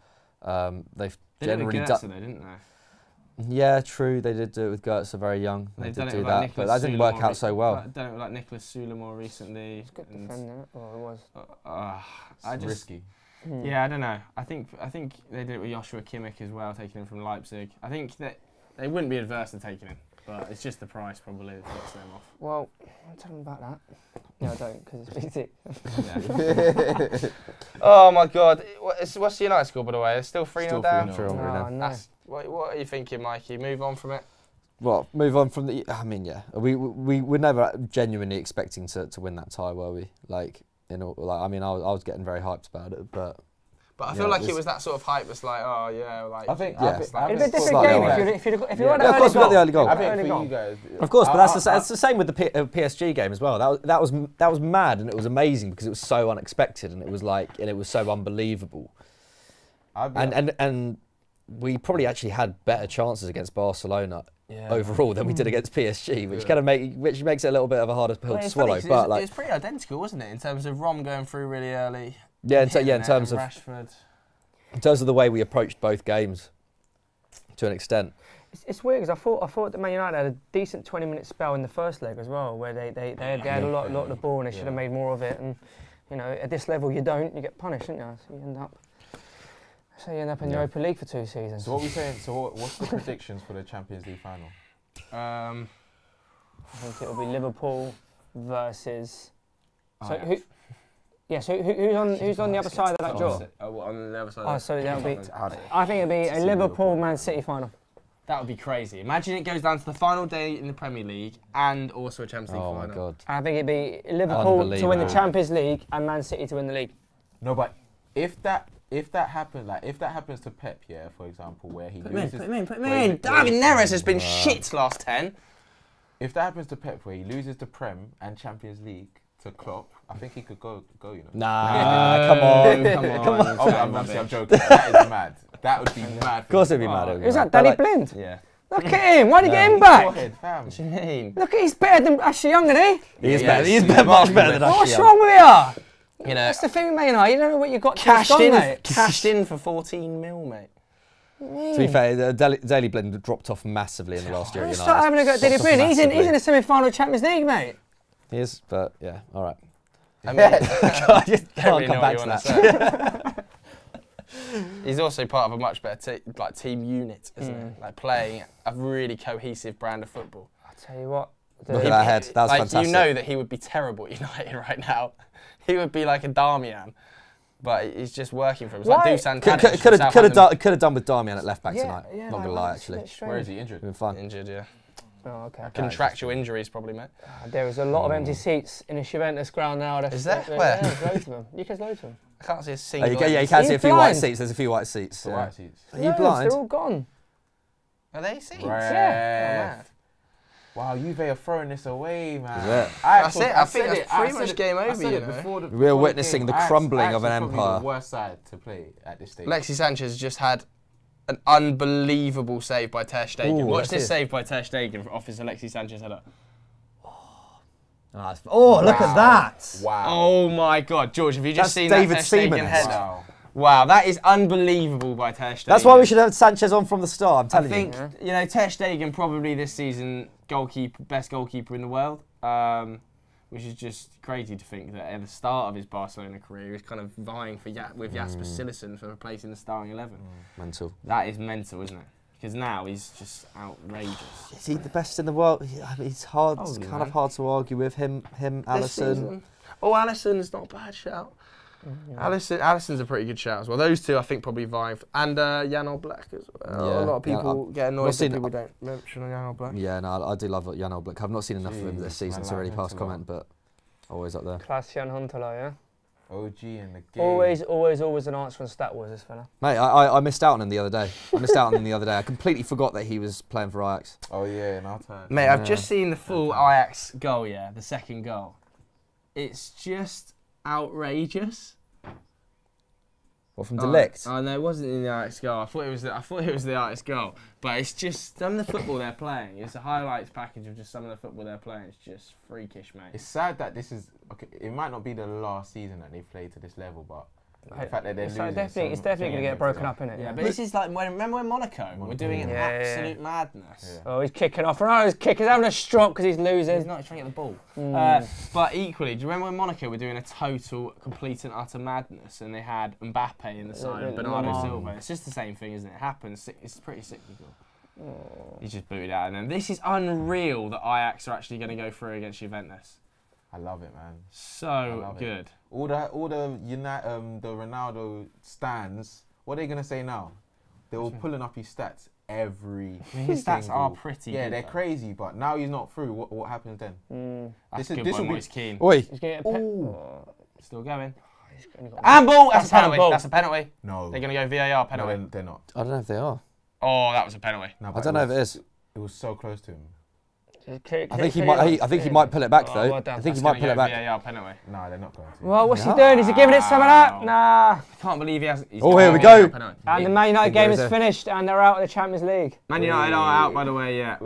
they've They generally did it with done. Goetze, though, didn't they? Yeah, true. They did do it with Goetze very young. They They've did done it do with, that, like, but Nicolas that didn't Süle work more out so well. Done it with like Nicolas Süle more recently. Good and, defender. Or it was. I just risky. Yeah, I don't know. I think they did it with Joshua Kimmich as well, taking him from Leipzig. I think that they wouldn't be adverse to taking him, but it's just the price probably that gets them off. Well, tell them about that. No, I don't, because it's BT. Yeah. Oh my God! What's the United score, by the way? It's still 3-0 down. 3-0. Oh, no. What are you thinking, Mikey? Move on from it. Well, move on from the. I mean, yeah, we were never genuinely expecting to win that tie, were we? Like, I was getting very hyped about it, but I feel like it was that sort of hype that's like, oh yeah, like. I think. It'd be a different Slightly game away. if you'd had Yeah, an of course we got the early goal. I think Early for goal. you guys. of course, but that's the same with the PSG game as well. That was mad and it was amazing because it was so unexpected and it was so unbelievable. And we probably actually had better chances against Barcelona overall than we did against PSG, which which makes it a little bit of a harder pill to swallow. But it's pretty identical, wasn't it, in terms of Rom going through really early. in terms of Rashford. in terms of the way we approached both games, to an extent. It's weird because I thought that Man United had a decent 20-minute spell in the first leg as well, where they had a lot of the ball and they should have made more of it. And you know, at this level, you get punished, don't you? So you end up in Europa League for 2 seasons. So what we saying? So what's the predictions for the Champions League final? I think it'll be Liverpool, versus. So Ajax. who? Yeah. So who's on the other side of that draw? On the other side. Oh, so that'll be. I'd- I think it'd be a See Liverpool-Man City final. That would be crazy. Imagine it goes down to the final day in the Premier League and also a Champions League Oh final. my God. I think it'd be Liverpool to win the Unbelievable. Champions League and Man City to win the league. No, but if that happens, like if that happens to Pep, yeah, for example, where he loses, Put him in. where- David Neres has been shit last 10. if that happens to Pep, where he loses the Prem and Champions League to Klopp, I think he could go. You know. Nah, come on. Come on. Oh, I'm joking. That is mad. That would be mad. Of course it'd be mad. Who's that? Danny Blind? Yeah. Look at him. Why did he get him back? Forehead, fam. What do you mean? Look, he's better than Ashley Young, isn't he? He is Yeah, better. He is he's much better than What's Ashley. wrong with you? You know, That's the thing, mate. You don't know what you got cashed gone, in, mate. cashed in for 14 mil, mate. To be fair, Daily Blind dropped off massively in the last year at Let's United. start having a go at Danny Dropped off Blind. He's in massively. the semi-final Champions League, mate. He is, but yeah, all right. I mean, I just don't can't really come know back what to you that. want to say. He's also part of a much better team unit, isn't he? Like playing a really cohesive brand of football. I'll tell you what. Look at that head. That was like, fantastic. You know that he would be terrible at United right now. He would be like a Darmian, but he's just working for him. It's like Why? Dusan Could have done with Darmian at left back tonight. Yeah, Not gonna lie, actually. Where is he injured? It's been fun. Injured, yeah. Oh, okay. Contractual injuries, probably, mate. There is a lot of empty seats in the Juventus ground now. Is there? Yeah, Where? there's loads of them. You can loads of them. I can't see a Oh, single. you can Are see you a few white blind? seats. There's a few white seats. The yeah. white seats. Are you Loads, blind? They're all gone. Are they seats? Right. Yeah. Wow, Juve are throwing this away, man. Is it? That's it. I think that's pretty much game over, you know. We're witnessing the crumbling of an empire. The worst side to play at this stage. Alexis Sanchez just had an unbelievable save by Ter Stegen. Ooh, Watch let's this see. save by Ter Stegen off his Alexis Sanchez header. Oh, look at that. Wow. Oh my God, George, have you just That's seen David that Ter Stegen Seaman. header? Wow. Wow, that is unbelievable by Ter Stegen. That's why we should have Sanchez on from the start. I'm I telling think, you. you know, Ter Stegen probably this season best goalkeeper in the world, which is just crazy to think that at the start of his Barcelona career, he was kind of vying for with Jasper Cillessen for replacing the starting 11. Mental. That is mental, isn't it? Because now he's just outrageous. Is he the best in the world? I mean, it's hard. It's Probably, kind man. of hard to argue with him. This Alisson. season. Oh, Alisson's not a bad shout. Alisson's a pretty good shout as well. Those two, I think, probably vying. And Jan Oblak as well. Yeah, A lot of people get annoyed that seen- people don't mention Jan Oblak. Yeah, no, I do love Jan Oblak. I've not seen enough of him this Jeez, season man, to really like pass him a comment, but always up there. Klaas-Jan Huntelaar, yeah? OG in the game. Always an answer on Stat Wars, this fella. Mate, I missed out on him the other day. I completely forgot that he was playing for Ajax. Oh yeah, in our turn. Mate, I've just seen the full Ajax goal, yeah, the second goal. It's just outrageous. What, from Delict? Oh no, it wasn't in the Ajax goal. I thought it was the Ajax goal. But it's just some of the football they're playing. It's a highlights package of just some of the football they're playing. It's just freakish, mate. It's sad that this is okay. It might not be the last season that they've played to this level, but the fact that they're It's losing. definitely going to get broken up, innit? Yeah, but this is like remember when Monaco? We're doing an Yeah. absolute madness. Yeah. Oh, he's kicking off. Ronaldo's kicking. He's having a stroke because he's losing. He's not trying to get the ball. But equally, do you remember when Monaco were doing a total, complete and utter madness and they had Mbappe in the side and Bernardo Silva? It's just the same thing, isn't it? It happens. It's pretty cyclical. He's just booted out. And then this is unreal that Ajax are actually going to go through against Juventus. I love it, man. So love it. good. All the the Ronaldo stands. What are they gonna say now? They were pulling up his stats every. His stats single- are pretty Yeah, good, they're though. crazy. But now he's not through. What happens then? That's This a is- good this one, will be- Moise Keane. Oi. He's getting Still going. only got And ball! That's a penalty. handball. That's a penalty. No, They're going to go VAR no, penalty. they're not. I don't know if they are. Oh, that was a penalty. No, I but don't know if it is. It was so close to him. I think he might. I think he might pull it back Oh, though. well done. I think he That's might gonna pull go it back. VAR penalty. No, they're not going to. Well, what's he doing? Is he giving it someone up? Nah. I can't believe he hasn't. Oh, here we go. And the Man United game is there. finished and they're out of the Champions League. Man United are out, by the way, yeah. Oh,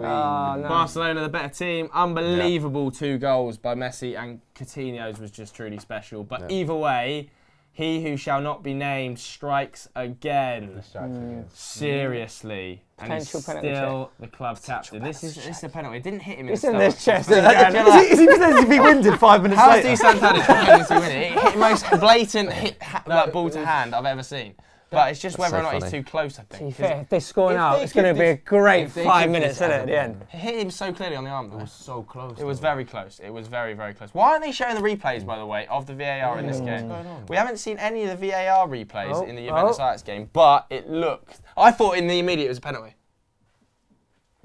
no. Barcelona, the better team. Unbelievable 2 goals by Messi, and Coutinho's was just truly special. But either way, he who shall not be named strikes again. Seriously. And he's Potential penalty still the club captain. This is a penalty. It didn't hit him in It's the in stomach. this chest. Is he pretending to be winded 5 minutes How's later? Dusan Tadic pretending to win it? It hit the most blatant ball to hand I've ever seen. But it's just That's whether so or not he's funny. too close, I To be think. fair, if they score if now, they it's going to give be a this- great if they 5 give minutes, this isn't it, as at a the end? man, It hit him so clearly on the arm, It though. was so close. It was though. very close. It was very, very close. Why aren't they showing the replays, by the way, of the VAR in this What's game? going on? We haven't seen any of the VAR replays Oh, in the Juventus oh. Ajax game, but it looked. I thought in the immediate it was a penalty.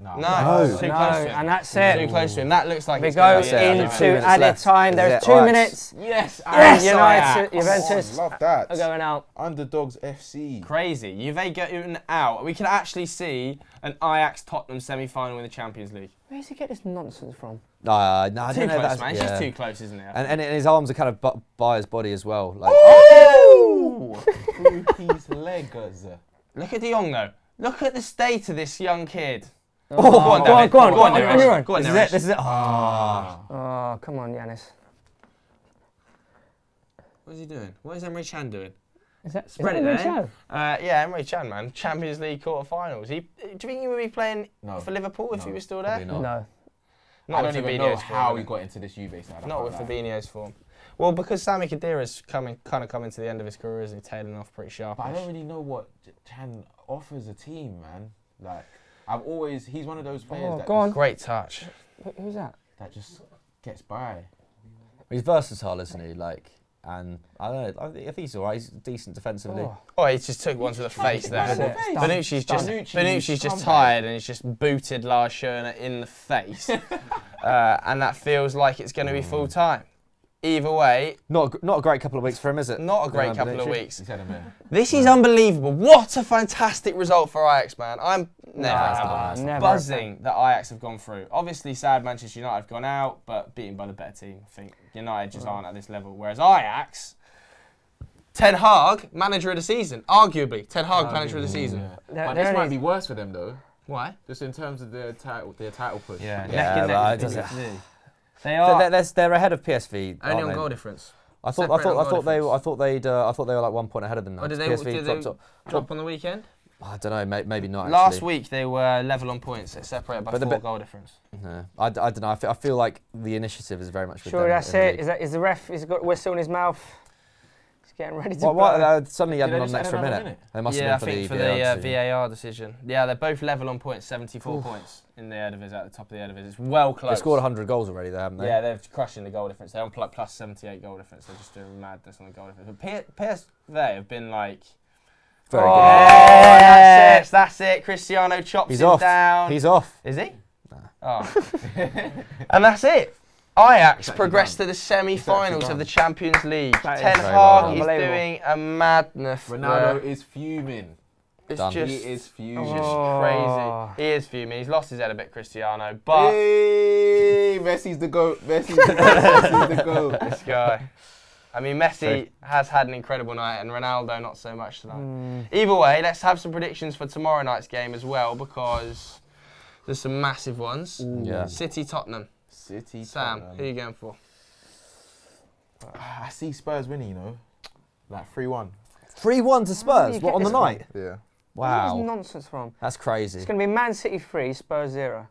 No. No, it's too No, close to him. and that's Too it. close to him. That looks like We it's go gonna be That's it. it. There's 2 into minutes added left. time. This is There's it. 2 Ajax. minutes. Yes, Yes, Ajax. Juventus love that. are going out. Underdogs FC. Crazy. Juve getting out. We could actually see an Ajax Tottenham semi-final in the Champions League. Where does he get this nonsense from? No, I Too don't know. close, That's, man. It's just too close, isn't it? And his arms are kind of by his body as well. Like, Ooh! Through his legs. Look at De Jong, though. Look at the state of this young kid. Oh, Go on, David. go on, Go on, on David. your own. Go on, this is David. it. This is it. Oh. Oh, come on, Yanis. What is he doing? What is Emre Can doing? Spread it there. there. Yeah, Emre Can, man. Champions League quarter-finals. Do you think he would be playing No. for Liverpool if No, he was still there? Probably not. No. Not I with don't even know Fabinho's how form. he got into this Juve side. Not with Fabinho's form. Well, because Sami Khedira's kind of coming to the end of his career, isn't he? Tailing off pretty sharp. But I don't really know what Chan offers a team, man. Like, he's one of those players that, go on. Great touch. Who's that? that just gets by. He's versatile, isn't he? Like, and I don't know. I think he's all right. He's decent defensively. Oh, he just took one to the face there. That's it. Bonucci's just Scumbag. tired and he's just booted Lars Schürrle in the face. And that feels like it's going to be full time. Either way, Not a great couple of weeks for him, is it? not a great No, couple of Bonucci. weeks. He's had a man. This is unbelievable. What a fantastic result for Ajax, man. I'm Never. buzzing that Ajax have gone through. Obviously, sad Manchester United have gone out, but beaten by the better team. I think United just aren't at this level. Whereas Ajax, Ten Hag, manager of the season. Arguably, Ten Hag, manager of the season. Yeah. But this might be worse for them, though. Why? Just in terms of their title push. Yeah, Yeah, neck and but neck. it with doesn't- PSG. They are They're ahead of PSV. only aren't on they? goal difference. I Separate on goal thought they difference. were like 1 point ahead of them now. Or did they PSV dropped up. drop on the weekend? I don't know. Maybe not. Last actually. week they were level on points. They're separated by But the 4 bit- goal difference. No, I don't know. I feel like the initiative is very much with Sure, them that's in the it. league. Is the ref? He's got a whistle in his mouth. He's getting ready to. Why, blow. suddenly he had Did him they on just an add extra another minute. minute? They must Yeah, I have been think for for the the decision. VAR decision. Yeah, they're both level on points, 74 points in the Eredivisie at the top of the Eredivisie. It's well close. They've scored 100 goals already, there, haven't they? Yeah, they're crushing the goal difference. They're on plus 78 goal difference. They're just doing madness on the goal difference. But PSV have been like, Very oh, good. that's it. Cristiano chops He's him off. down. He's off. Is he? Oh. And that's it. Ajax progressed to the semi-finals of the Champions League. That is Ten very Hag well is done. doing a madness. Ronaldo is fuming. It's Done. just He is fuming. Oh. crazy. He is fuming. He's lost his head a bit, Cristiano. But Hey, Messi's the GOAT. Messi's the GOAT. this guy. I mean, Messi has had an incredible night, and Ronaldo not so much tonight. Either way, let's have some predictions for tomorrow night's game as well, because there's some massive ones. Yeah. City, Tottenham. City. Sam, Tottenham. who are you going for? I see Spurs winning, like 3-1. 3-1 to Spurs. you What, get on the this night? Yeah. Where's Wow. nonsense from? That's crazy. It's going to be Man City 3, Spurs 0.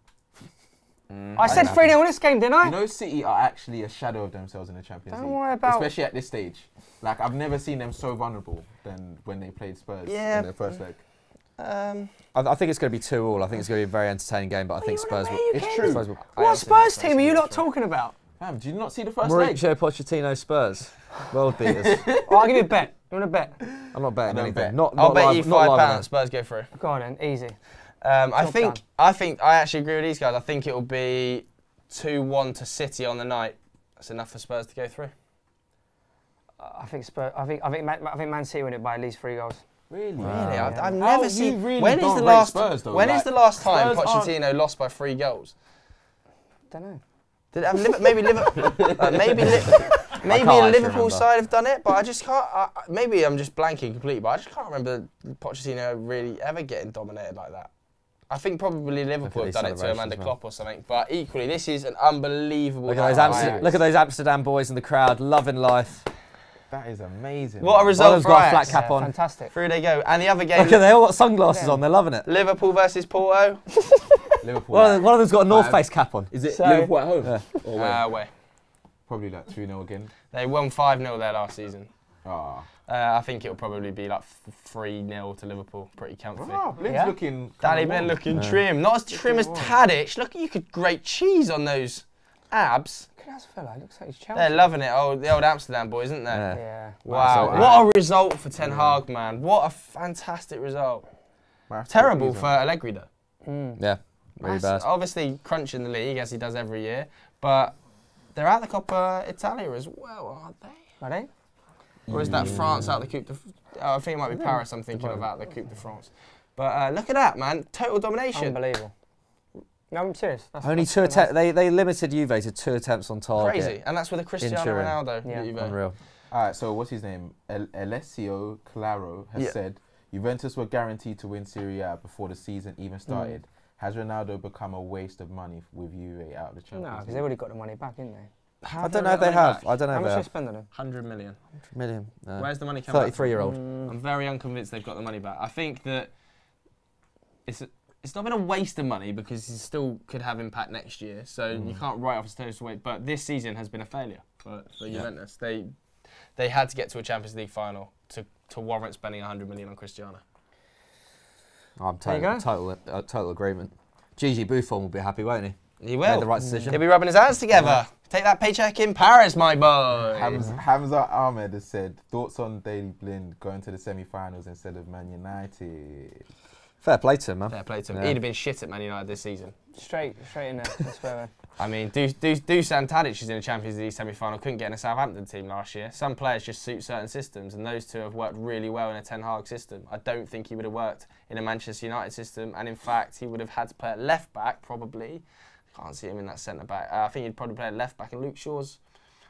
Mm. I said 3-0 in this game, didn't I? You know, City are actually a shadow of themselves in the Champions Don't League. worry about- Especially at this stage. Like, I've never seen them so vulnerable than when they played Spurs Yeah. in their first leg. I think it's going to be 2-2. I think it's going to be a very entertaining game, but I think Spurs will. It's true. Spurs will. I What also Spurs think team are you Spurs lot talking about? Fam, did you not see the first leg? Mauricio Pochettino Spurs. World beaters. Oh, I'll give you a bet. You want a bet? I'm not betting I don't anything. bet. Not I'll bet live, you not live on £5. Spurs go through. Go on then, easy. I actually agree with these guys. I think it will be 2-1 to City on the night. That's enough for Spurs to go through. I think Spurs. I think Man City win it by at least 3 goals. Really? Really? Wow. I've You never seen. really When is don't the rate last? Spurs, though. When is Like, the last time Spurs aren't- Pochettino lost by 3 goals? Don't know. Did it have maybe Liverpool? maybe a actually Liverpool remember. side have done it, but I just can't. Maybe I'm just blanking completely, but I just can't remember Pochettino really ever getting dominated like that. I think probably Liverpool have these done it to him celebrations, under man. Klopp or something. But equally, this is an unbelievable. Look at, night. look at those Amsterdam boys in the crowd, loving life. That is amazing. What a man. result One's for got a Ajax. flat cap on. Fantastic. Through they go. And the other game, Look at they all got sunglasses on. They're loving it. Liverpool versus Porto. Liverpool. One of them's got a North Face cap on. Is it So- Liverpool at home? Yeah. Or where? Away. Probably like 2-0 again. They won 5-0 there last season. Ah. I think it'll probably be like 3-0 to Liverpool. Pretty comfy. Oh, Blind's looking. Danny Blind looking trim. Not as trim as Tadic. Look, you could grate cheese on those abs. Look at that fella. Looks like he's Chelsea. They're loving it. Oh, the old Amsterdam boys, isn't they? Yeah. Wow. What a result for Ten Hag, man. What a fantastic result. Terrible for Allegri, though. Yeah, really bad. Obviously, crunching the league, as he does every year. But they're out the Coppa Italia as well, aren't they? Are they? Or is that France out the Coupe de I think it might be Paris I'm thinking of out the Coupe de France. But look at that, man. Total domination. Unbelievable. No, I'm serious. Only 2 attempts. They limited Juve to 2 attempts on target. Crazy. And that's with a Cristiano Ronaldo. Yeah. Unreal. All right, so what's his name? Alessio Claro has said, Juventus were guaranteed to win Serie A before the season even started. Has Ronaldo become a waste of money with Juve out of the Champions League? No, because they've already got the money back, haven't they? I don't know if they have. I don't know How if much they they have. spend on him? 100 million. 100 million. Where's the money coming back from? 33-year-old. I'm very unconvinced they've got the money back. I think that it's not been a waste of money because he still could have impact next year. So you can't write off his total weight. But this season has been a failure for Juventus. They had to get to a Champions League final to warrant spending 100 million on Cristiano. I'm total agreement. Gigi Buffon will be happy, won't he? He will. Made the right decision. He'll be rubbing his hands together. Take that paycheck in Paris, my boy. Hamza Ahmed has said, thoughts on Daley Blind going to the semi-finals instead of Man United? Fair play to him, man. Fair play to him. Yeah. He'd have been shit at Man United this season. Straight in there. That's where. I mean, Dusan Tadic is in a Champions League semi-final. Couldn't get in a Southampton team last year. Some players just suit certain systems, and those two have worked really well in a Ten Hag system. I don't think he would have worked in a Manchester United system, and in fact, he would have had to play at left back probably. Can't see him in that centre back. I think he'd probably play at left back, and Luke Shaw's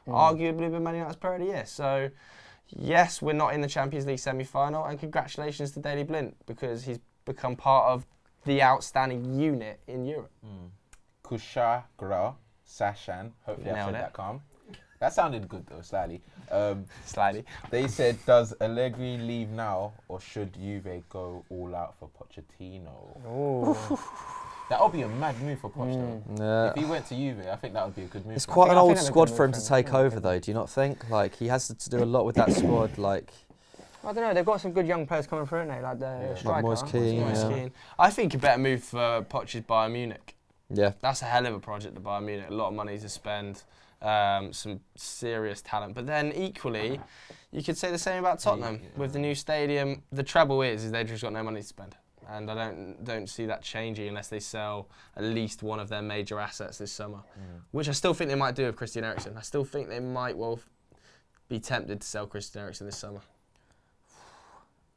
arguably been Man United's player of the year. So, yes, we're not in the Champions League semi-final, and congratulations to Daley Blind because he's become part of the outstanding unit in Europe. Kushagra Sashan, hopefully I said that calm. That sounded good though, slightly. Slightly. They said, does Allegri leave now or should Juve go all out for Pochettino? That would be a mad move for Poch though. If he went to Juve, I think that would be a good move. It's quite an old squad for him to take over though, do you not think? Like, he has to do a lot with that squad, like... I don't know, they've got some good young players coming through, haven't they? Like the striker. Moise Kean. I think a better move for Poch is Bayern Munich. Yeah. That's a hell of a project at Bayern Munich. A lot of money to spend, some serious talent. But then equally, you could say the same about Tottenham. With the new stadium, the trouble is they've just got no money to spend. And I don't see that changing unless they sell at least one of their major assets this summer. Which I still think they might do with Christian Eriksen. I still think they might well be tempted to sell Christian Eriksen this summer.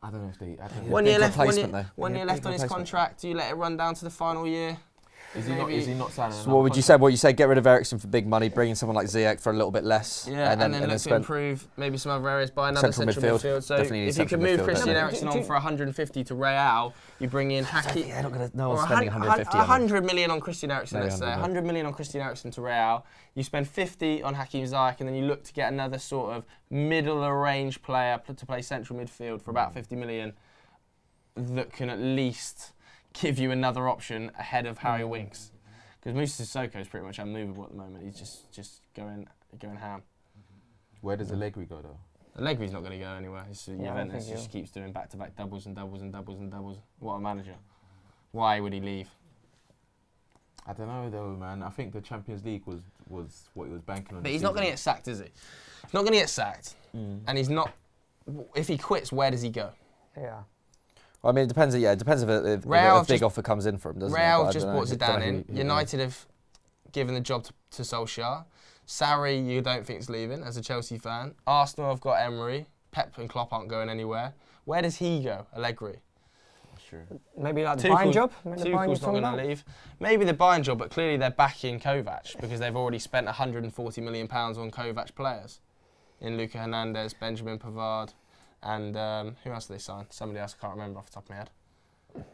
I don't know if they... 1 year left, one year left on his contract. Do you let it run down to the final year? Is he not signing? So what would you say? What you say? Get rid of Eriksen for big money, bring in someone like Ziyech for a little bit less. Yeah, and then look to improve maybe some other areas, buy another central midfield. So if you could move Christian Eriksen on for 150 to Real, you bring in Haki. Yeah, no one's spending 150. 100 million on Christian Eriksen, let's say. 100 million on Christian Eriksen to Real. You spend 50 on Hakim Ziyech, and then you look to get another sort of middle-range player to play central midfield for about 50 million that can at least give you another option ahead of Harry Winks. Because Moussa Sissoko is pretty much unmovable at the moment. He's just going ham. Where does Allegri go though? Allegri's not going to go anywhere. Juventus just keeps doing back-to-back doubles and doubles and doubles and doubles. What a manager. Why would he leave? I don't know though, man. I think the Champions League was what he was banking on. But he's not going to get sacked, is he? He's not going to get sacked. And he's not... If he quits, where does he go? Yeah. I mean, it depends. Yeah, it depends if a big offer comes in for him, doesn't it? Real have just brought Zidane in. United have given the job to Solskjaer. Sarri, you don't think is leaving as a Chelsea fan. Arsenal have got Emery. Pep and Klopp aren't going anywhere. Where does he go, Allegri? Sure. Maybe like the Bayern job? Tuchel's not going to leave. Maybe the Bayern job, but clearly they're backing Kovac because they've already spent £140 million on Kovac players. In Luka Hernandez, Benjamin Pavard. And who else did they sign? Somebody else I can't remember off the top of my head.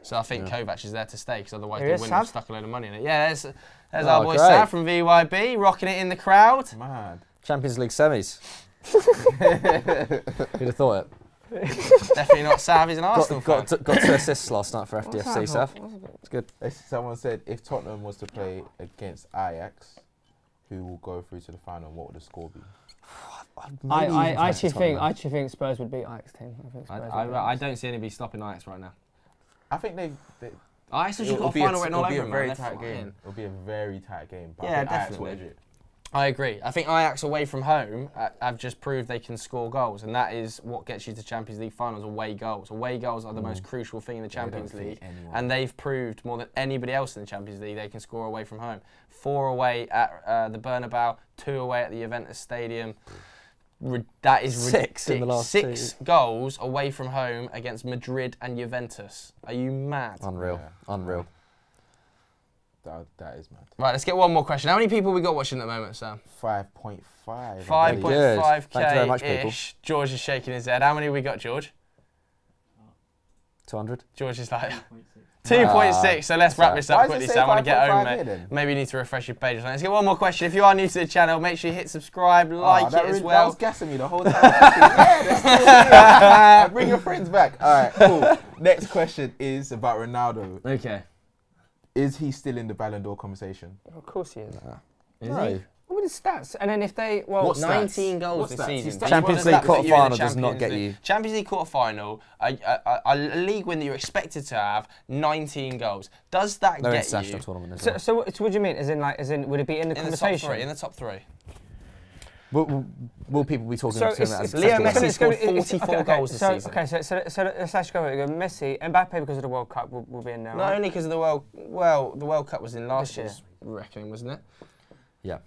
So I think Kovac is there to stay because otherwise they wouldn't have stuck a load of monhave Yeah, there's our boy Sav from VYB rocking it in the crowd. Mad. Champions League semis. Who'd have thought it? Definitely not Sav, he's an Arsenal fan. Got 2 assists last night for FDFC, Sav. It's good. Someone said if Tottenham was to play against Ajax, who will go through to the final, what would the score be? I actually think Spurs would beat Ajax team. I don't see anybody stopping Ajax right now. I think Ajax has got a final written all over them. It'll be a very tight game. It'll be a very tight game. But Yeah, definitely. I agree. I think Ajax away from home have just proved they can score goals, and that is what gets you to Champions League finals, away goals. Away goals are the most crucial thing in the Champions League, and they've proved more than anybody else in the Champions League they can score away from home. 4 away at the Bernabeu, 2 away at the Juventus Stadium. That is ridiculous. 6 in the last 6 goals away from home against Madrid and Juventus. Are you mad? Unreal. Yeah. Unreal. That is mad. Right, let's get one more question. How many people we got watching at the moment, Sam? 5.5. 5.5k. Thank you very much, people. George is shaking his head. How many we got, George? 200. George is like 2.6. So let's wrap this up quickly, Sam. I want to get home, mate. Maybe you need to refresh your page or something. Let's get one more question. If you are new to the channel, make sure you hit subscribe, like it as well. That was gassing me the whole time. Yeah, bring your friends back. All right, cool. Next question is about Ronaldo. Okay. Is he still in the Ballon d'Or conversation? Of course he is. Is No. he? What are the stats? And then if they, well, What stats? 19 goals What's this that? season. Champions League quarter-final does not get you. Champions League quarter-final, a league win that you're expected to have 19 goals. Does that No get international you? tournament as so, well. so what do you mean? As in, would it be in the conversation? In the top three. Will people be talking about him as Leo second Messi best? scored 44 goals this season. Okay, so let's actually go. Messi, Mbappe because of the World Cup will be in there. Not only because of the World Cup was in last year's reckoning, wasn't it? Yeah.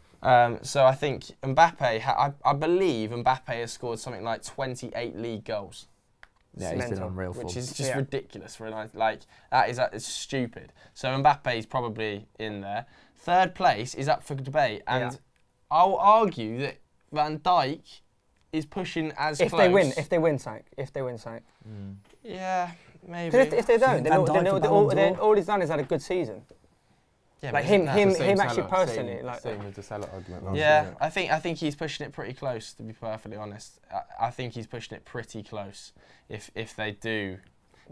So I think Mbappe, I believe Mbappe has scored something like 28 league goals. Yeah, he's been on real form. Which is just ridiculous for it's stupid. So Mbappe's probably in there. Third place is up for debate, and I'll argue that Van Dijk is pushing as close. If they win something. Yeah, maybe. If they don't, then all he's done is had a good season. Yeah, like him actually personally. Same with the Salah argument. Yeah, I think he's pushing it pretty close. To be perfectly honest, I think he's pushing it pretty close. If they do.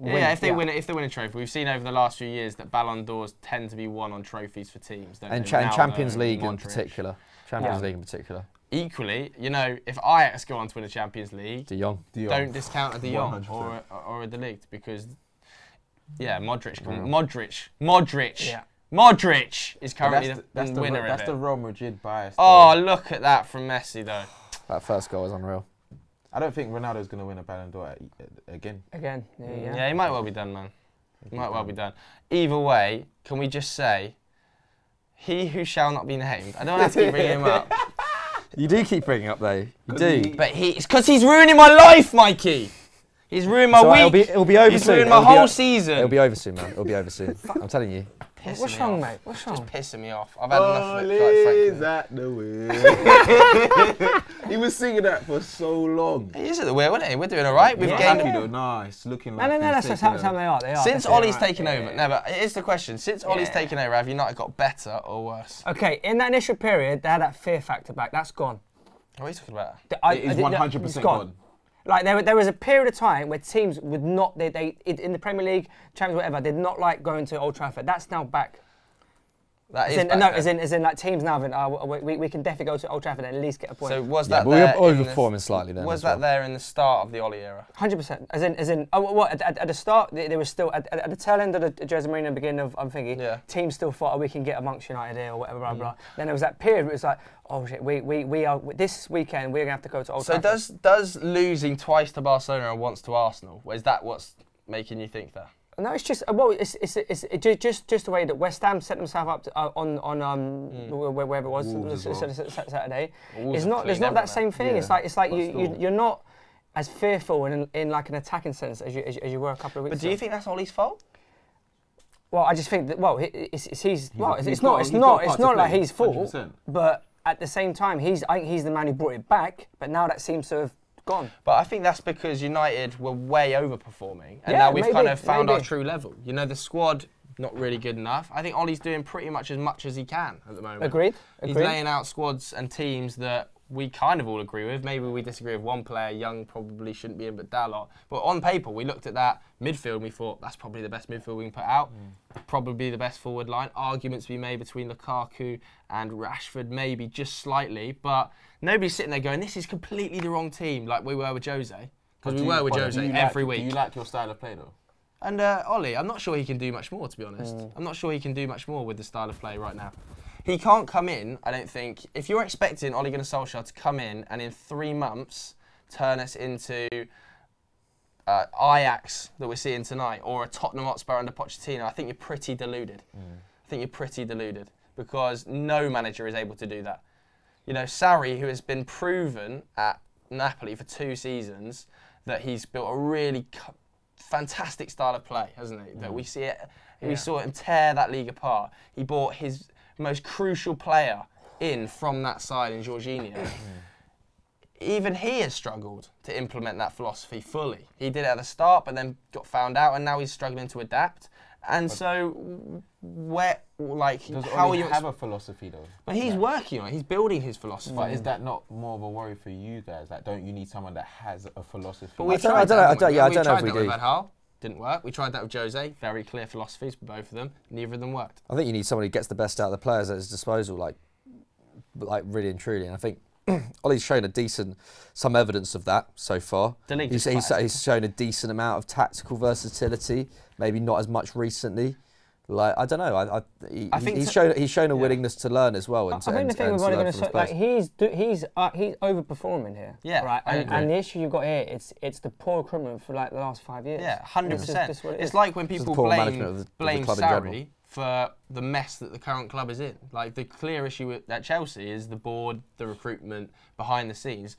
If they win a trophy. We've seen over the last few years that Ballon d'Ors tend to be won on trophies for teams. And Champions League in particular. Champions League in particular. Equally, if Ajax go on to win a Champions League, De Jong. Don't discount a De Jong or a De Ligt because, Modric is currently the winner of it. That's the Real Madrid bias. Oh, look at that from Messi though. That first goal is unreal. I don't think Ronaldo's going to win a Ballon d'Or again. Yeah, he might well be done, man. He might well be done. Either way, can we just say, he who shall not be named. I don't have to keep bringing him up. You do keep bringing up though. You do. But it's because he's ruining my life, Mikey. He's ruined my week. It'll be over he's soon. He's ruined my whole season. It'll be over soon, man. It'll be over soon. I'm telling you. What's wrong, mate? What's wrong? Just pissing me off. I've had enough of it. Is at the wheel. He was singing that for so long. He is at the wheel, isn't he? We're doing all right. We've gained. Happy though. Nice, looking like. No, that's just how they are. They are. Since Ollie's taken over, no, but here's the question: since Ollie's taken over, have United got better or worse? Okay, in that initial period, they had that fear factor back. That's gone. What are you talking about? It is 100% gone. Like there was a period of time where teams would not they in the Premier League, Champions, whatever, did not like going to Old Trafford. That's now back. That is back. No, as in like teams now have we can definitely go to Old Trafford and at least get a point. So was that there? We were overperforming slightly then. Was that there in the start of the Ollie era? 100%. As in. Oh, what at the start there was still at the tail end of the Jose Mourinho beginning of I'm thinking teams still thought we can get amongst United here or whatever blah blah. Then there was that period where it was like oh shit we are this weekend we're gonna have to go to Old Trafford. So does losing twice to Barcelona and once to Arsenal, is that what's making you think that? No, it's just it's just the way that West Ham set themselves up to, wherever it was Saturday. There's not that same thing. Yeah. It's like you're not as fearful in like an attacking sense as you were a couple of weeks ago. But do you think that's Ollie's fault? Well, I just think that it's not like he's fault, but at the same time I think he's the man who brought it back. But now that seems to have gone. But I think that's because United were way overperforming, and now we've kind of found our true level. The squad not really good enough. I think Ollie's doing pretty much as he can at the moment. Agreed. He's laying out squads and teams that we kind of all agree with. Maybe we disagree with one player. Young probably shouldn't be in, but Dalot. But on paper, we looked at that midfield and we thought that's probably the best midfield we can put out. Probably the best forward line. Arguments to be made between Lukaku and Rashford, maybe just slightly. But nobody's sitting there going, this is completely the wrong team, like we were with Jose. Because we were with Jose every week. Do you like your style of play, though? And Ollie, I'm not sure he can do much more, to be honest. I'm not sure he can do much more with the style of play right now. He can't come in, I don't think. If you're expecting Ole Gunnar Solskjaer to come in and in 3 months turn us into Ajax that we're seeing tonight, or a Tottenham Hotspur under Pochettino, I think you're pretty deluded. I think you're pretty deluded because no manager is able to do that. You know, Sarri, who has been proven at Napoli for 2 seasons that he's built a really fantastic style of play, hasn't he? That we see it. We saw him tear that league apart. He brought his most crucial player in from that side in Jorginho. Even he has struggled to implement that philosophy fully. He did it at the start, but then got found out, and now he's struggling to adapt. And so, how are you have a philosophy though? But he's working on it. He's building his philosophy. But is that not more of a worry for you guys? Like, don't you need someone that has a philosophy? But we tried that. I don't know if we do. Didn't work. We tried that with Jose. Very clear philosophies for both of them. Neither of them worked. I think you need someone who gets the best out of the players at his disposal, like really and truly. And I think Ollie's shown some evidence of that so far. He's shown a decent amount of tactical versatility. Maybe not as much recently. Like, I don't know. I think he's shown a willingness to learn as well. I think the thing with Ole Gunnar Solskjaer, he's overperforming here. Yeah, right. And the issue you've got here, it's the poor recruitment for like the last 5 years. Yeah, 100%. It's like when people blame Sarri for the mess that the current club is in. Like, the clear issue at Chelsea is the board, the recruitment, behind the scenes.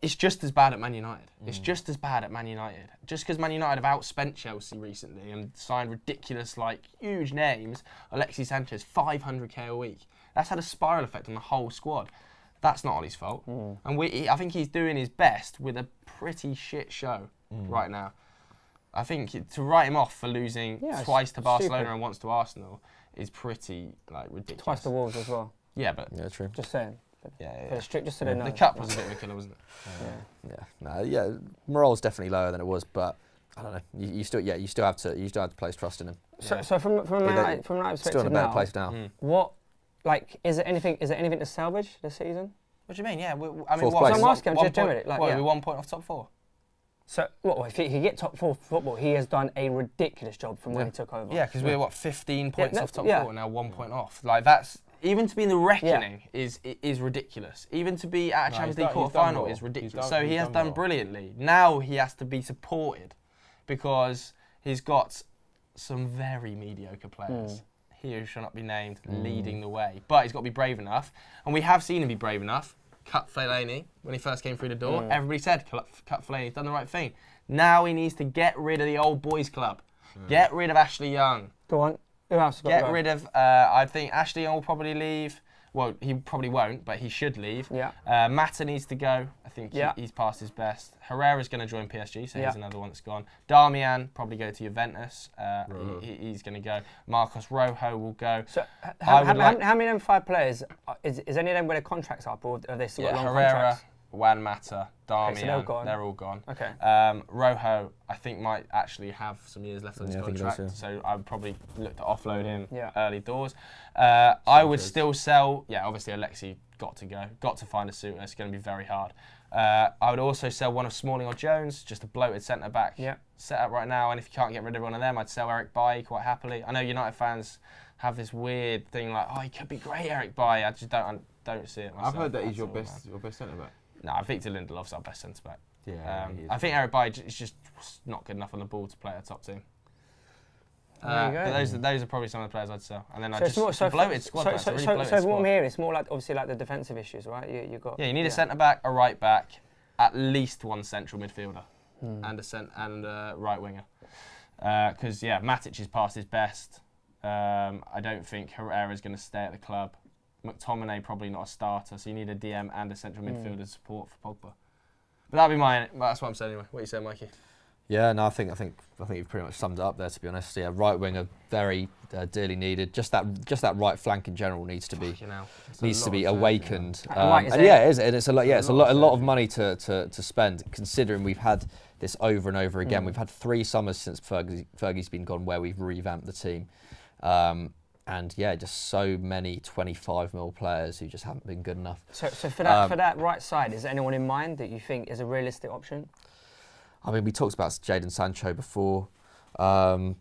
It's just as bad at Man United. It's just as bad at Man United. Just because Man United have outspent Chelsea recently and signed ridiculous, huge names, Alexis Sanchez, 500k a week. That's had a spiral effect on the whole squad. That's not Ollie's fault. And I think he's doing his best with a pretty shit show right now. I think to write him off for losing twice to Barcelona and once to Arsenal is pretty ridiculous. Twice to Wolves as well. Yeah, but true. Just saying. Just so they know. The cup was a bit of a killer, wasn't it? Morale's definitely lower than it was, but I don't know. You still have to place trust in him. So from that perspective, still in a better place now. What, is there anything to salvage this season? What do you mean? Yeah, Fourth what? place. I'm asking, just generally. We're 1 point off top 4. So, if he get top 4 football, he has done a ridiculous job from when he took over. Yeah, because we're 15 points off top 4 now, 1 point off. That's. Even to be in the reckoning is ridiculous. Even to be at a Champions League quarter-final is ridiculous. So he has done brilliantly. Now he has to be supported because he's got some very mediocre players. He who shall not be named leading the way. But he's got to be brave enough. And we have seen him be brave enough. Cut Fellaini when he first came through the door. Everybody said, cut Fellaini, he's done the right thing. Now he needs to get rid of the old boys club. Get rid of Ashley Young. Go on. Who else Get rid of, I think Ashley Young will probably leave. Well, he probably won't, but he should leave. Yeah. Mata needs to go. I think he's past his best. Herrera's going to join PSG, so he's another one that's gone. Darmian probably go to Juventus. He's going to go. Marcos Rojo will go. So how many of them 5 players, is any of them where their contracts up, or are they still got long contracts? Juan Mata, Darmian, so they're all gone. Okay. Rojo, I think, might actually have some years left on his contract, so I would probably look to offload him early doors. I would still sell, obviously Alexi got to go, got to find a suitor, it's going to be very hard. I would also sell one of Smalling or Jones, just a bloated centre-back set up right now, and if you can't get rid of one of them, I'd sell Eric Bailly quite happily. I know United fans have this weird thing he could be great, Eric Bailly, I just don't see it myself. I've heard that he's your best centre-back. No, Victor Lindelof's our best centre-back. Yeah, I think Eric Bailly is just not good enough on the ball to play at a top team. But those are probably some of the players I'd sell. And then bloated squad. So what I'm hearing, it's more obviously the defensive issues, right? You got. Yeah, you need a centre-back, a right-back, at least one central midfielder, and a right winger. Because Matic is past his best. I don't think Herrera's going to stay at the club. McTominay probably not a starter, so you need a DM and a central midfielder support for Pogba. But that's what I'm saying anyway. What are you saying, Mikey? Yeah, no, I think you've pretty much summed it up there. To be honest, yeah, right winger very dearly needed. Just that right flank in general needs to be awakened. And yeah, it is. And it's a lot. Yeah, it's a lot of money to spend. Considering we've had this over and over again. We've had 3 summers since Fergie's been gone where we've revamped the team. And yeah, just so many 25 mil players who just haven't been good enough. So for that right side, is there anyone in mind that you think is a realistic option? I mean, we talked about Jadon Sancho before. I'm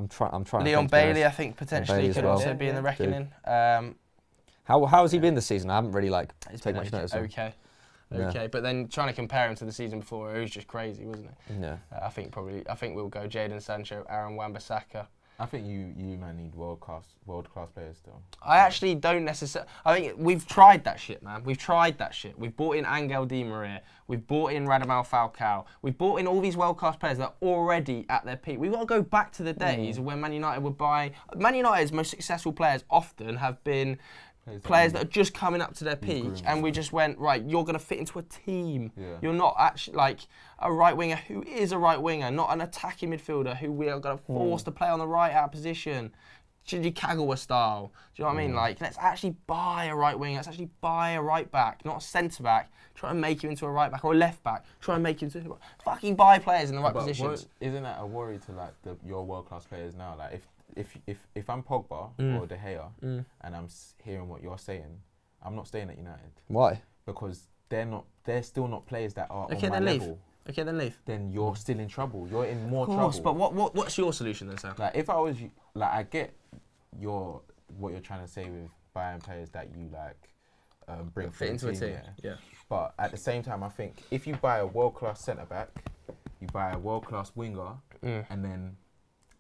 trying. Leon Bailey, I think potentially could also be in the reckoning. How has he been this season? I haven't really taken much notice. Okay. But then trying to compare him to the season before, it was just crazy, wasn't it? Yeah. I think we'll go Jadon Sancho, Aaron Wan-Bissaka. I think you man need world class players still. I actually don't necessarily. I think we've tried that shit, man. We've tried that shit. We've bought in Angel Di Maria. We've bought in Radamel Falcao. We've bought in all these world class players that are already at their peak. We've got to go back to the days when Man United would buy. Man United's most successful players often have been players that are just coming up to their peak, and we just went, right, you're going to fit into a team. Yeah. You're not actually like a right winger who is a right winger, not an attacking midfielder who we are going to force to play on the right out position. Shinji Kagawa style. Do you know what I mean? Like, let's actually buy a right winger. Let's actually buy a right back, not a centre back. Try and make him into a right back or a left back. Try and make him into fucking buy players in the right positions. Isn't that a worry to like your world class players now? Like if I'm Pogba or De Gea and I'm hearing what you're saying, I'm not staying at United. Why? Because they're still not players that are on my level. Okay, then leave. Then you're still in trouble. You're in more trouble. Of course, but what's your solution then, Sam? Like if I was like, I get what you're trying to say with buying players that you like bring fit into a team. Yeah. But at the same time, I think if you buy a world class centre back, you buy a world class winger, and then.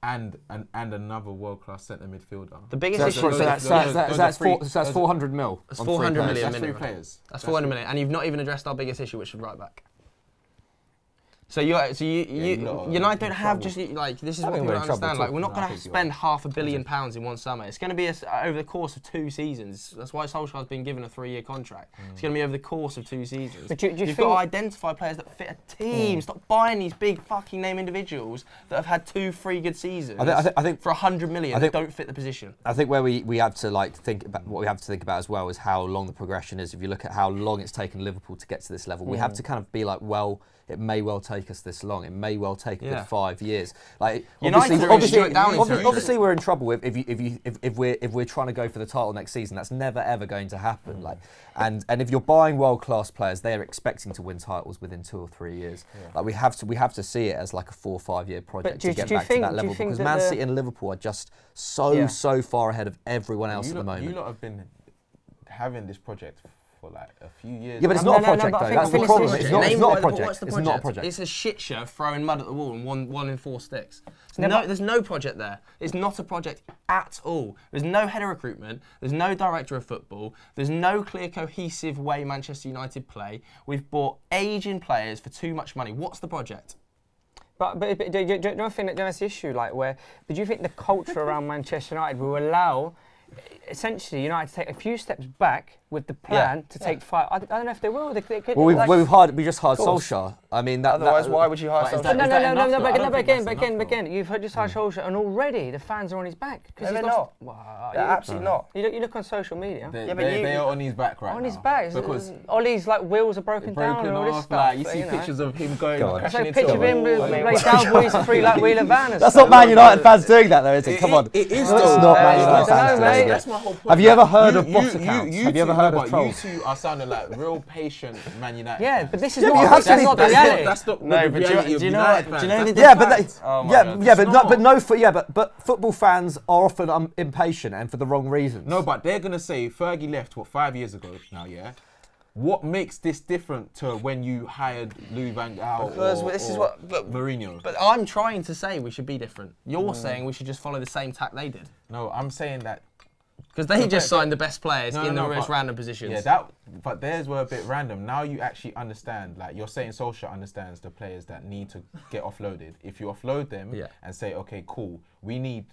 And another world-class centre midfielder. The biggest issue that's 400 mil. That's 400 million. That's 3 players. That's 400 million, and you've not even addressed our biggest issue, which is right back. So United don't have just like this is what people don't understand. Like we're not going to spend £500 million in one summer. It's going to be over the course of 2 seasons. That's why Solskjaer's been given a 3-year contract. It's going to be over the course of 2 seasons. But you've got to identify players that fit a team. Stop buying these big fucking name individuals that have had 2-3 good seasons. I think for 100 million that don't fit the position. I think where we have to think about what we have to think about as well is how long the progression is. If you look at how long it's taken Liverpool to get to this level, we have to kind of be like, well, it may well take us this long. It may well take a good 5 years. Like obviously we're in trouble if we're trying to go for the title next season. That's never ever going to happen. Like, and if you're buying world class players, they are expecting to win titles within 2 or 3 years. Yeah. Like we have to see it as like a 4 or 5 year project to get back to that level, because Man City and Liverpool are just so far ahead of everyone else at the moment. You lot have been having this project for like a few years. Yeah, but it's not a project though. That's the problem. It's not a project. What's the project? It's not a project. It's a shit show throwing mud at the wall and one in 4 sticks. There's no project there. It's not a project at all. There's no head of recruitment. There's no director of football. There's no clear, cohesive way Manchester United play. We've bought aging players for too much money. What's the project? But do you not think that's the issue? Like, do you think the culture around Manchester United will allow essentially United to take a few steps back with the plan to take 5? I don't know if they will. They could, well, we just hired Solskjaer. I mean, otherwise, why would you hire Solskjaer? No. But again, you've just hired Solskjaer, and already the fans are on his back. No, they're not. They're absolutely not. You look on social media. They are on his back right now. On his back because Ollie's like wheels are broken down and all this stuff. Like, you see pictures of him going. There's a picture of him with like Cowboys 3 like wheeler van. That's not Man United fans doing that though, is it? Come on. It is not Man United fans doing it. That's my whole point. Have you ever heard of boss accounts? Have you ever heard of trolls? You two are sounding like real patient Man United. Yeah, but this is not the reality. That's not the reality of United fans. But football fans are often impatient and for the wrong reasons. No, but they're gonna say Fergie left 5 years ago now. Yeah. What makes this different to when you hired Louis van Gaal or Mourinho? But I'm trying to say we should be different. You're saying we should just follow the same tack they did. No, I'm saying that because they just signed the best players in the most random positions. Yeah, but theirs were a bit random. Now you actually understand. Like you're saying, Solskjaer understands the players that need to get offloaded. If you offload them and say, okay, cool, we need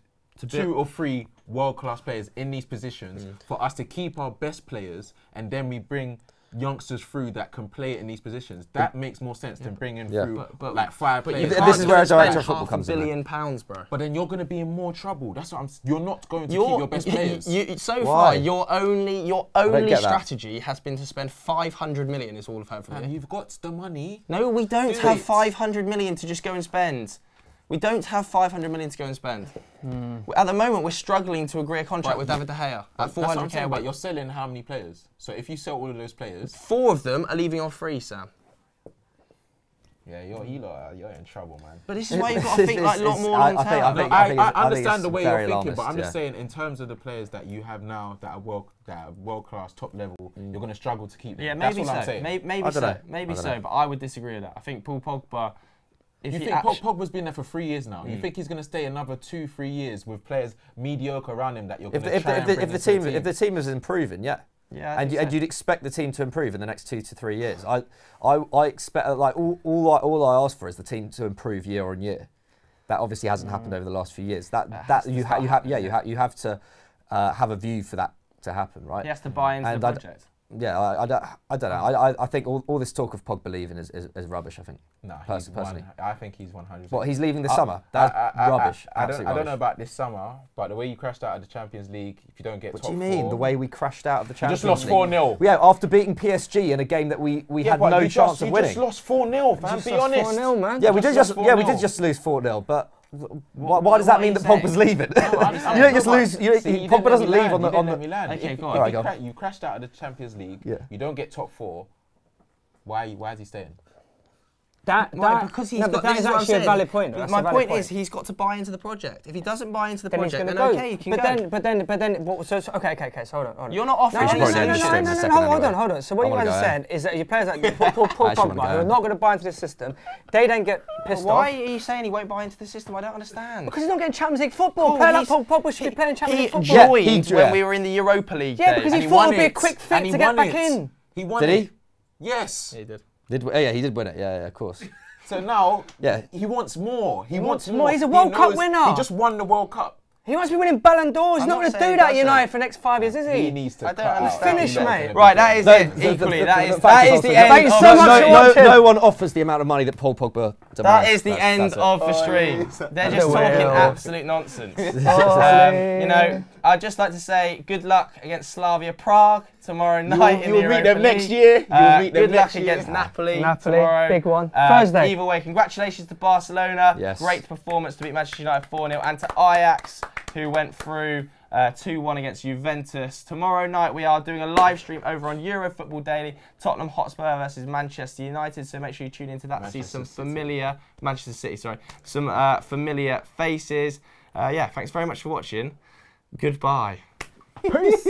2 or 3 world-class players in these positions for us to keep our best players, and then we bring youngsters through that can play in these positions. That makes more sense than bringing through like 5 players. This is where a director of football comes in. £500 million, bro. But then you're going to be in more trouble. That's what you're not going to keep your best players. So far, your only strategy has been to spend 500 million. Is all I've heard from you. And you've got the money. No, we don't have 500 million to just go and spend. We don't have 500 million to go and spend. At the moment, we're struggling to agree a contract with David De Gea at 400k. But you're selling how many players? So if you sell all of those players, 4 of them are leaving on free, Sam. Yeah, you're in trouble, man. But this is why you've got to think like a lot more long term. I understand the way you're thinking, but I'm just saying, in terms of the players that you have now that are world class, top level, you're going to struggle to keep them. Yeah, maybe That's what I'm so. saying. Maybe so. But I would disagree with that. I think Paul Pogba. You think Pogba's been there for 3 years now? You think he's going to stay another 2-3 years with players mediocre around him that you're going to try and bring into the team? If the team is improving, and you'd expect the team to improve in the next 2 to 3 years. I expect like all I ask for is the team to improve year on year. That obviously hasn't happened over the last few years. You have to have a view for that to happen, right? He has to buy into the project. Yeah, I don't know. I think all this talk of Pogba leaving is rubbish, I think. No, personally. I think he's 100%. What, he's leaving this summer? That's rubbish. I don't know about this summer, but the way you crashed out of the Champions League, if you don't get top 4... What do you mean, the way we crashed out of the Champions League? You just lost 4-0. Yeah, after beating PSG in a game that we had no chance of winning. You just lost 4-0, fam, be honest. 4-0, man. Yeah, we did just lose 4-0 but... Why does that mean that Pogba's leaving? You don't just lose. Pogba doesn't leave on the. Okay, go on. You crashed out of the Champions League. You don't get top 4. Why is he staying? Because that is actually a valid point. My point is he's got to buy into the project. If he doesn't buy into the project, then okay, he can go. But then, so hold on. You're not offering No, hold on. So what you guys have said is that your players like Paul Pogba, who are not going to buy into this system, they then get pissed off. Why are you saying he won't buy into the system? I don't understand. Because he's not getting Champions League football. A player like Paul Pogba should be playing Champions League football. He joined when we were in the Europa League. Yeah, because he thought it would be a quick fit to get back in. He won it. Did he? Yes. He did. Yeah, he did win it. Yeah, of course. So now, he wants more. He wants more. He's a World Cup winner. He just won the World Cup. He wants to be winning Ballon d'Ors. He's not going to do that at United for the next 5 years, is he? He needs to. I don't understand. Finish, mate. Right, that is it. Equally, that is the end. Thank you so much. No one offers the amount of money that Paul Pogba demands. That is the end of the stream. They're just talking absolute nonsense. You know, I'd just like to say good luck against Slavia Prague tomorrow night in the Europa League. You'll meet them next year. Good luck against Napoli tomorrow. Big one. Thursday. Either way, congratulations to Barcelona. Yes. Great performance to beat Manchester United 4-0, and to Ajax, who went through 2-1 against Juventus. Tomorrow night we are doing a live stream over on Euro Football Daily, Tottenham Hotspur versus Manchester United, so make sure you tune into that to see some familiar some familiar faces. Yeah, thanks very much for watching. Goodbye. Peace.